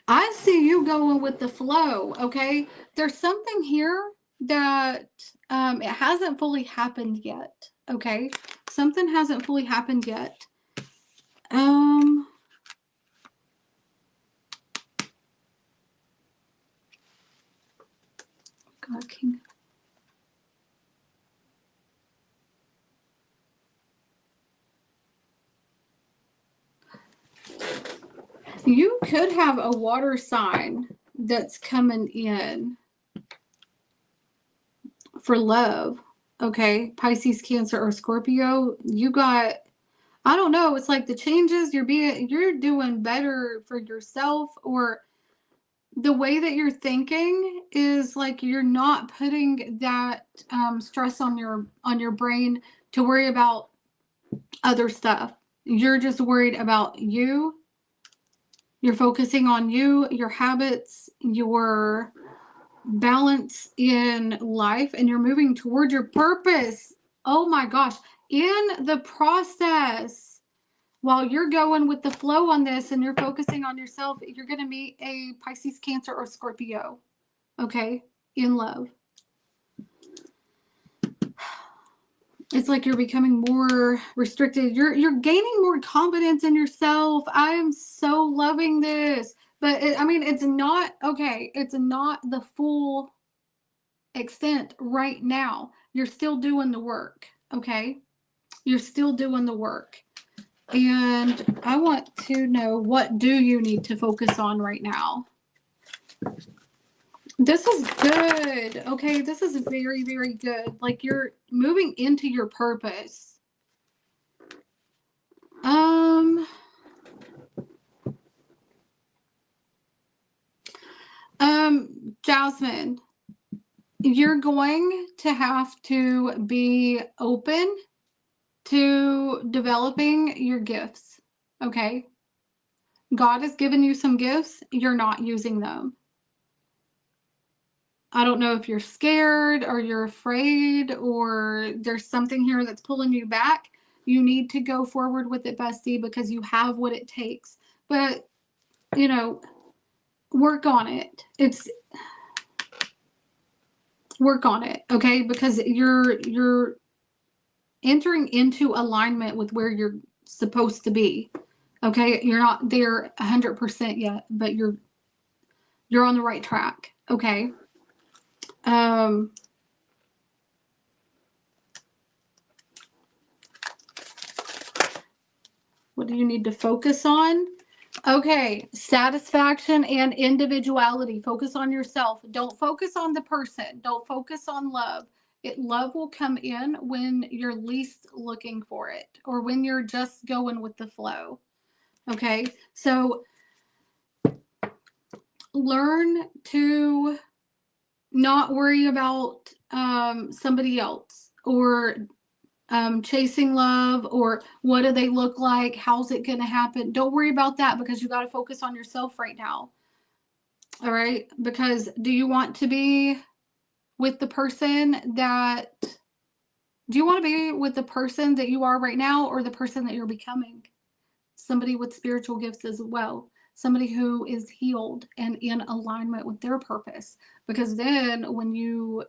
S1: I see you going with the flow, okay? There's something here that it hasn't fully happened yet, okay? Something hasn't fully happened yet. God, King. You could have a water sign that's coming in for love, okay? Pisces, Cancer, or Scorpio. You got, I don't know, it's like the changes you're doing better for yourself, or the way that you're thinking is like you're not putting that stress on your brain to worry about other stuff. You're just worried about you. You're focusing on you, your habits, your balance in life, and you're moving toward your purpose. Oh my gosh. In the process, while you're going with the flow on this and you're focusing on yourself, you're going to meet a Pisces, Cancer, or Scorpio, okay, in love. It's like you're becoming more restricted. You're gaining more confidence in yourself. I am so loving this. But I mean, it's not, okay, it's not the full extent right now. You're still doing the work, okay? You're still doing the work. And I want to know, what do you need to focus on right now? This is good. Okay, this is very, very good. Like you're moving into your purpose. Jasmine, you're going to have to be open to developing your gifts. Okay? God has given you some gifts. You're not using them. I don't know if you're scared or you're afraid or there's something here that's pulling you back. You need to go forward with it, bestie, because you have what it takes. But, you know, work on it. Work on it, okay? Because you're entering into alignment with where you're supposed to be. Okay? You're not there 100% yet, but you're on the right track, okay? What do you need to focus on? Okay, satisfaction and individuality. Focus on yourself. Don't focus on the person. Don't focus on love. Love will come in when you're least looking for it or when you're just going with the flow. Okay, so learn to not worry about somebody else or chasing love or what do they look like? How's it going to happen? Don't worry about that because you got to focus on yourself right now. All right. Because do you want to be with the person that, do you want to be with the person that you are right now or the person that you're becoming? Somebody with spiritual gifts as well. Somebody who is healed and in alignment with their purpose. Because then when you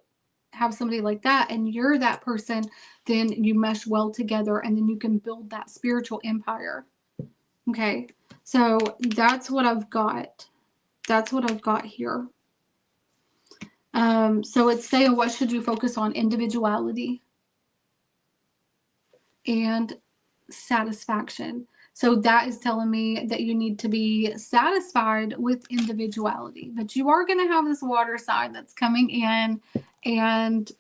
S1: have somebody like that and you're that person, then you mesh well together and then you can build that spiritual empire. Okay, so that's what I've got. That's what I've got here. So it's saying, what should you focus on? Individuality and satisfaction. So that is telling me that you need to be satisfied with individuality. But you are going to have this water sign that's coming in and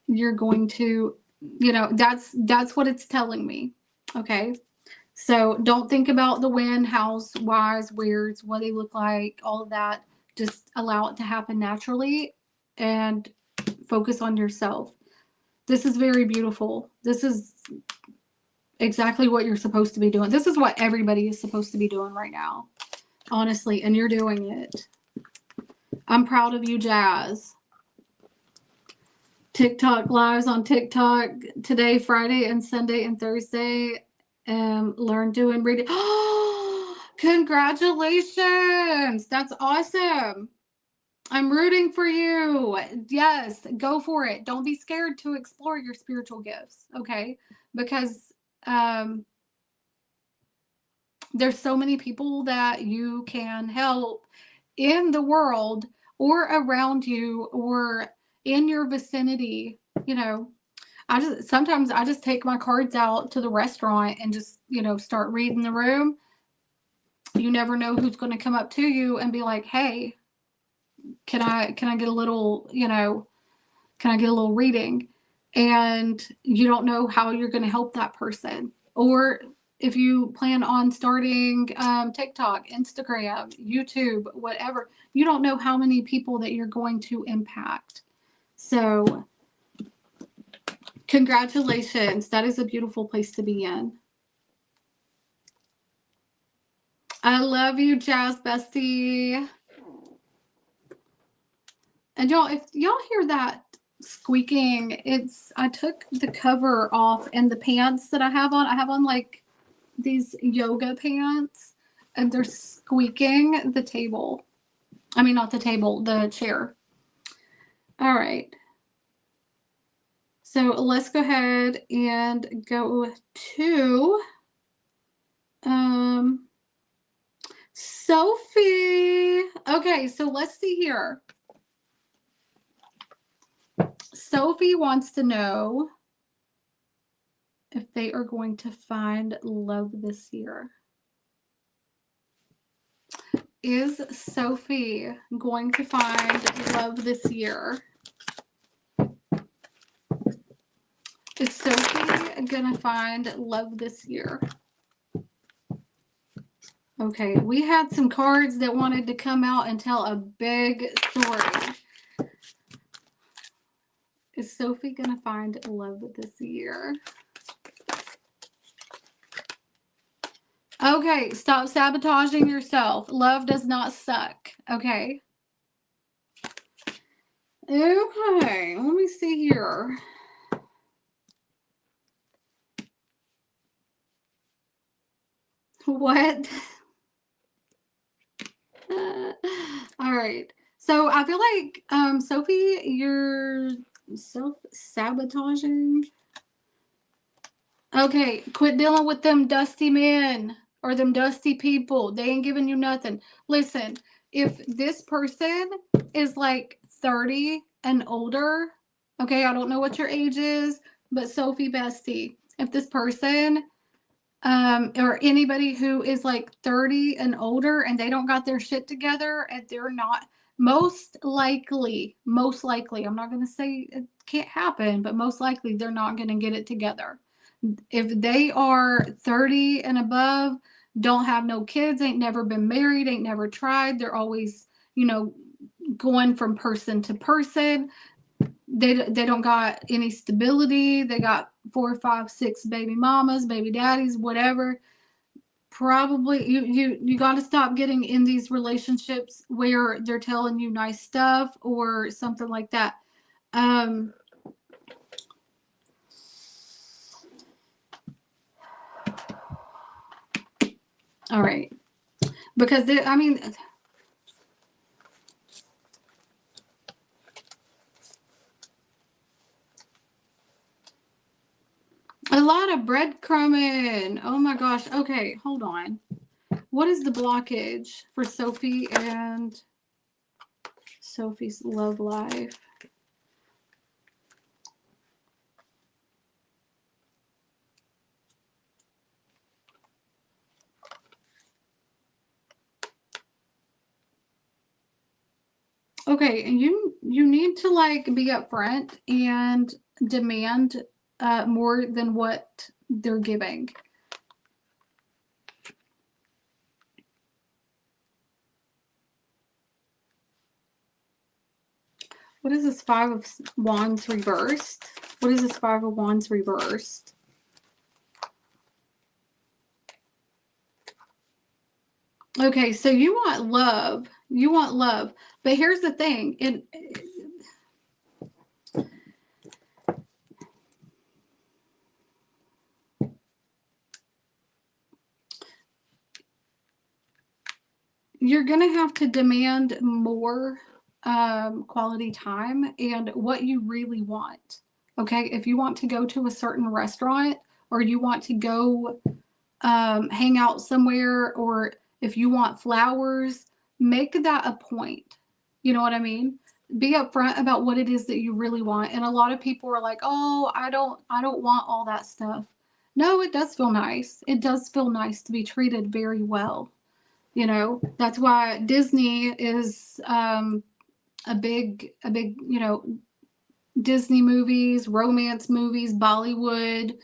S1: you're going to, you know, that's what it's telling me. Okay. So don't think about the when, hows, whys, wheres, what they look like, all of that. Just allow it to happen naturally and focus on yourself. This is very beautiful. This is exactly what you're supposed to be doing. This is what everybody is supposed to be doing right now, honestly, and you're doing it. I'm proud of you, Jazz. TikTok lives on TikTok today, Friday and Sunday and Thursday. Learn, do, and read it. Oh, congratulations. That's awesome. I'm rooting for you. Yes, go for it. Don't be scared to explore your spiritual gifts, okay? Because there's so many people that you can help in the world or around you or in your vicinity. You know, sometimes I just take my cards out to the restaurant and just, you know, start reading the room. You never know who's going to come up to you and be like, hey, can I get a little, you know, can I get a little reading? And you don't know how you're going to help that person. Or if you plan on starting TikTok, Instagram, YouTube, whatever, you don't know how many people that you're going to impact. So congratulations. That is a beautiful place to be in. I love you, Jazz Bestie. And y'all, if y'all hear that squeaking, I took the cover off and the pants that I have on like these yoga pants and they're squeaking the table. I mean, not the table, the chair. All right. So let's go ahead and go to Sophie. Okay, so let's see here. Sophie wants to know if they are going to find love this year. Is Sophie going to find love this year? Is Sophie going to find love this year? Okay, we had some cards that wanted to come out and tell a big story. Is Sophie going to find love this year? Okay, stop sabotaging yourself. Love does not suck, okay? Okay, let me see here. What? All right. So I feel like, Sophie, you're self-sabotaging. Okay, quit dealing with them dusty men or them dusty people. They ain't giving you nothing. Listen, if this person is like 30 and older, okay, I don't know what your age is, but Sophie Bestie, if this person or anybody who is like 30 and older and they don't got their shit together and they're not most likely, I'm not going to say it can't happen, but most likely they're not going to get it together. If they are 30 and above, don't have no kids, ain't never been married, ain't never tried, they're always, going from person to person. They don't got any stability. They got 4, 5, 6 baby mamas, baby daddies, whatever. Probably you got to stop getting in these relationships where they're telling you nice stuff or something like that. All right, because a lot of breadcrumbing. Oh my gosh. Okay, hold on. What is the blockage for Sophie and Sophie's love life? Okay, and you need to like be upfront and demand more than what they're giving. What is this 5 of Wands reversed? What is this 5 of Wands reversed? Okay, so you want love. You want love. But here's the thing. You're going to have to demand more quality time and what you really want. Okay, if you want to go to a certain restaurant or you want to go hang out somewhere, or if you want flowers, make that a point. You know what I mean? Be upfront about what it is that you really want. And a lot of people are like, "Oh, I don't want all that stuff." No, it does feel nice. It does feel nice to be treated very well. That's why Disney is a big, Disney movies, romance movies, Bollywood.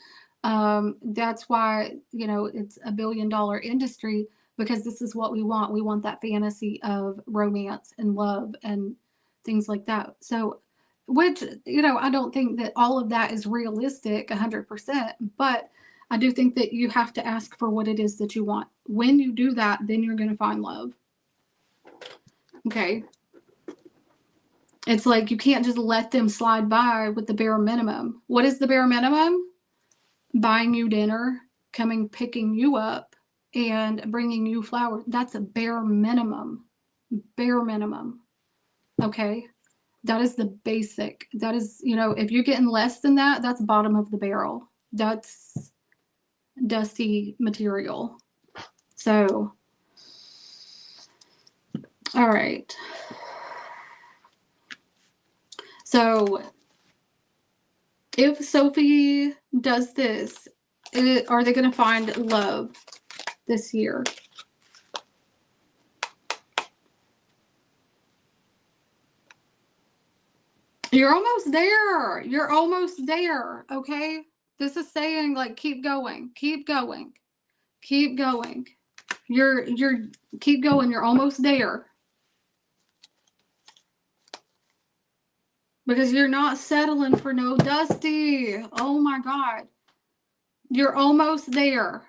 S1: That's why, it's a $1 billion industry, because this is what we want. We want that fantasy of romance and love and things like that. So, which, I don't think that all of that is realistic 100%, but I do think that you have to ask for what it is that you want. When you do that, then you're going to find love. Okay. It's like you can't just let them slide by with the bare minimum. What is the bare minimum? Buying you dinner, coming picking you up, and bringing you flowers. That's a bare minimum. Bare minimum. Okay? That is the basic. That is, if you're getting less than that, that's bottom of the barrel. That's dusty material. So, all right. So, if Sophie does this, are they going to find love this year? You're almost there. You're almost there. Okay. This is saying like, keep going, keep going, keep going. You're keep going. You're almost there. Because you're not settling for no dusty. Oh my God. You're almost there.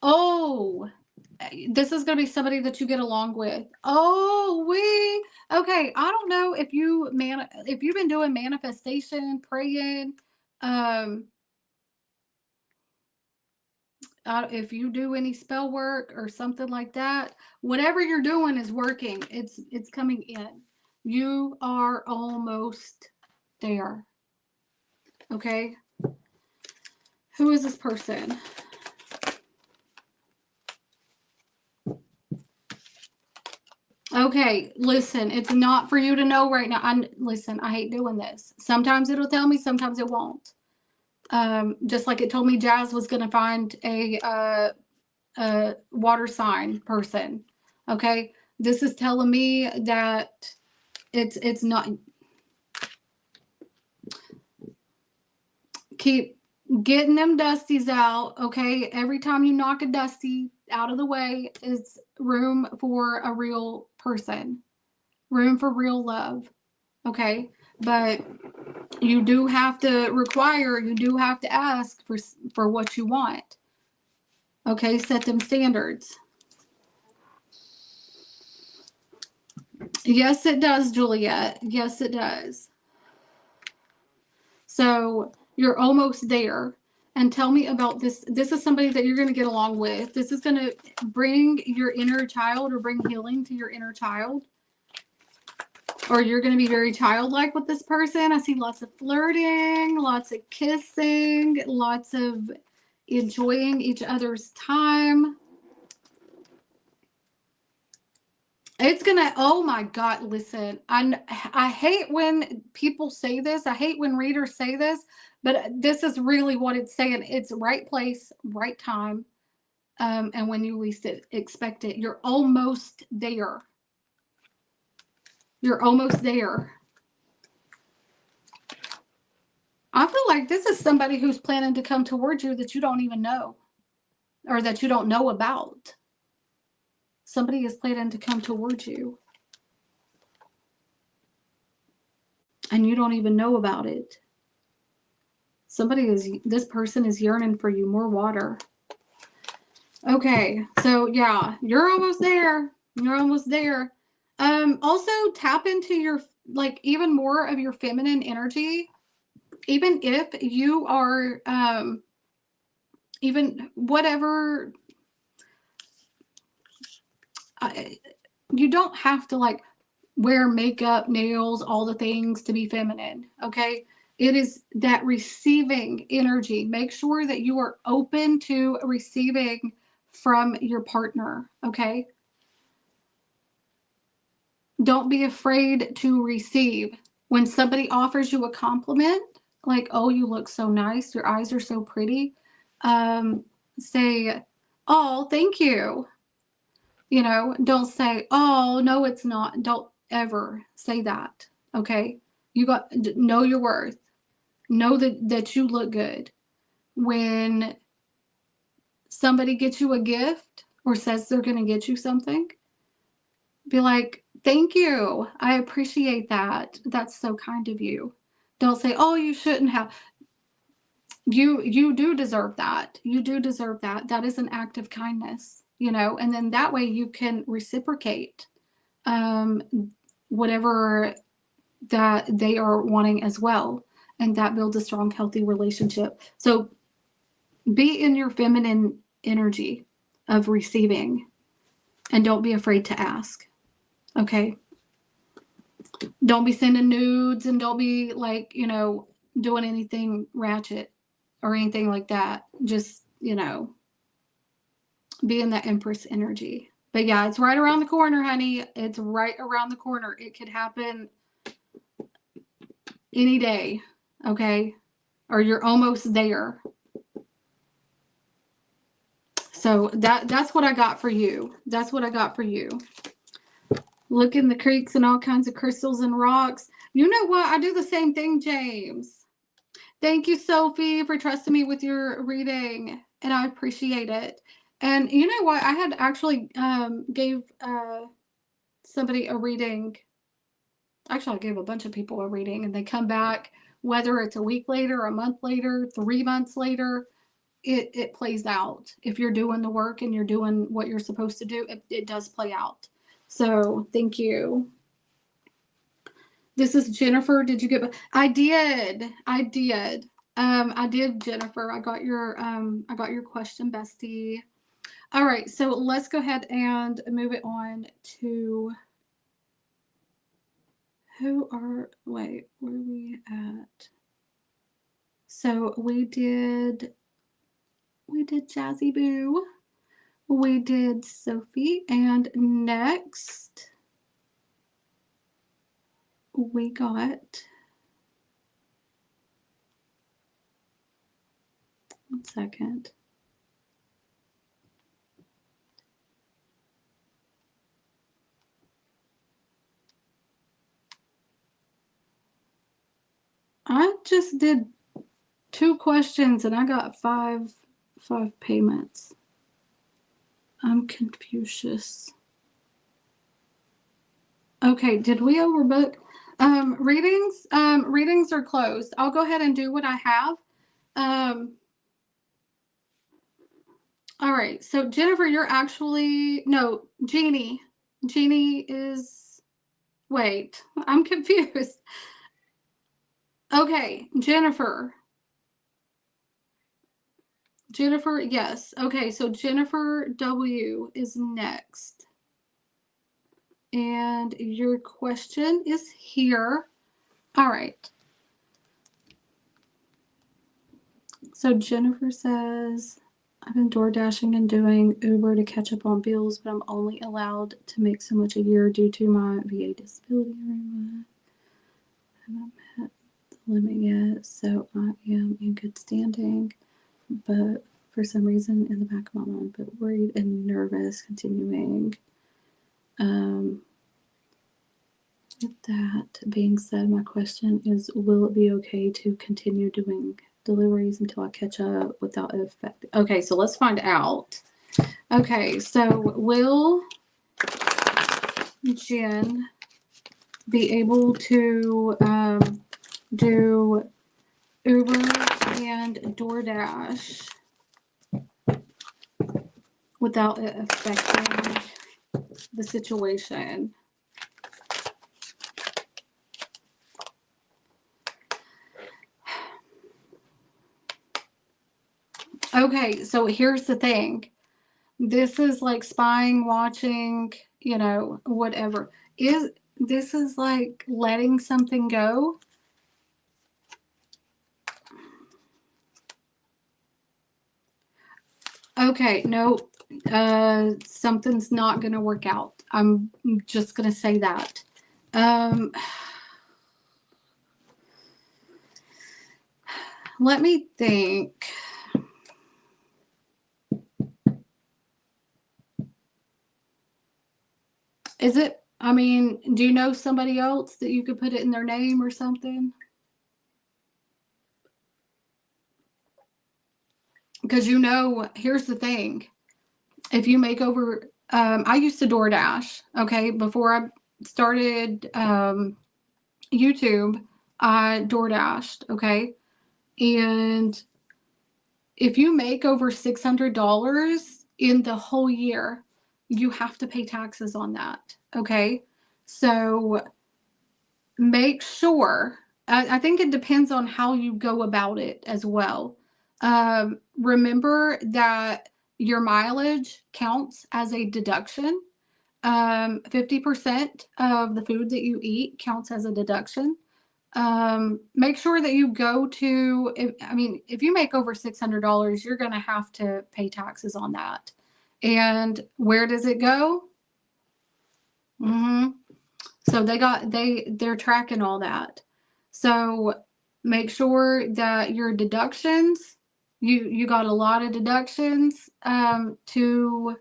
S1: Oh, this is going to be somebody that you get along with. Okay. I don't know if if you've been doing manifestation, praying, if you do any spell work or something like that, whatever you're doing is working. It's coming in. You are almost there. Okay. Who is this person? Okay, listen, it's not for you to know right now. Listen, I hate doing this. Sometimes it'll tell me, sometimes it won't. Just like it told me Jazz was going to find a water sign person. Okay, this is telling me that it's not. Keep getting them dusties out. Okay, every time you knock a dusty out of the way is room for a real person, room for real love. Okay, but you do have to ask for what you want. Okay, set them standards. Yes, it does, Juliet. Yes, it does. So you're almost there. And tell me about this. This is somebody that you're going to get along with. This is going to bring your inner child or bring healing to your inner child. Or you're going to be very childlike with this person. I see lots of flirting, lots of kissing, lots of enjoying each other's time. It's going to, oh my God, listen. I hate when people say this. I hate when readers say this. But this is really what it's saying. It's right place, right time, and when you least expect it. You're almost there. You're almost there. I feel like this is somebody who's planning to come towards you that you don't even know, or that you don't know about. Somebody is planning to come towards you, and you don't even know about it. This person is yearning for you. More water. Okay, so yeah, you're almost there. You're almost there. Also tap into your, like, even more of your feminine energy. Even if you are, even whatever, you don't have to like wear makeup, nails, all the things to be feminine. Okay. It is that receiving energy. Make sure that you are open to receiving from your partner. Okay. Don't be afraid to receive. When somebody offers you a compliment, like, oh, you look so nice, your eyes are so pretty, say, oh, thank you. You know, don't say, oh, no, it's not. Don't ever say that. Okay. You got to know your worth. Know that you look good. When somebody gets you a gift or says they're going to get you something, be like, thank you. I appreciate that. That's so kind of you. Don't say, oh, you shouldn't have. You do deserve that. You do deserve that. That is an act of kindness, you know, and then that way you can reciprocate whatever that they are wanting as well. And that builds a strong, healthy relationship. So be in your feminine energy of receiving, and don't be afraid to ask. Okay. Don't be sending nudes, and don't be like, you know, doing anything ratchet or anything like that. Just, you know, be in that Empress energy. But yeah, it's right around the corner, honey. It's right around the corner. It could happen any day. Okay. Or you're almost there. So that's what I got for you. That's what I got for you. Look in the creeks and all kinds of crystals and rocks. You know what? I do the same thing, James. Thank you, Sophie, for trusting me with your reading. And I appreciate it. And you know what? I had actually gave somebody a reading. Actually, I gave a bunch of people a reading, and they come back, whether it's a week later, a month later, 3 months later. it plays out. If you're doing the work and you're doing what you're supposed to do, it does play out. So thank you. This is Jennifer. Did you get? I did. I did, Jennifer. I got your question, bestie. All right, so let's go ahead and move it on to where are we at? So we did Jazzy Boo. We did Sophie, and next we got, one second. I just did 2 questions and I got five payments. I'm Confucius. Okay, did we overbook? Readings are closed. I'll go ahead and do what I have. All right, so Jennifer, you're actually, no, Jeannie. Jeannie is, wait, I'm confused. Okay, Jennifer, yes. Okay, so Jennifer W is next. And your question is here. All right. So Jennifer says, I've been door dashing and doing Uber to catch up on bills, but I'm only allowed to make so much a year due to my VA disability. I haven't met the limit yet, so I am in good standing. But for some reason in the back of my mind, but worried and nervous continuing. With that being said, my question is, will it be okay to continue doing deliveries until I catch up without it affecting? Okay, so let's find out. Okay, so will Jen be able to do Uber and DoorDash without it affecting the situation? Okay, so here's the thing. This is like spying, watching, whatever. This is like letting something go? Okay, no, something's not going to work out. I'm just going to say that. Let me think. Is it, do you know somebody else that you could put it in their name or something? Because here's the thing. If you make over, I used to DoorDash, okay? Before I started YouTube, I DoorDashed, okay? And if you make over $600 in the whole year, you have to pay taxes on that, okay? So make sure, I think it depends on how you go about it as well. Remember that your mileage counts as a deduction. 50% of the food that you eat counts as a deduction. Make sure that you go to, if you make over $600, you're going to have to pay taxes on that. And where does it go? So they're tracking all that. So make sure that your deductions, you got a lot of deductions, to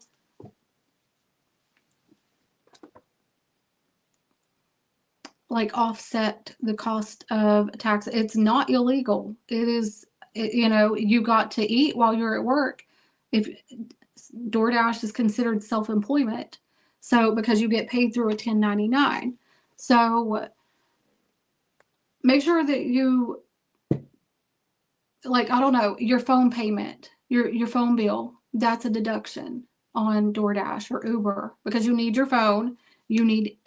S1: like offset the cost of tax. It's not illegal. It is, you got to eat while you're at work. If DoorDash is considered self-employment, so because you get paid through a 1099. So make sure that you, like, I don't know, your phone payment, your phone bill, that's a deduction on DoorDash or Uber, because you need your phone. You need,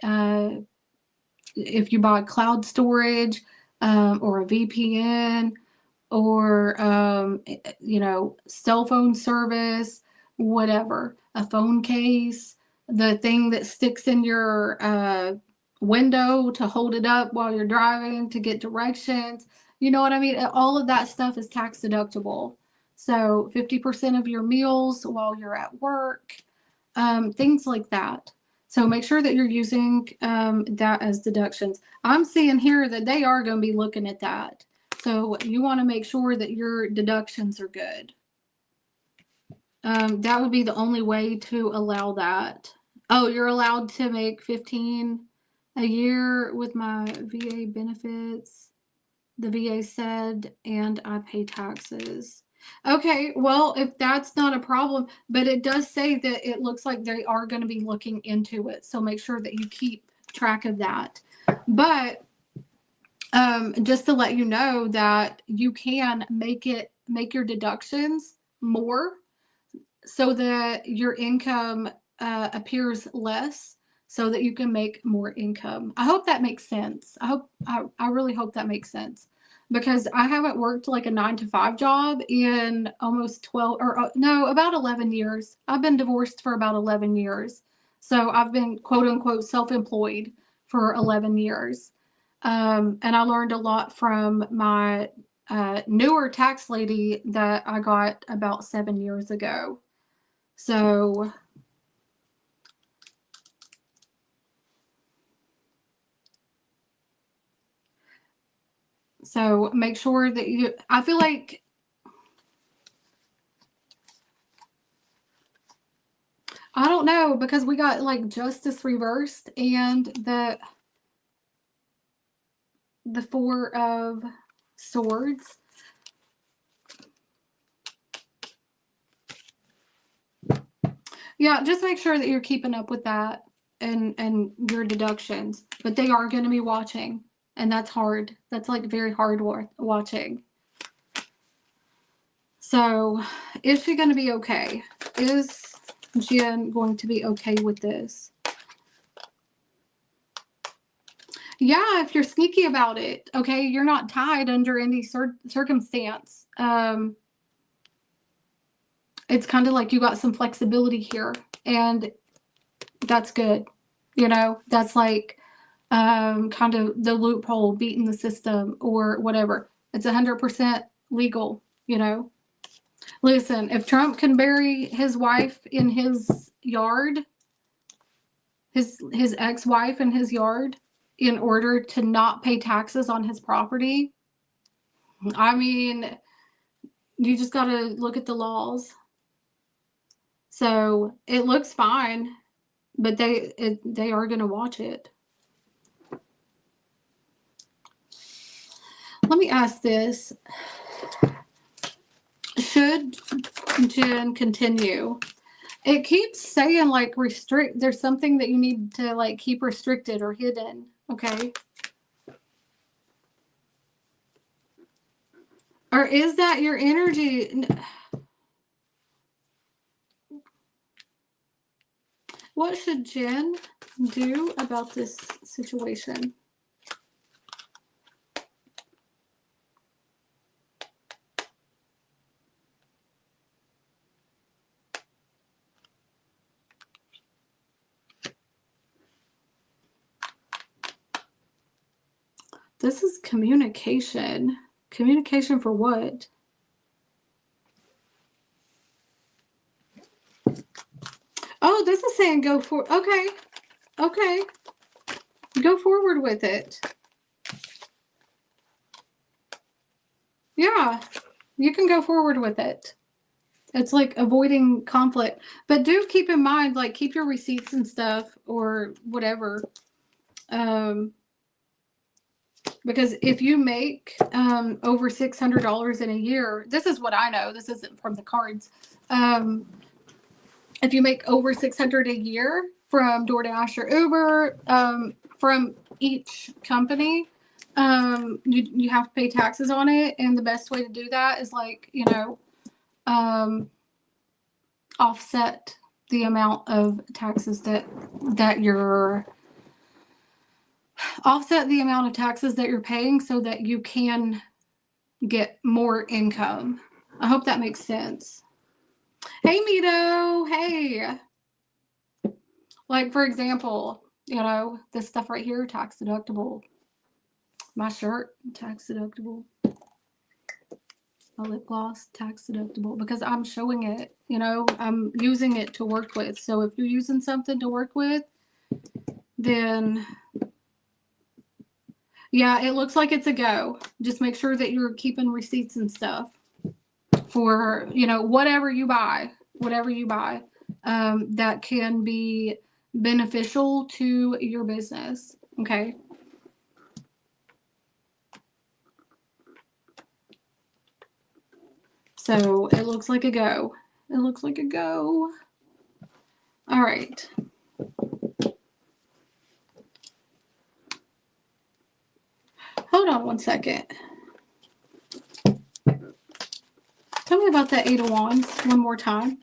S1: if you buy cloud storage, or a VPN, or, cell phone service, whatever, a phone case, the thing that sticks in your window to hold it up while you're driving to get directions. You know what I mean? All of that stuff is tax deductible. So 50% of your meals while you're at work, things like that. So make sure that you're using that as deductions. I'm seeing here that they are going to be looking at that. So you want to make sure that your deductions are good. That would be the only way to allow that. Oh, you're allowed to make 15 a year with my VA benefits. The VA said, and I pay taxes. Okay, well, if that's not a problem, but it does say that it looks like they are going to be looking into it. So make sure that you keep track of that. But just to let you know that you can make your deductions more so that your income appears less, so that you can make more income. I hope that makes sense. I really hope that makes sense, because I haven't worked like a 9-to-5 job in almost 12 or no, about 11 years. I've been divorced for about 11 years. So I've been quote unquote self-employed for 11 years. And I learned a lot from my newer tax lady that I got about 7 years ago. So make sure that you, I feel like, I don't know, because we got like justice reversed and the Four of Swords. Yeah, just make sure that you're keeping up with that and your deductions. But they are going to be watching, and that's hard. That's like very hard watching. So, is she going to be okay? Is Jen going to be okay with this? Yeah, if you're sneaky about it, okay, you're not tied under any circumstance. It's kind of like you got some flexibility here, and that's good. You know, that's like kind of the loophole, beating the system or whatever. It's 100% legal, you know. Listen, if Trump can bury his wife in his yard, his ex-wife in his yard, in order to not pay taxes on his property, I mean, you just got to look at the laws. So it looks fine, but they are going to watch it. Let me ask this. Should Jen continue? It keeps saying like restrict. There's something that you need to like keep restricted or hidden. Okay. Or is that your energy? What should Jen do about this situation? This is communication. Communication for what? Oh, this is saying go for. Okay. Okay. Go forward with it. Yeah. You can go forward with it. It's like avoiding conflict. But do keep in mind, like, keep your receipts and stuff or whatever. Because if you make over $600 in a year, this is what I know. This isn't from the cards. If you make over $600 a year from DoorDash or Uber, from each company, you have to pay taxes on it. And the best way to do that is like, you know, offset the amount of taxes that you're paying so that you can get more income. I hope that makes sense. Hey, Mito. Hey. Like, for example, this stuff right here, tax deductible. My shirt, tax deductible. My lip gloss, tax deductible, because I'm showing it, I'm using it to work with. So if you're using something to work with, then yeah, it looks like it's a go. Just make sure that you're keeping receipts and stuff for, whatever you buy, that can be beneficial to your business. Okay. So it looks like a go. All right. Hold on one second. Tell me about that Eight of Wands one more time.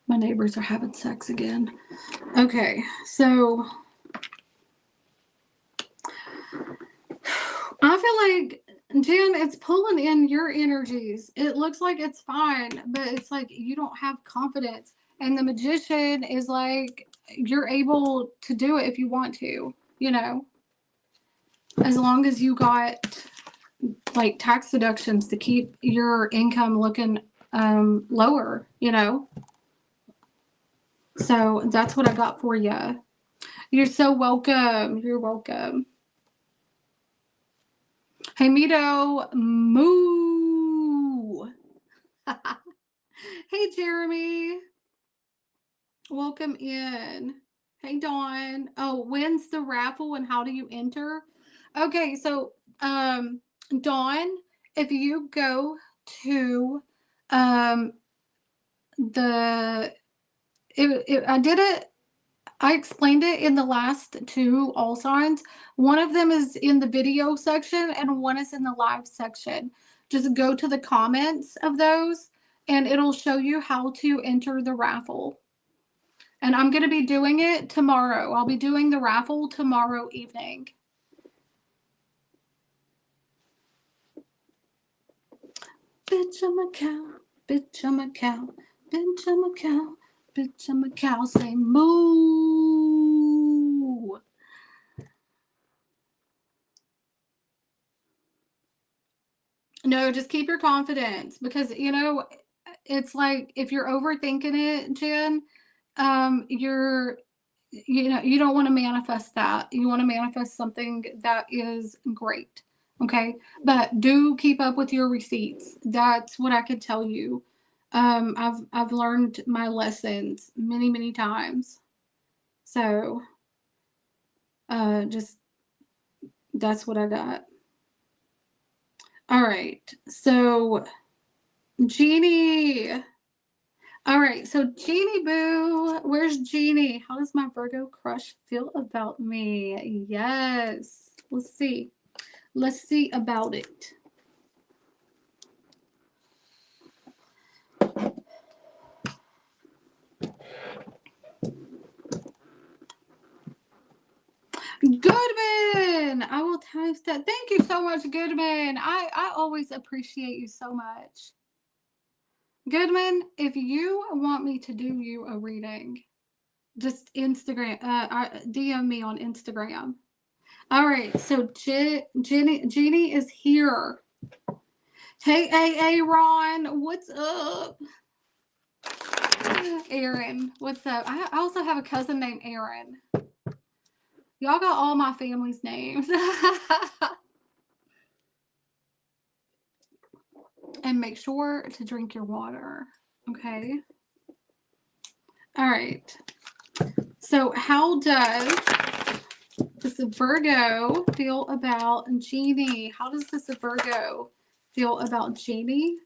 S1: My neighbors are having sex again. Okay, so I feel like, Jen, it's pulling in your energies. It looks like it's fine, but it's like you don't have confidence. And the Magician is like, you're able to do it if you want to, as long as you got like tax deductions to keep your income looking lower, So that's what I got for you. You're so welcome. You're welcome. Hey, Mito. Moo. Hey, Jeremy. Welcome in. Hey, Dawn. Oh, when's the raffle and how do you enter? Okay, so, Dawn, if you go to I explained it in the last two all signs. One of them is in the video section and one is in the live section. Just go to the comments of those and it'll show you how to enter the raffle. And I'm going to be doing it tomorrow. I'll be doing the raffle tomorrow evening. Bitch, I'm a cow. Bitch, I'm a cow. Bitch, I'm a cow. Bitch, I'm a cow. Say moo. No, just keep your confidence because, it's like if you're overthinking it, Jen, you don't want to manifest that. You want to manifest something that is great. Okay. But do keep up with your receipts. That's what I could tell you. I've learned my lessons many, many times. So, just that's what I got. All right. So, Jeannie. All right. So, Jeannie Boo. Where's Jeannie? How does my Virgo crush feel about me? Yes. Let's see. Let's see about it. Goodman, I will type that. Thank you so much, Goodman. I always appreciate you so much. Goodman, if you want me to do you a reading, just DM me on Instagram. All right, so Jeannie is here. Hey, Ron, what's up? Aaron, what's up? I also have a cousin named Aaron. Y'all got all my family's names. And make sure to drink your water. Okay. All right. So how does this Virgo feel about Jeannie? How does this Virgo feel about Jeannie?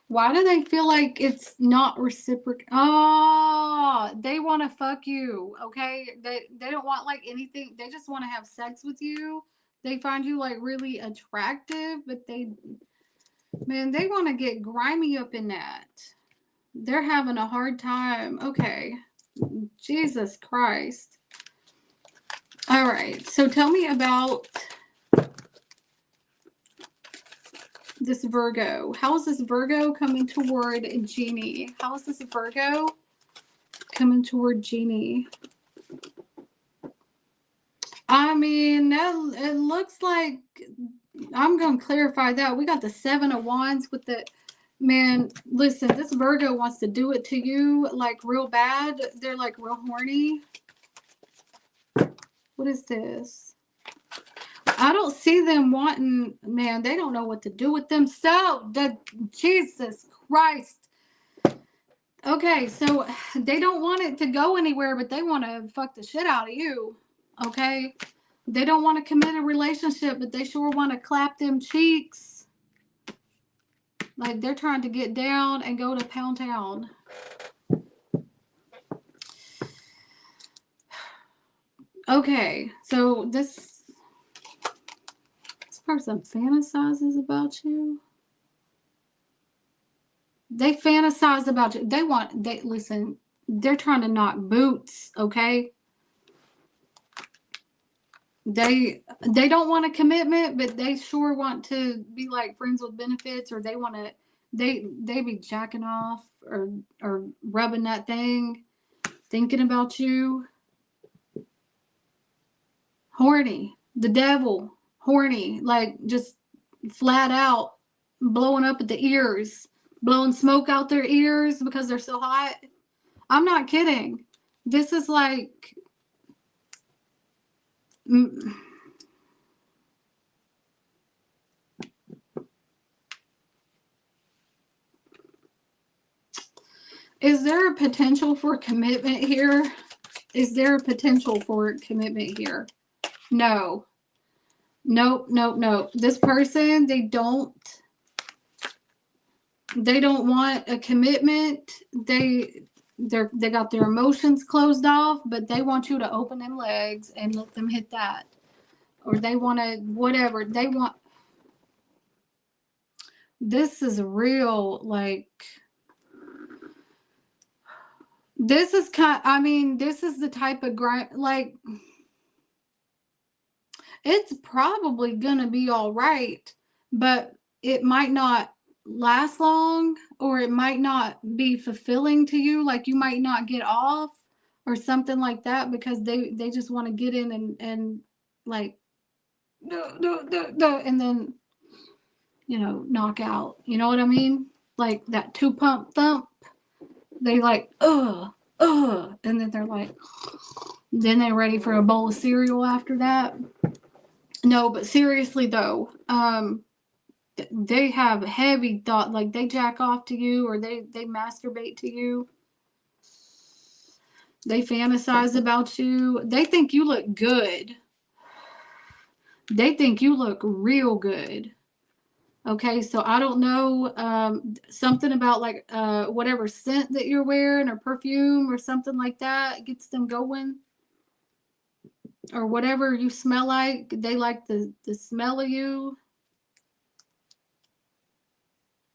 S1: Why do they feel like it's not reciprocal? Oh, they want to fuck you, okay? They don't want like anything. They just want to have sex with you. They find you like really attractive, but they want to get grimy up in that. They're having a hard time. Okay. Jesus Christ. All right. So tell me about this Virgo. How is this Virgo coming toward Genie? How is this Virgo coming toward Genie? I mean, it looks like, I'm going to clarify that. We got the 7 of Wands with the, man, listen, this Virgo wants to do it to you like real bad. They're like real horny. What is this? I don't see them wanting, man, they don't know what to do with themselves. Jesus Christ. Okay, so they don't want it to go anywhere, but they want to fuck the shit out of you. Okay? They don't want to commit a relationship, but they sure want to clap them cheeks. Like they're trying to get down and go to Pound Town. Okay, so this person fantasizes about you. They fantasize about you. Listen, they're trying to knock boots, okay? They don't want a commitment, but they sure want to be like friends with benefits, or they want to they be jacking off or rubbing that thing, thinking about you. Horny. The devil. Horny. Like just flat out blowing up at the ears. Blowing smoke out their ears because they're so hot. I'm not kidding. This is like... Is there a potential for commitment here? Is there a potential for commitment here? No. Nope, nope, nope. This person, they don't want a commitment. They got their emotions closed off, but they want you to open them legs and let them hit that. Or they want to, whatever. They want... This is real, like... This is this is the type of grind, like... It's probably gonna be all right, but it might not last long, or it might not be fulfilling to you. Like you might not get off or something like that, because they just want to get in and like and then knock out. You know what I mean? Like that 2 pump thump. They like and then they're like, then they're ready for a bowl of cereal after that. No, but seriously though, they have heavy thought, like they jack off to you, or they masturbate to you. They fantasize about you. They think you look good. They think you look real good. Okay, so I don't know, something about like whatever scent that you're wearing, or perfume or something like that gets them going. Or whatever you smell like, they like the smell of you.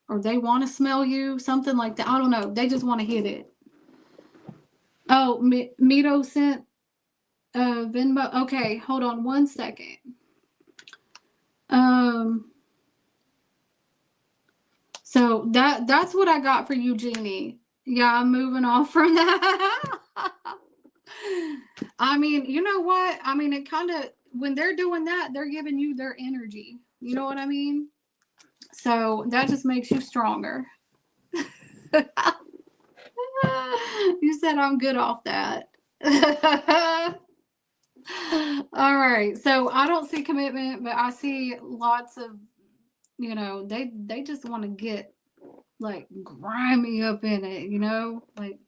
S1: Or they want to smell you, something like that. I don't know. They just want to hit it. Oh, Mito sent Venmo. Okay, hold on 1 second. So that's what I got for you, Jeannie. Yeah, I'm moving off from that. I mean, you know what? I mean, it kind of, when they're doing that, they're giving you their energy. You know what I mean? So that just makes you stronger. You said I'm good off that. All right. So I don't see commitment, but I see lots of, they just want to get like grimy up in it, like,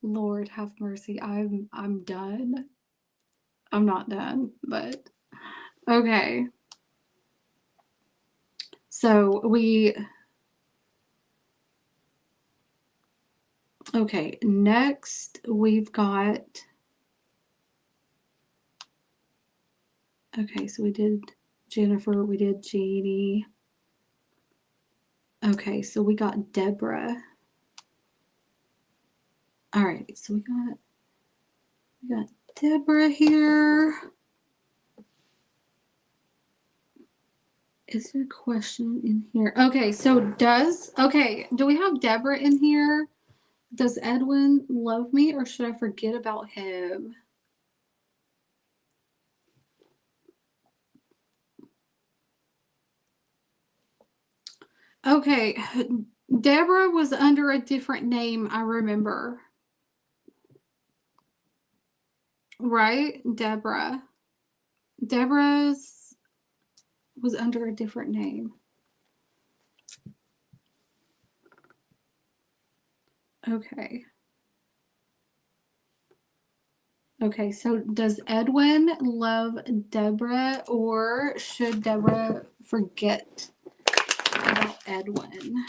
S1: Lord have mercy. I'm done. I'm not done, but okay. So okay, next we've got, okay, so we did Jennifer, we did Jeannie. Okay, so we got Deborah. All right, so we got Deborah here. Is there a question in here? Okay, so do we have Deborah in here? Does Edwin love me or should I forget about him? Okay, Deborah was under a different name, I remember. Right? Deborah's was under a different name. Okay. Okay, so does Edwin love Deborah or should Deborah forget about Edwin?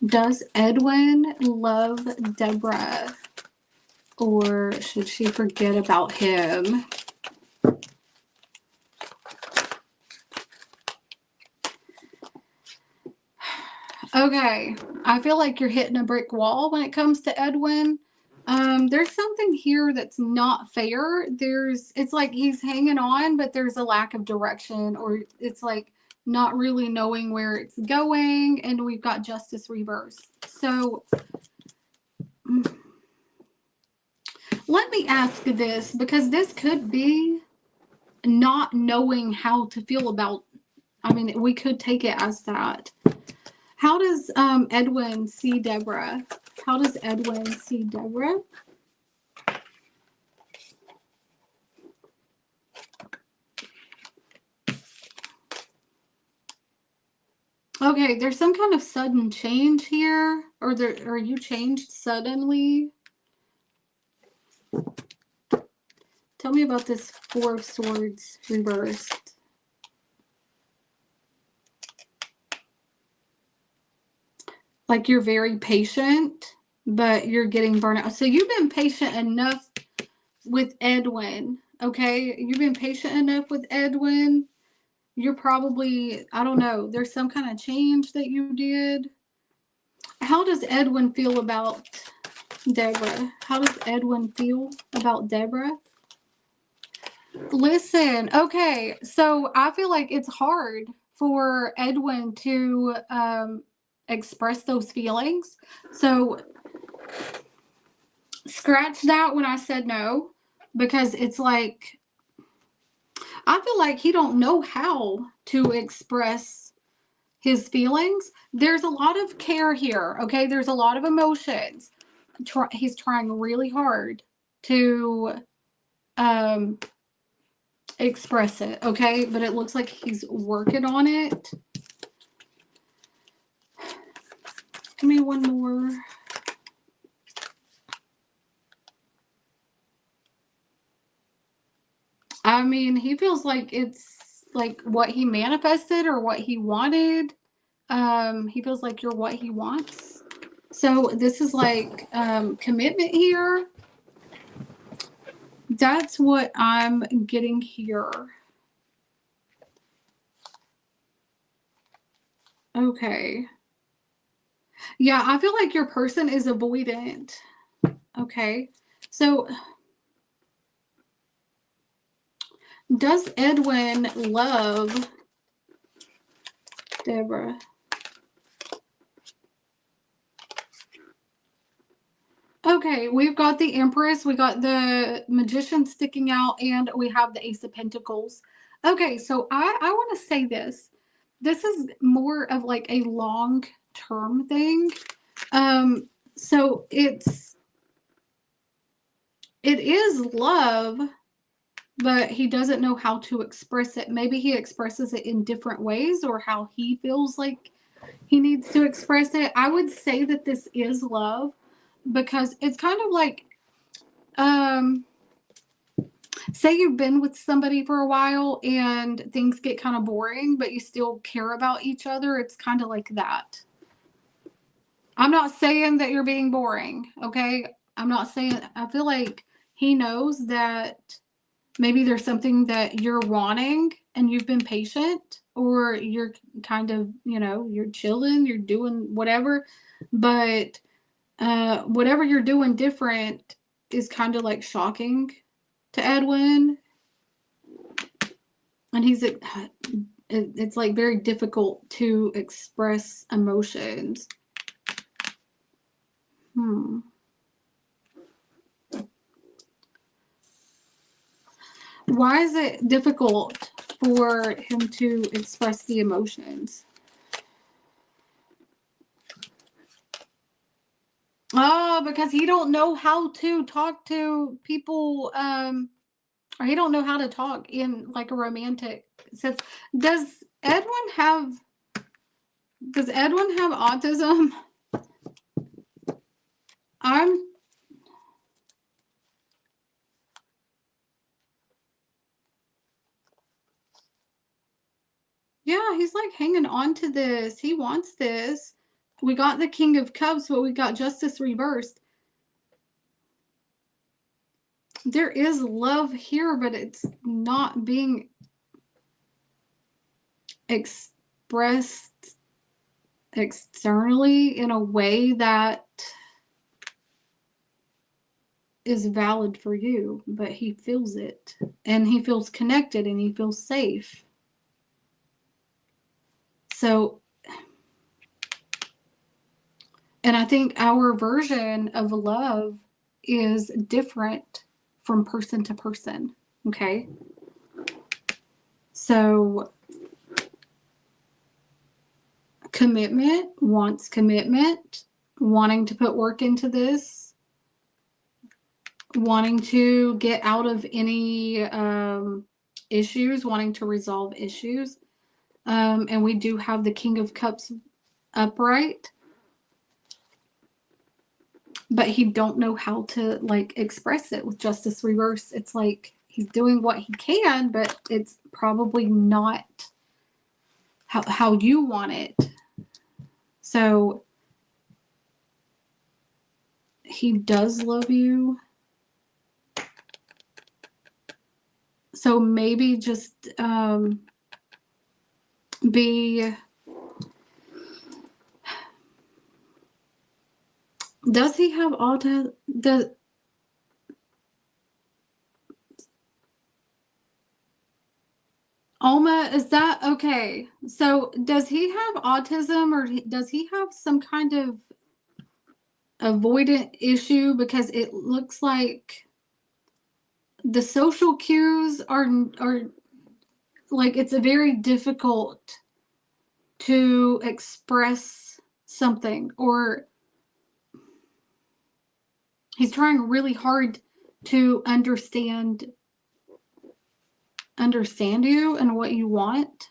S1: Does Edwin love Deborah or should she forget about him? Okay, I feel like you're hitting a brick wall when it comes to Edwin. There's something here that's not fair. It's like he's hanging on, but there's a lack of direction, or it's like not really knowing where it's going, and we've got justice reversed. So let me ask this, because this could be not knowing how to feel about, I mean, we could take it as that. How does Edwin see Deborah? How does Edwin see Deborah? Okay, there's some kind of sudden change here, or you changed suddenly. Tell me about this Four of Swords reversed. Like you're very patient, but you're getting burnt out. So you've been patient enough with Edwin, okay? You've been patient enough with Edwin. You're probably, I don't know, there's some kind of change that you did. How does Edwin feel about Deborah? How does Edwin feel about Deborah? Listen, okay, so I feel like it's hard for Edwin to express those feelings. So scratch that when I said no, because it's like, I feel like he don't know how to express his feelings. There's a lot of care here, okay? There's a lot of emotions. He's trying really hard to express it, okay? But it looks like he's working on it. Give me one more. I mean, he feels like it's like what he manifested or what he wanted. He feels like you're what he wants. So this is like commitment here. That's what I'm getting here. Okay. Yeah, I feel like your person is avoidant. Okay. So does Edwin love Deborah? Okay, we've got the Empress, we got the Magician sticking out, and we have the Ace of Pentacles. Okay, so I want to say this. This is more of like a long-term thing. So it is love, but he doesn't know how to express it. Maybe he expresses it in different ways or how he feels like he needs to express it. I would say that this is love because it's kind of like, say you've been with somebody for a while and things get kind of boring, but you still care about each other. It's kind of like that. I'm not saying that you're being boring, okay? I'm not saying, I feel like he knows that maybe there's something that you're wanting and you've been patient, or you're kind of, you're chilling, you're doing whatever, but whatever you're doing different is kind of like shocking to Edwin. And it's like very difficult to express emotions. Why is it difficult for him to express the emotions? Oh, because he don't know how to talk to people, or he don't know how to talk in like a romantic sense. Does Edwin have autism? Yeah, he's like hanging on to this. He wants this. We got the King of Cups, but we got Justice reversed. There is love here, but it's not being expressed externally in a way that is valid for you, but he feels it, and he feels connected, and he feels safe. So, and I think our version of love is different from person to person, okay? So, wants commitment, wanting to put work into this, wanting to get out of any issues, wanting to resolve issues. And we do have the King of Cups upright, but he don't know how to like express it with Justice reverse. It's like he's doing what he can, but it's probably not how you want it. So he does love you. So maybe just be... Does he have autism? Alma, is that okay? So does he have autism, or does he have some kind of avoidant issue? Because it looks like the social cues are like, it's a very difficult to express something, or he's trying really hard to understand you and what you want.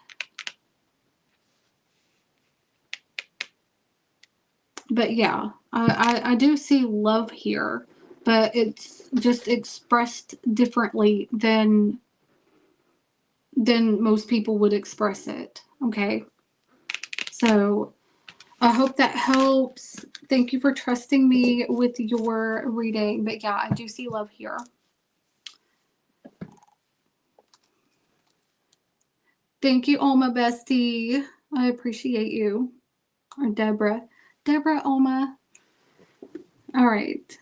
S1: But yeah, I do see love here, but it's just expressed differently than most people would express it. Okay. So I hope that helps. Thank you for trusting me with your reading. But yeah, I do see love here. Thank you, Alma Bestie. I appreciate you. Or Deborah. Alma. All right.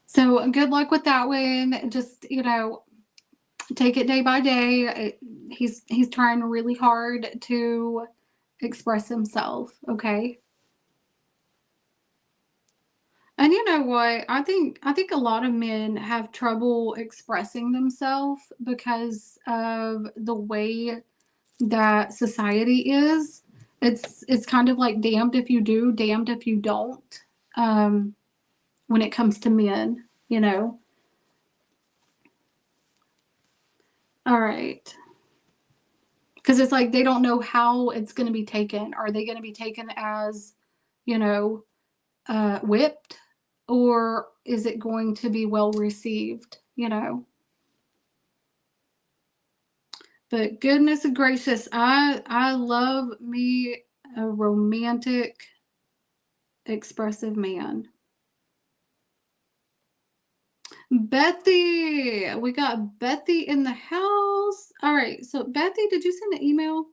S1: So good luck with that one. Just, take it day by day. He's trying really hard to express himself, okay? And you know what? I think a lot of men have trouble expressing themselves because of the way that society is. It's kind of like damned if you do, damned if you don't. When it comes to men, All right. Because it's like they don't know how it's going to be taken. Are they going to be taken as, whipped, or is it going to be well received? But goodness gracious, I love me a romantic, expressive man. Bethy, we got Bethy in the house. All right, so Bethy, did you send an email?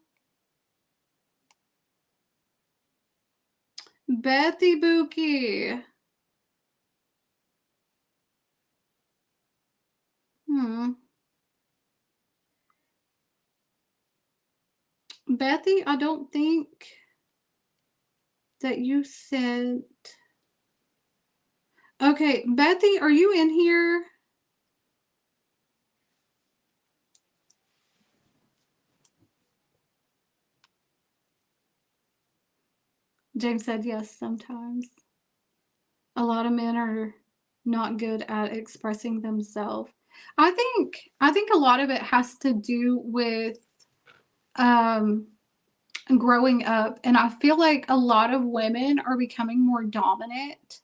S1: Bethy Bookie. Bethy, I don't think that you sent. Okay, Bethy, are you in here? James said yes, sometimes. A lot of men are not good at expressing themselves. I think a lot of it has to do with growing up, and I feel like a lot of women are becoming more dominant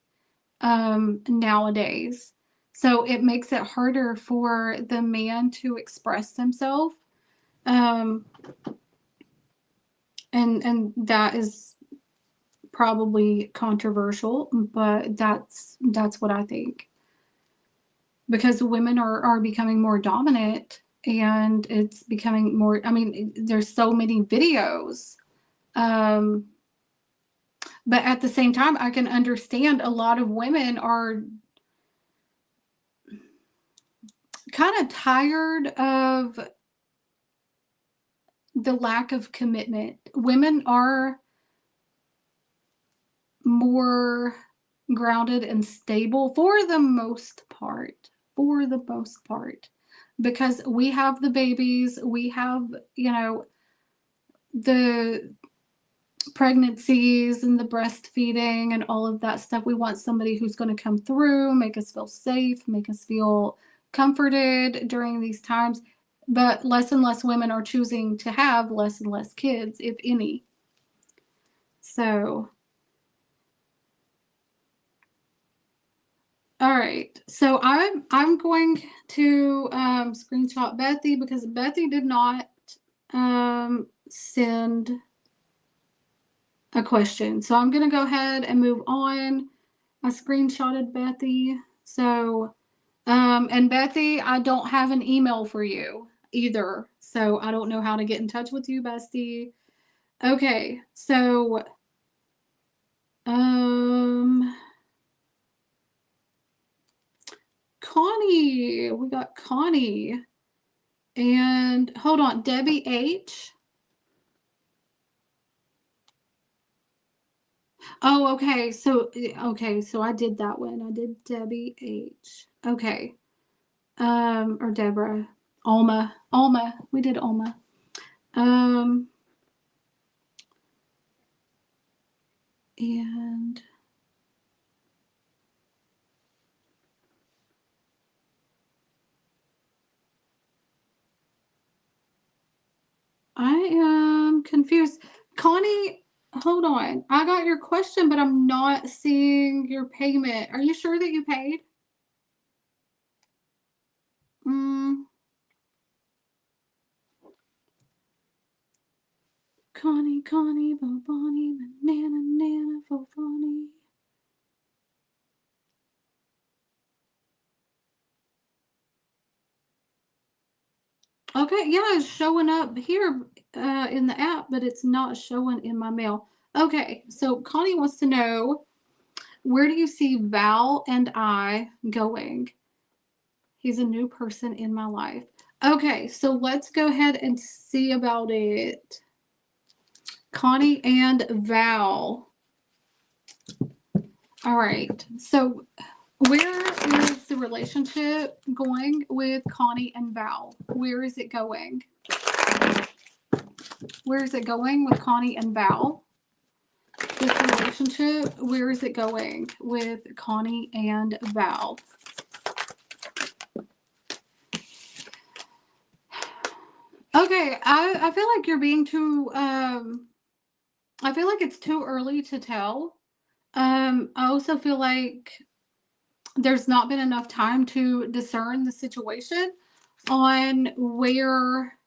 S1: nowadays. So it makes it harder for the man to express themselves. And that is probably controversial, but that's what I think. Because women are becoming more dominant, and it's becoming more, I mean, there's so many videos. But at the same time, I can understand a lot of women are kind of tired of the lack of commitment. Women are more grounded and stable for the most part. Because we have the babies, we have, the pregnancies and the breastfeeding and all of that stuff. We want somebody who's going to come through, make us feel safe, make us feel comforted during these times. But less and less women are choosing to have less and less kids, if any. So, all right. So I'm going to screenshot Bethy, because Bethy did not send a question. So I'm going to go ahead and move on. I screenshotted Bethy. So, and Bethy, I don't have an email for you either. So I don't know how to get in touch with you, bestie. Okay. So, Connie, we got Connie. And hold on, Debbie H. Oh, okay. So I did that one. I did Debbie H. Okay. Or Deborah. Alma. We did Alma. And I am confused. Connie, hold on. I got your question, but I'm not seeing your payment. Are you sure that you paid? Connie, Bonnie, Nana, Fofani. Okay, yeah, it's showing up here in the app, but it's not showing in my mail. Okay, so Connie wants to know, where do you see Val and I going? He's a new person in my life. Okay, so let's go ahead and see about it. Connie and Val. All right, so where is the relationship going with Connie and Val? Where is it going? Where is it going with Connie and Val? This relationship, where is it going with Connie and Val? Okay, I feel like you're being too, I feel like it's too early to tell. I also feel like there's not been enough time to discern the situation on where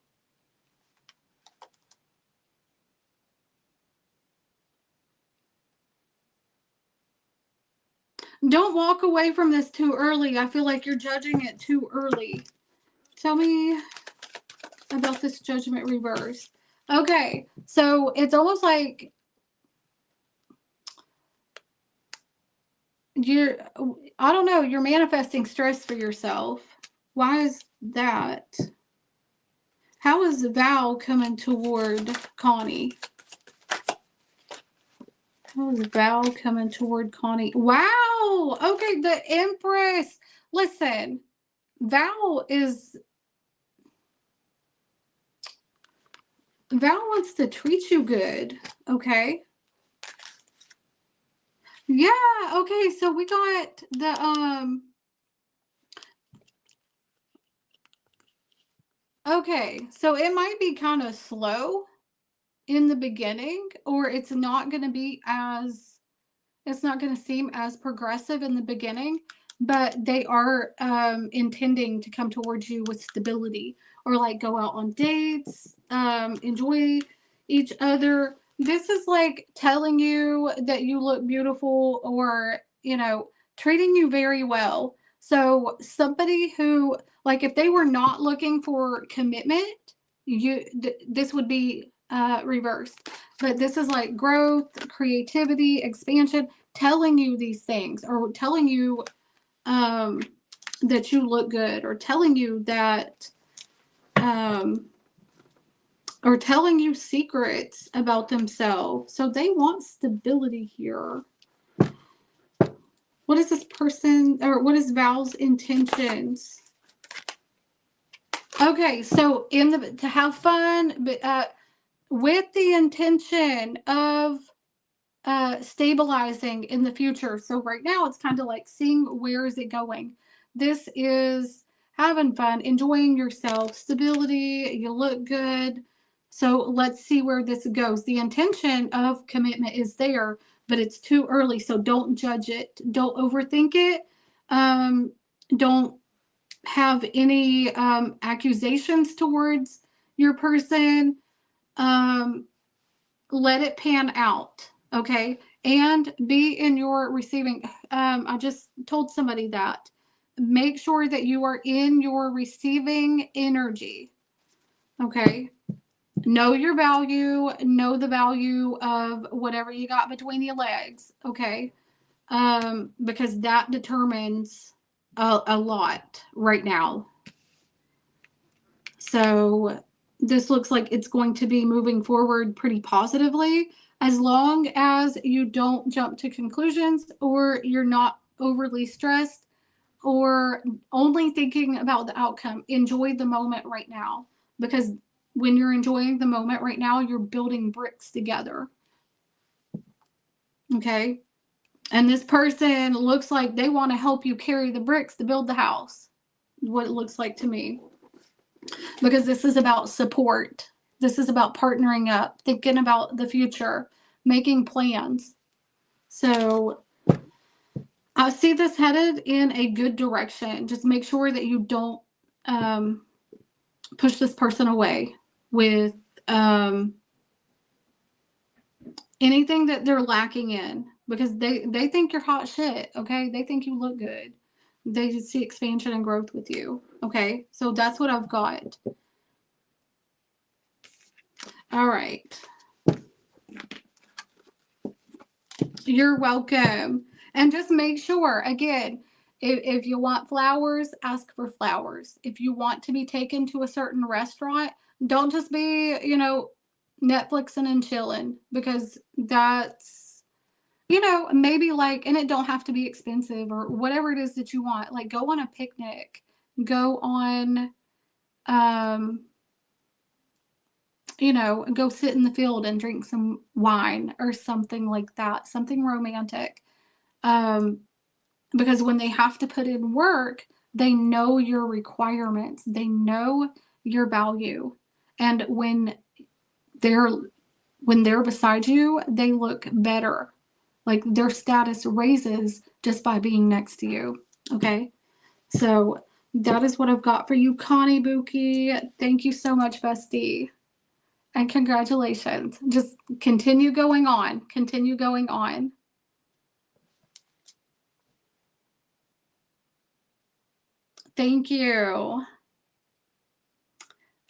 S1: Don't walk away from this too early. I feel like you're judging it too early. Tell me about this judgment reverse. Okay, so it's almost like I don't know, you're manifesting stress for yourself. Why is that? How is Val coming toward Connie? How is Val coming toward Connie? Wow! Okay, the Empress. Listen, Val wants to treat you good, okay? Yeah, okay, so we got the, okay, so it might be kind of slow in the beginning, or it's not going to seem as progressive in the beginning, but they are intending to come towards you with stability, or like go out on dates, enjoy each other. This is like telling you that you look beautiful, or, treating you very well. So somebody who, like, if they were not looking for commitment, this would be reversed. But this is like growth, creativity, expansion, telling you these things, or telling you that you look good, or telling you that, or telling you secrets about themselves. So they want stability here. What is this person, or what is Val's intentions? Okay, so to have fun, but with the intention of stabilizing in the future. So right now it's kind of like seeing where is it going. This is having fun, enjoying yourself, stability, you look good. So let's see where this goes. The intention of commitment is there, but it's too early. So don't judge it. Don't overthink it. Don't have any accusations towards your person. Let it pan out, okay? And be in your receiving. I just told somebody that. Make sure that you are in your receiving energy, okay? Know your value. Know the value of whatever you got between your legs, okay? Because that determines a lot right now. So this looks like it's going to be moving forward pretty positively, as long as you don't jump to conclusions, or you're not overly stressed, or only thinking about the outcome. Enjoy the moment right now, because when you're enjoying the moment right now, you're building bricks together. Okay? And this person looks like they want to help you carry the bricks to build the house. What it looks like to me. Because this is about support. This is about partnering up, thinking about the future, making plans. So I see this headed in a good direction. Just make sure that you don't push this person away with anything that they're lacking in, because they think you're hot shit, okay? They think you look good. They see expansion and growth with you, okay? So that's what I've got. All right. You're welcome. And just make sure, again, if you want flowers, ask for flowers. If you want to be taken to a certain restaurant, don't just be, Netflixing and chilling, because that's, maybe like, and it don't have to be expensive, or whatever it is that you want. Like, go on a picnic, go on, go sit in the field and drink some wine or something like that, something romantic. Because when they have to put in work, they know your requirements, they know your value. And when they're beside you, they look better. Like, their status raises just by being next to you. Okay. So that is what I've got for you, Connie Buki. Thank you so much, bestie. And congratulations. Just continue going on. Continue going on. Thank you.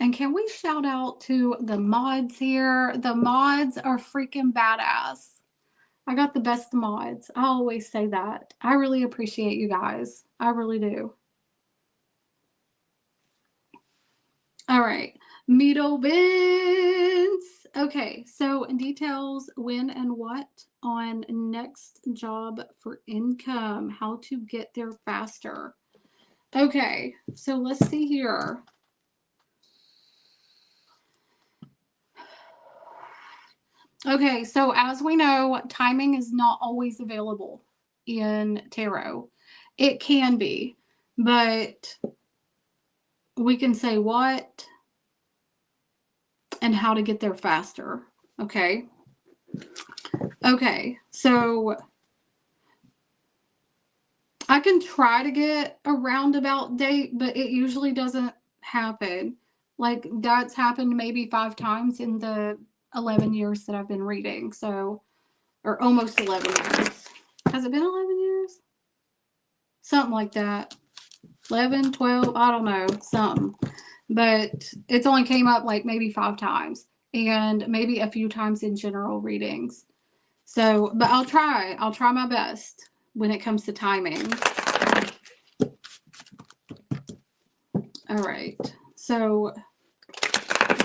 S1: And can we shout out to the mods here? The mods are freaking badass. I got the best mods. I always say that. I really appreciate you guys. I really do. All right. Mito Vince. Okay, so details when and what on next job for income. How to get there faster. Okay, so let's see here. Okay, so as we know, timing is not always available in tarot. It can be, but we can say what and how to get there faster. Okay. Okay, so I can try to get a roundabout date, but it usually doesn't happen. Like, that's happened maybe 5 times in the 11 years that I've been reading. So, or almost 11 years. Has it been 11 years? Something like that. 11, 12, I don't know, something. But it's only came up like maybe 5 times and maybe a few times in general readings. So, but I'll try my best when it comes to timing. All right. So,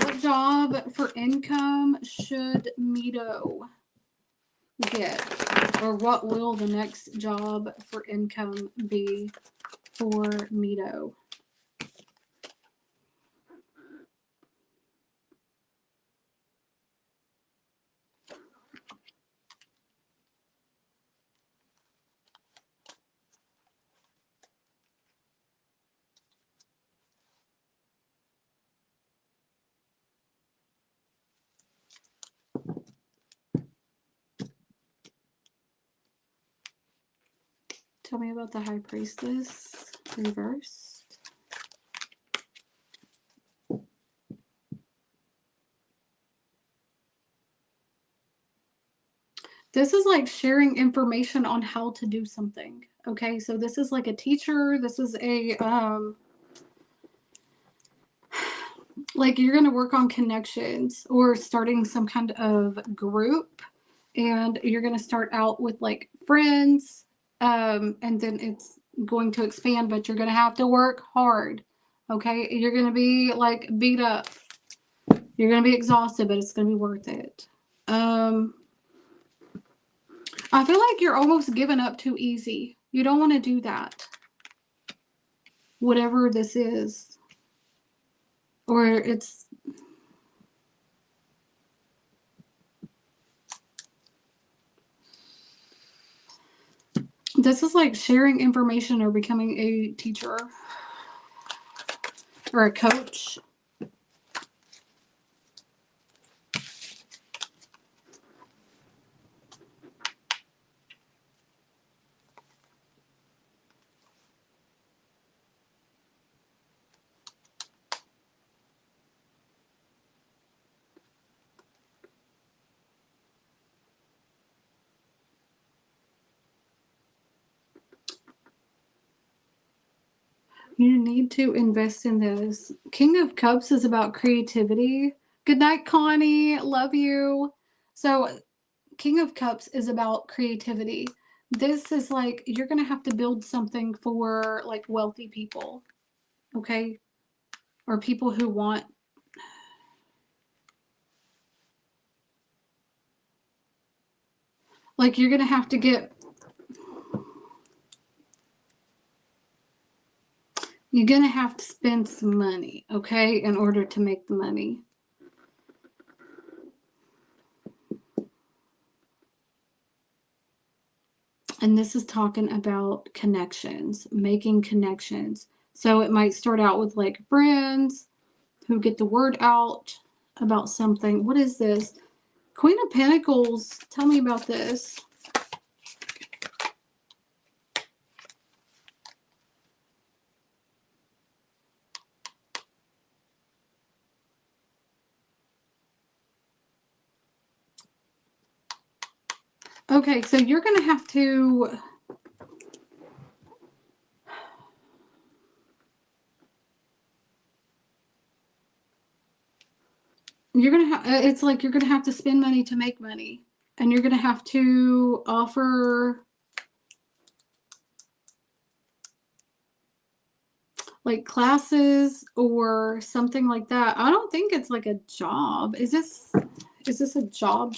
S1: what job for income should Mito get? Or what will the next job for income be for Mito? Tell me about the High Priestess reversed. This is like sharing information on how to do something. Okay, so this is like a teacher. This is a, like you're going to work on connections or starting some kind of group. And you're going to start out with like friends. And then it's going to expand, but you're going to have to work hard. Okay, you're going to be like beat up. You're going to be exhausted, but it's going to be worth it. I feel like you're almost giving up too easy. You don't want to do that. Whatever this is. Or it's... This is like sharing information or becoming a teacher. Or a coach. You need to invest in this. King of Cups is about creativity. Good night, Connie. Love you. So, King of Cups is about creativity. This is like, you're going to have to build something for like wealthy people. Okay? Or people who want... Like, you're going to have to get... You're going to have to spend some money, okay, in order to make the money. And this is talking about connections, making connections. So it might start out with like friends who get the word out about something. What is this? Queen of Pentacles. Tell me about this. Okay, so you're going to have to... you're going to have, it's like you're going to have to spend money to make money. And you're going to have to offer like classes or something like that. I don't think it's like a job. Is this a job?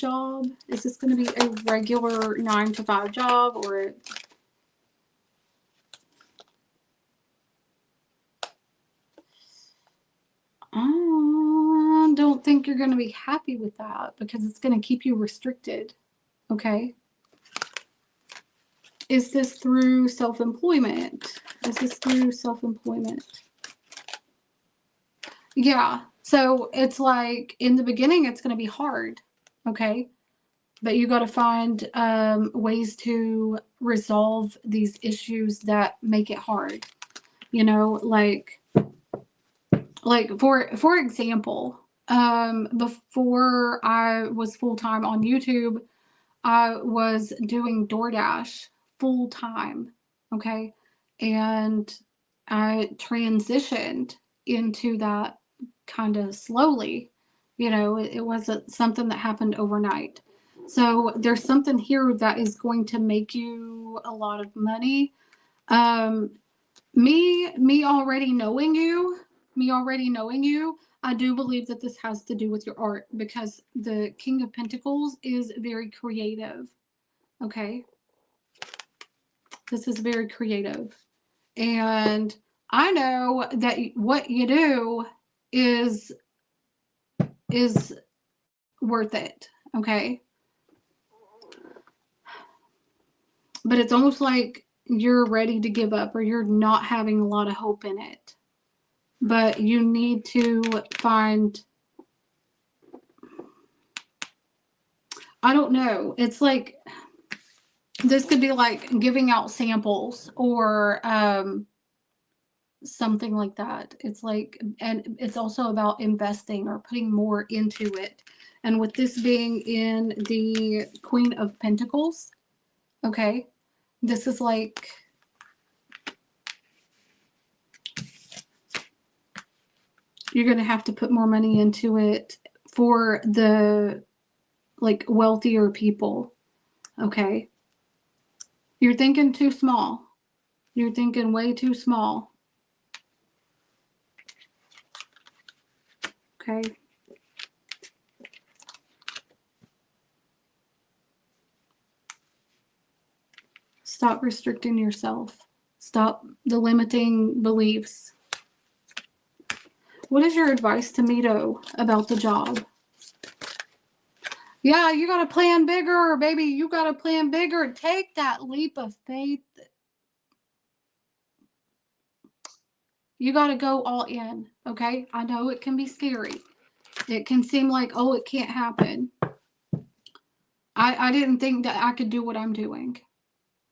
S1: Is this going to be a regular 9-to-5 job, or I don't think you're going to be happy with that because it's going to keep you restricted. Okay. Is this through self-employment? Yeah. So it's like in the beginning, it's going to be hard. Okay. But you got to find ways to resolve these issues that make it hard. You know, like for example, before I was full-time on YouTube, I was doing DoorDash full time. Okay. And I transitioned into that kind of slowly. You know, it wasn't something that happened overnight. So there's something here that is going to make you a lot of money. Me already knowing you, I do believe that this has to do with your art because the King of Pentacles is very creative. Okay. This is very creative. And I know that what you do is worth it. Okay. But it's almost like you're ready to give up or you're not having a lot of hope in it. But you need to find, I don't know. It's like, this could be like giving out samples or something like that. It's like, and it's also about investing or putting more into it. And with this being in the Queen of Pentacles, okay, this is like, you're going to have to put more money into it for the like wealthier people. Okay. You're thinking too small. You're thinking way too small. Okay. Stop restricting yourself. Stop the limiting beliefs. What is your advice to Mito about the job? Yeah, you got to plan bigger, baby. You got to plan bigger. Take that leap of faith. You got to go all in, okay? I know it can be scary. It can seem like, oh, it can't happen. I didn't think that I could do what I'm doing,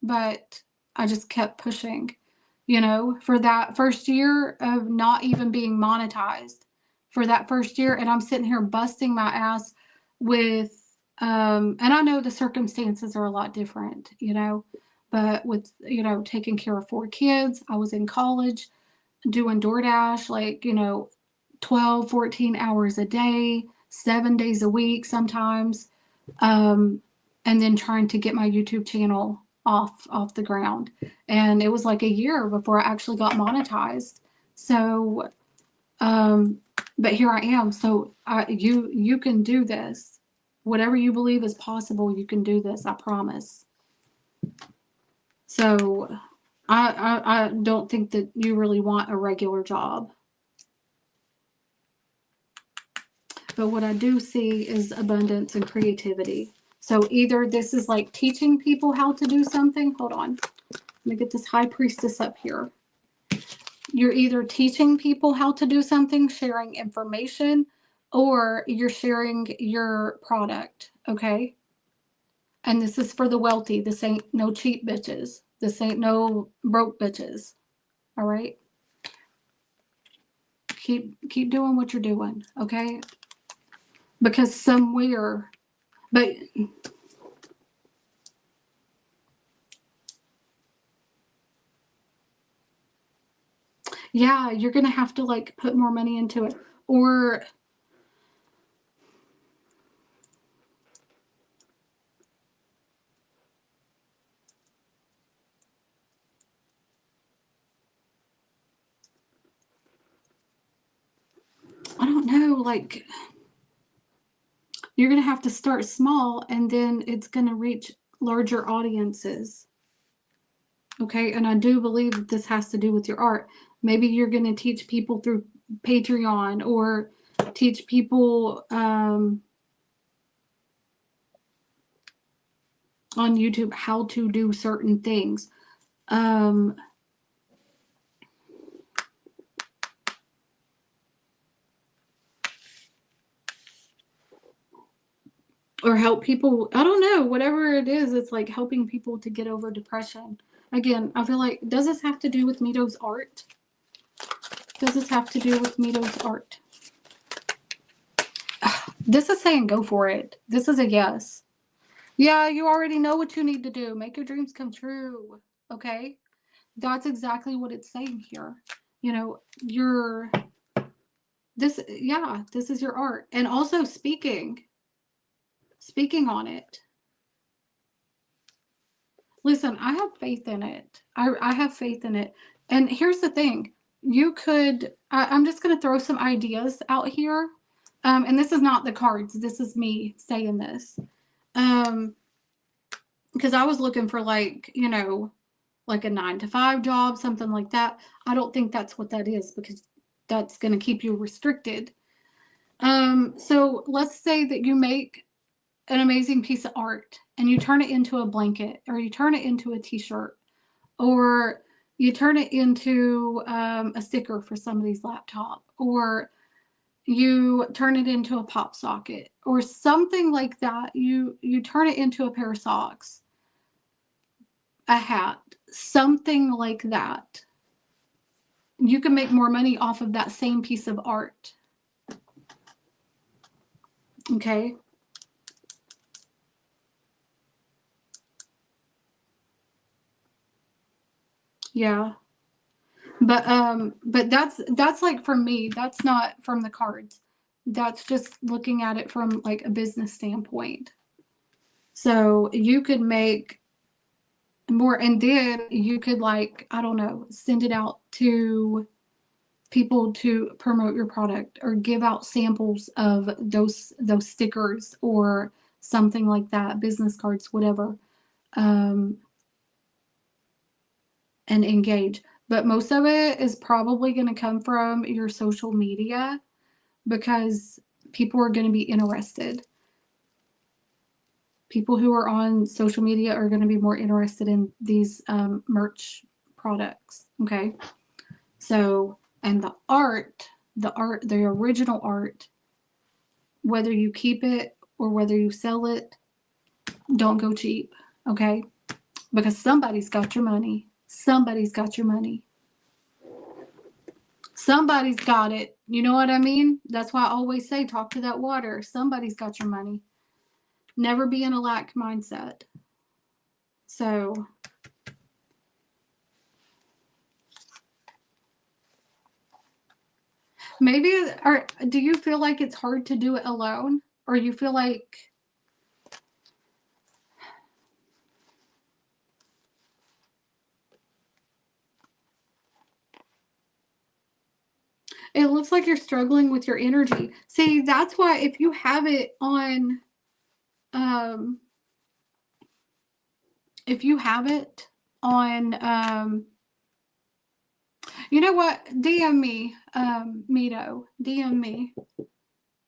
S1: but I just kept pushing. You know, for that first year of not even being monetized, for that first year, and I'm sitting here busting my ass with, and I know the circumstances are a lot different, you know, but with, you know, taking care of 4 kids, I was in college doing DoorDash, like, you know, 12, 14 hours a day, 7 days a week sometimes, and then trying to get my YouTube channel off the ground. And it was like a year before I actually got monetized. So, but here I am. So you can do this. Whatever you believe is possible, you can do this. I promise. So I don't think that you really want a regular job. But what I do see is abundance and creativity. So either this is like teaching people how to do something. Hold on. Let me get this High Priestess up here. You're either teaching people how to do something, sharing information, or you're sharing your product. Okay. And this is for the wealthy. This ain't no cheap bitches. This ain't no broke bitches. All right. Keep doing what you're doing. Okay. Because somewhere, but yeah, you're going to have to like put more money into it. Or like, you're going to have to start small, and then it's going to reach larger audiences. Okay, and I do believe that this has to do with your art. Maybe you're going to teach people through Patreon, or teach people on YouTube how to do certain things. Or help people, I don't know, whatever it is, it's like helping people to get over depression. Again, I feel like, does this have to do with Mito's art? Does this have to do with Mito's art? This is saying go for it. This is a yes. Yeah, you already know what you need to do. Make your dreams come true. Okay? That's exactly what it's saying here. You know, this is your art. And also speaking on it. Listen, I have faith in it. I have faith in it. And here's the thing. You could, I'm just going to throw some ideas out here. And this is not the cards. This is me saying this. Because I was looking for, like, you know, like a 9-to-5 job, something like that. I don't think that's what that is, because that's going to keep you restricted. So let's say that you make an amazing piece of art and you turn it into a blanket, or you turn it into a t-shirt, or you turn it into a sticker for somebody's laptop, or you turn it into a pop socket, or something like that. You turn it into a pair of socks, a hat, something like that. You can make more money off of that same piece of art. Okay? Yeah. But that's like, for me, that's not from the cards. That's just looking at it from like a business standpoint. So you could make more, and then you could, like, I don't know, send it out to people to promote your product, or give out samples of those stickers or something like that, business cards, whatever, and engage. But most of it is probably going to come from your social media, because people are going to be interested. People who are on social media are going to be more interested in these merch products. Okay. So, and the original art, whether you keep it or whether you sell it, don't go cheap. Okay. Because somebody's got your money. Somebody's got your money. Somebody's got it. You know what I mean? That's why I always say, talk to that water. Somebody's got your money. Never be in a lack mindset. So, maybe, or do you feel like it's hard to do it alone? Or you feel like, it looks like you're struggling with your energy. See, that's why if you have it on, you know what? DM me, Mito. DM me,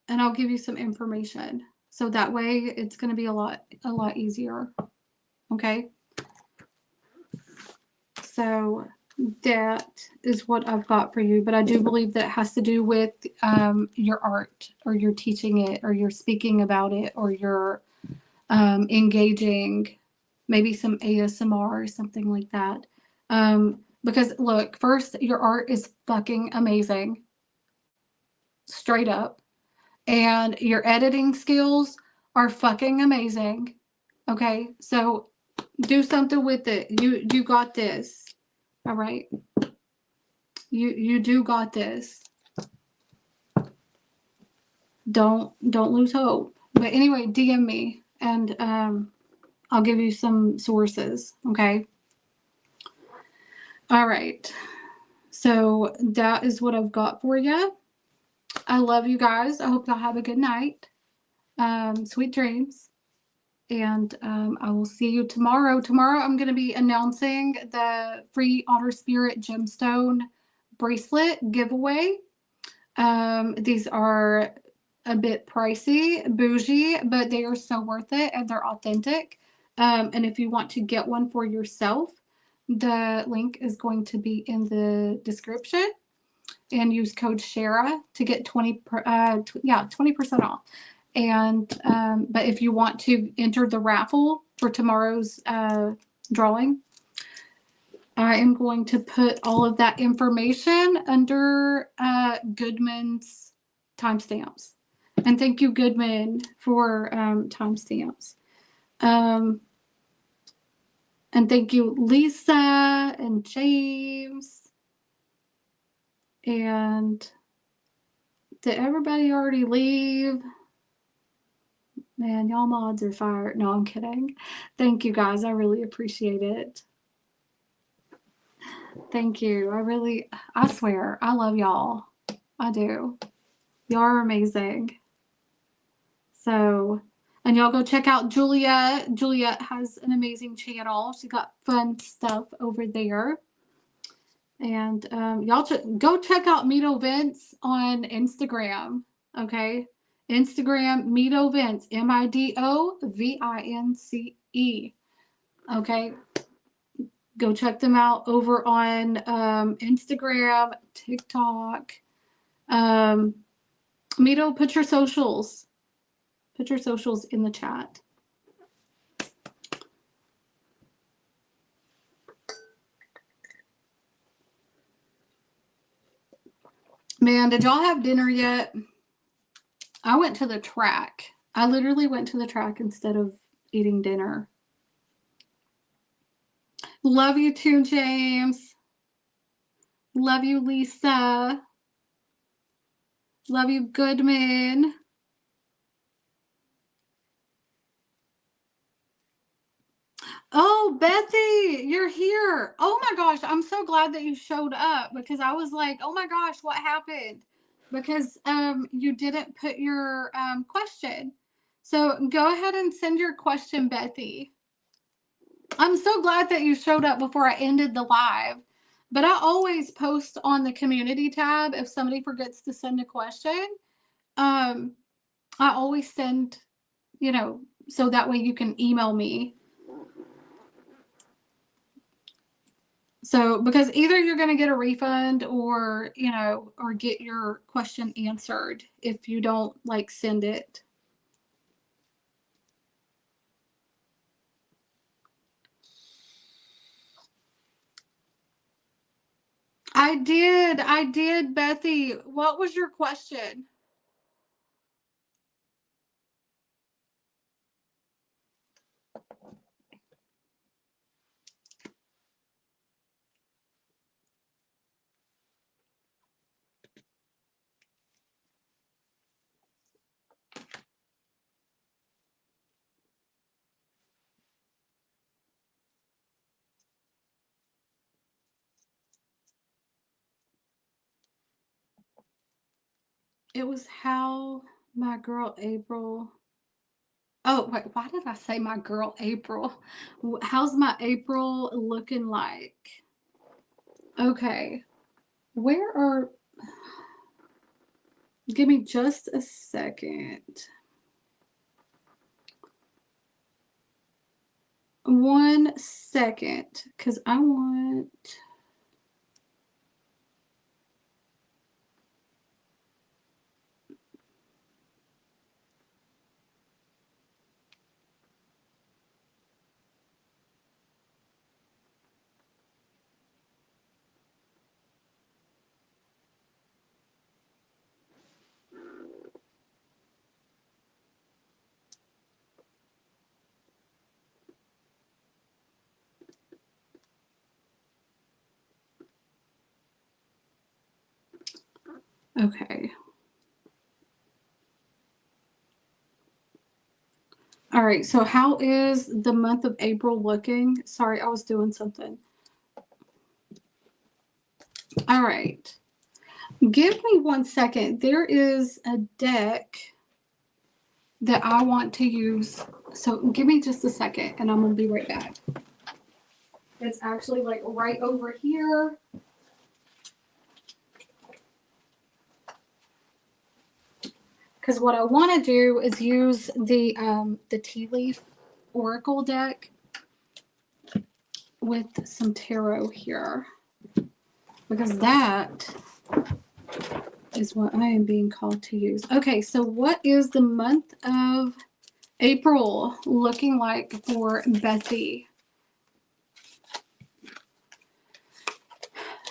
S1: and I'll give you some information. So that way it's going to be a lot easier. Okay. So that is what I've got for you. But I do believe that it has to do with your art, or you're teaching it, or you're speaking about it, or you're engaging, maybe some ASMR or something like that. Because look, first, your art is fucking amazing. Straight up. And your editing skills are fucking amazing. Okay, so do something with it. You got this. All right. You do got this. Don't lose hope. But anyway, DM me, and I'll give you some sources. Okay. All right. So that is what I've got for you. I love you guys. I hope y'all have a good night. Sweet dreams. And I will see you tomorrow. Tomorrow I'm going to be announcing the free Otter Spirit Gemstone bracelet giveaway. These are a bit pricey, bougie, but they are so worth it and they're authentic. And if you want to get one for yourself, the link is going to be in the description. And use code Shara to get 20% off. And but if you want to enter the raffle for tomorrow's drawing, I am going to put all of that information under Goodman's timestamps. And thank you, Goodman, for timestamps. And thank you, Lisa and James. And did everybody already leave? Man, y'all mods are fired. No, I'm kidding. Thank you, guys. I really appreciate it. Thank you. I swear, I love y'all. I do. Y'all are amazing. So, and y'all go check out Julia. Julia has an amazing channel. She got fun stuff over there. And y'all go check out Mito Vince on Instagram. Okay. Instagram, Mito Vince, MIDOVINCE. Okay. Go check them out over on Instagram, TikTok. Mito, put your socials. Put your socials in the chat. Man, did y'all have dinner yet? I went to the track. I literally went to the track instead of eating dinner. Love you too, James. Love you, Lisa. Love you, Goodman. Oh, Bethy, you're here. Oh my gosh, I'm so glad that you showed up because I was like, oh my gosh, what happened? Because you didn't put your question. So go ahead and send your question, Bethy. I'm so glad that you showed up before I ended the live. But I always post on the community tab if somebody forgets to send a question. I always send, so that way you can email me. So, because either you're going to get a refund or, or get your question answered if you don't send it. I did, Bethy. What was your question? It was how my girl April. Oh, wait, why did I say my girl April? How's my April looking like? Okay. Give me just a second. One second, because I want. Okay. All right. So how is the month of April looking? Sorry, I was doing something. All right. Give me 1 second. There is a deck that I want to use. So give me just a second and I'm going to be right back. It's actually like right over here. Because what I want to do is use the tea leaf oracle deck with some tarot here. Because that is what I am being called to use. Okay, so what is the month of April looking like for Bessie?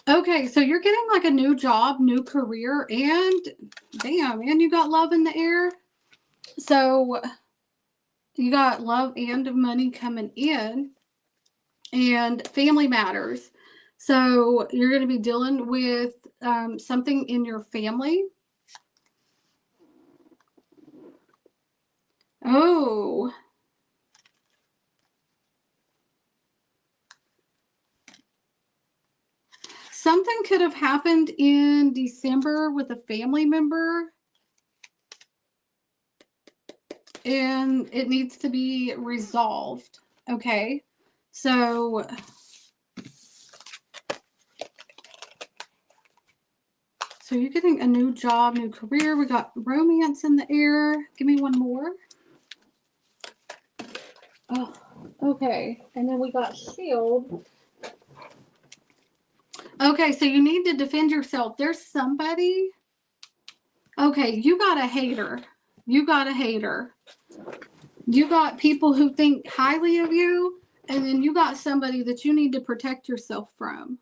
S1: Okay, so you're getting like a new job, new career, and damn, man, you got love in the air. So you got love and money coming in and family matters. So you're going to be dealing with something in your family. Oh. Something could have happened in December with a family member. And it needs to be resolved. Okay. So you're getting a new job, new career. We got romance in the air. Give me one more. Oh, okay. And then we got shield. Okay, so you need to defend yourself. There's somebody. Okay, you got a hater. You got a hater. You got people who think highly of you, and then you got somebody that you need to protect yourself from.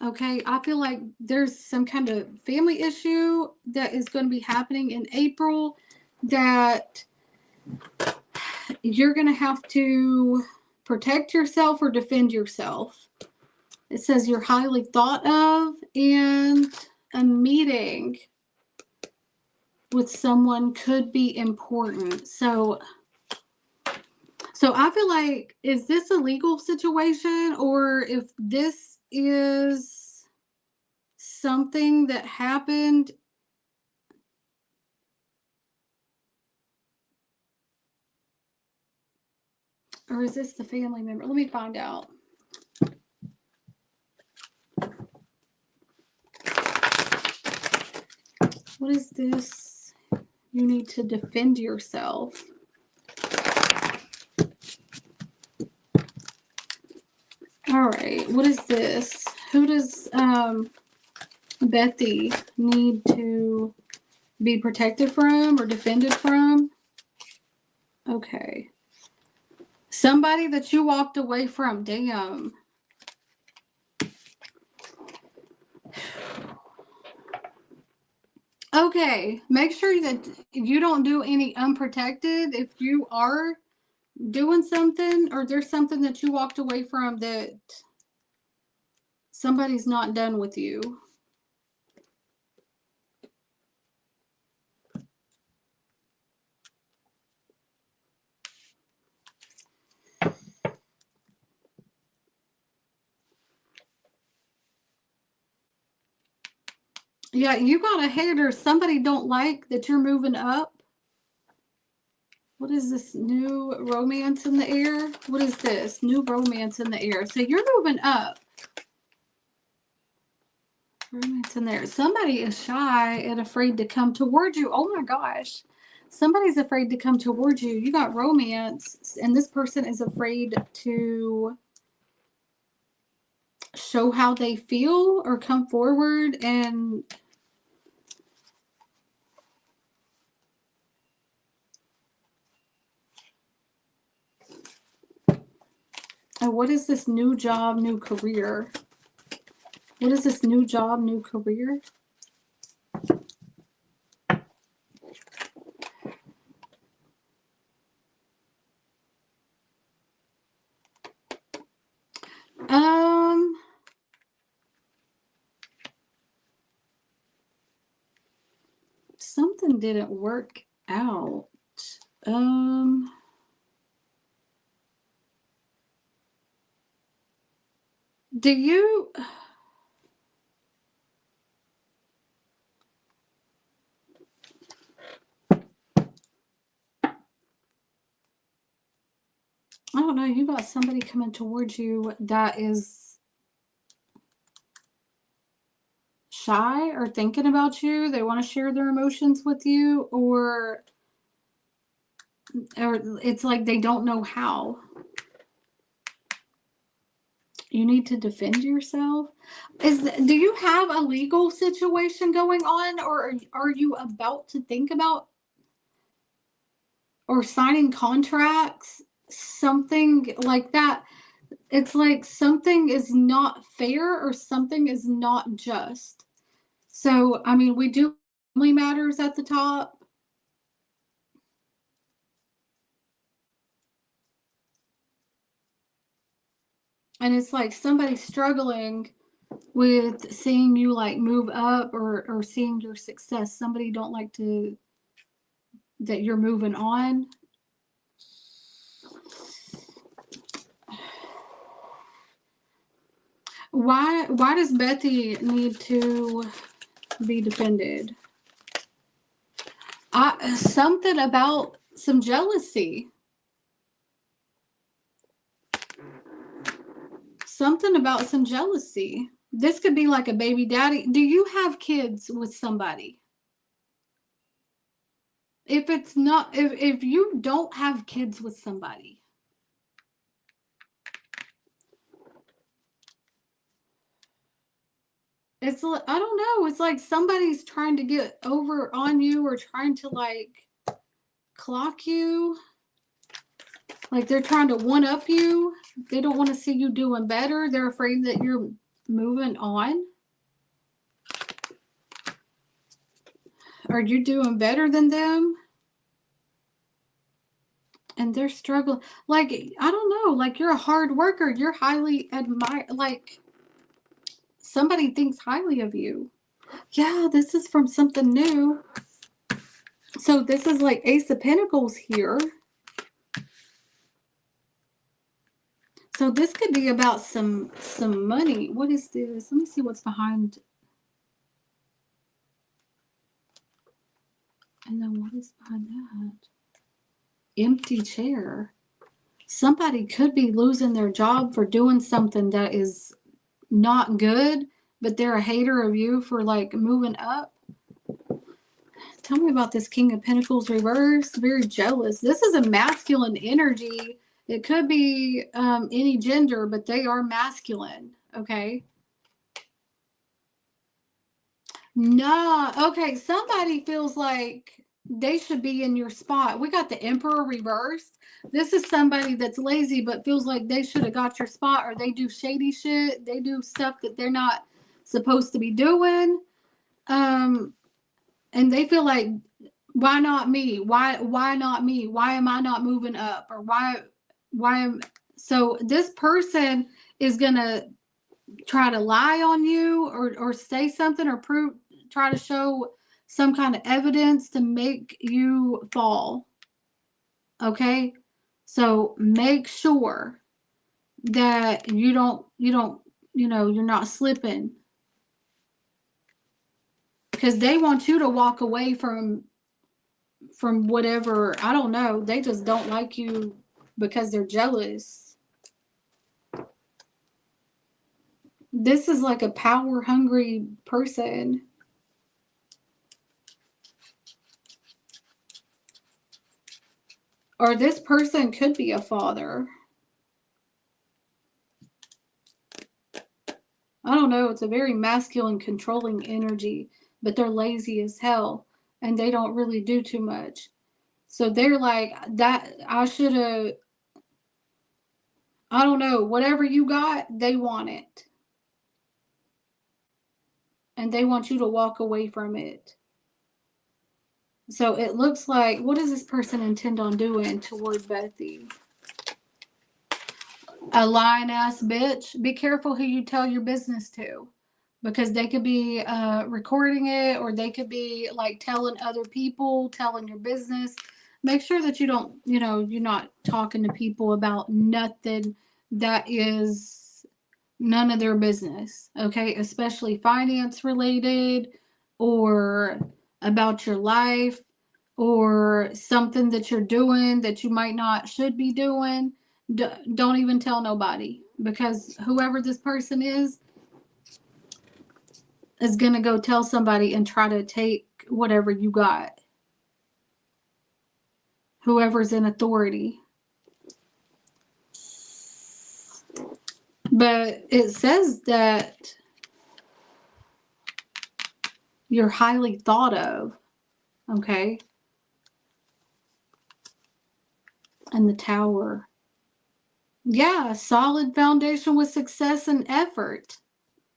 S1: Okay, I feel like there's some kind of family issue that is going to be happening in April that you're going to have to protect yourself or defend yourself. It says you're highly thought of, and a meeting with someone could be important. So I feel like, is this a legal situation, or if this is something that happened, or is this the family member? Let me find out. What is this? You need to defend yourself. All right. What is this? Who does Bethy need to be protected from or defended from? Okay. Somebody that you walked away from. Damn. Okay. Make sure that you don't do any unprotected. If you are doing something, or there's something that you walked away from that somebody's not done with you. Yeah, you got a hater. Somebody don't like that you're moving up. What is this? New romance in the air? What is this? New romance in the air. So you're moving up. Romance in there. Somebody is shy and afraid to come towards you. Oh my gosh. Somebody's afraid to come towards you. You got romance, and this person is afraid to show how they feel or come forward and what is this new job, new career? What is this new job, new career? Something didn't work out. Do you... I don't know, you got somebody coming towards you that is shy or thinking about you. They want to share their emotions with you, or it's like they don't know how. You need to defend yourself. Do you have a legal situation going on, or are you about to think about or signing contracts? Something like that. It's like something is not fair or something is not just. So, I mean, we do family matters at the top. And it's like somebody struggling with seeing you like move up, or seeing your success. Somebody don't like to that you're moving on. Why does Betty need to be defended? Something about some jealousy. Something about some jealousy. This could be like a baby daddy. Do you have kids with somebody? If it's not, if you don't have kids with somebody, it's like, I don't know. It's like somebody's trying to get over on you, or trying to like clock you. Like they're trying to one up you. They don't want to see you doing better. They're afraid that you're moving on. Are you doing better than them? And they're struggling. Like, I don't know. Like, you're a hard worker. You're highly admired. Like, somebody thinks highly of you. Yeah, this is from something new. So this is like Ace of Pentacles here. So this could be about some money. What is this? Let me see what's behind. And then what is behind that? Empty chair. Somebody could be losing their job for doing something that is not good, but they're a hater of you for like moving up. Tell me about this King of Pentacles reverse. Very jealous. This is a masculine energy. It could be any gender, but they are masculine. Okay. No. Okay. Somebody feels like they should be in your spot. We got the Emperor reversed. This is somebody that's lazy but feels like they should have got your spot, or they do shady shit. They do stuff that they're not supposed to be doing. And they feel like, why not me? Why not me? Why am I not moving up? Or why am so this person is gonna try to lie on you, or say something, or try to show some kind of evidence to make you fall. Okay? So make sure that you're not slipping. Because they want you to walk away from whatever, I don't know. They just don't like you because they're jealous. This is like a power hungry person. Or this person could be a father. I don't know. It's a very masculine, controlling energy, but they're lazy as hell and they don't really do too much. So they're like, that I should have, I don't know, whatever you got, they want it. And they want you to walk away from it. So it looks like, what does this person intend on doing toward Betty? A lying ass bitch. Be careful who you tell your business to, because they could be recording it, or they could be like telling other people, telling your business. Make sure that you don't, you're not talking to people about nothing that is none of their business. Okay. Especially finance related, or about your life, or something that you're doing that you might not should be doing. don't even tell nobody, because whoever this person is going to go tell somebody and try to take whatever you got. Whoever's in authority. But it says that you're highly thought of. Okay. And the Tower. Yeah, solid foundation with success and effort.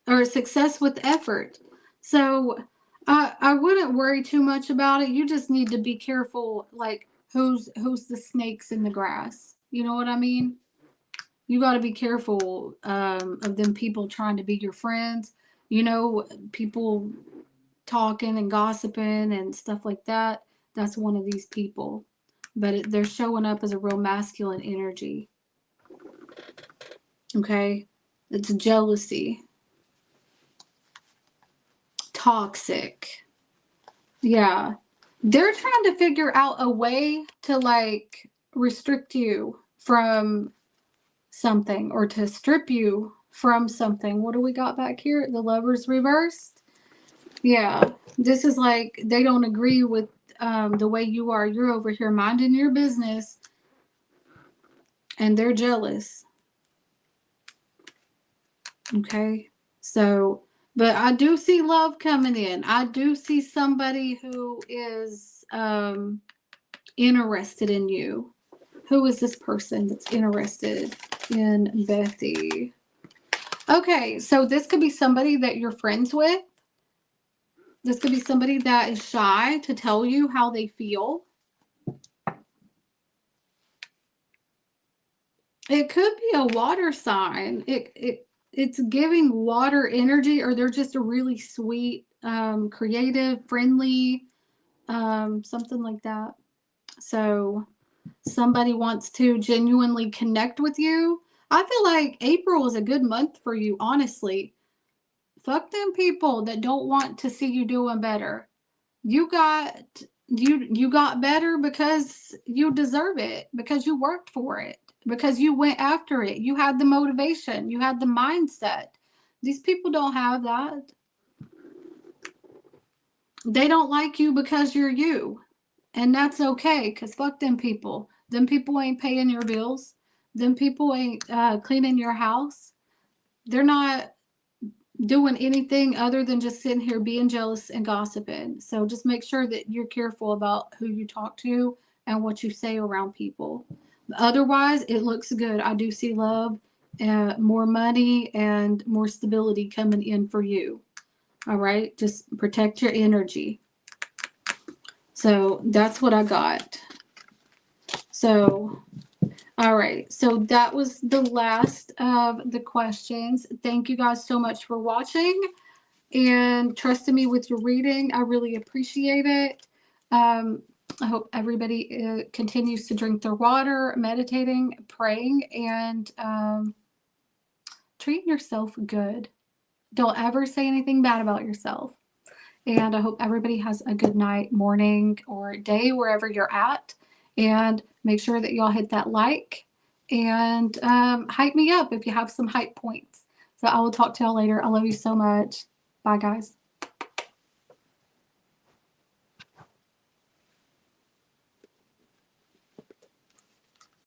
S1: Or success with effort. So I wouldn't worry too much about it. You just need to be careful, like who's the snakes in the grass. You know what I mean? You got to be careful of them people trying to be your friends. You know, people talking and gossiping and stuff like that. That's one of these people. But they're showing up as a real masculine energy. Okay? It's jealousy. Toxic. Yeah. They're trying to figure out a way to like restrict you from something or to strip you from something. What do we got back here? The Lovers reversed. Yeah. This is like they don't agree with the way you are. You're over here minding your business and they're jealous. Okay. So, but I do see love coming in. I do see somebody who is interested in you. Who is this person that's interested in Bethy? Okay, so this could be somebody that you're friends with. This could be somebody that is shy to tell you how they feel. It could be a water sign. It's giving water energy, or they're just a really sweet, creative, friendly, something like that. So somebody wants to genuinely connect with you. I feel like April is a good month for you, honestly. Fuck them people that don't want to see you doing better. You got better because you deserve it, because you worked for it, because you went after it. You had the motivation, you had the mindset. These people don't have that. They don't like you because you're you. And that's okay, because fuck them people. Them people ain't paying your bills. Them people ain't cleaning your house. They're not doing anything other than just sitting here being jealous and gossiping. So just make sure that you're careful about who you talk to and what you say around people. Otherwise, it looks good. I do see love, more money, and more stability coming in for you. All right? Just protect your energy. So that's what I got. So, all right. So that was the last of the questions. Thank you guys so much for watching and trusting me with your reading. I really appreciate it. I hope everybody continues to drink their water, meditating, praying, and treating yourself good. Don't ever say anything bad about yourself. And I hope everybody has a good night, morning, or day, wherever you're at. And make sure that y'all hit that like and hype me up if you have some hype points. So I will talk to y'all later. I love you so much. Bye, guys.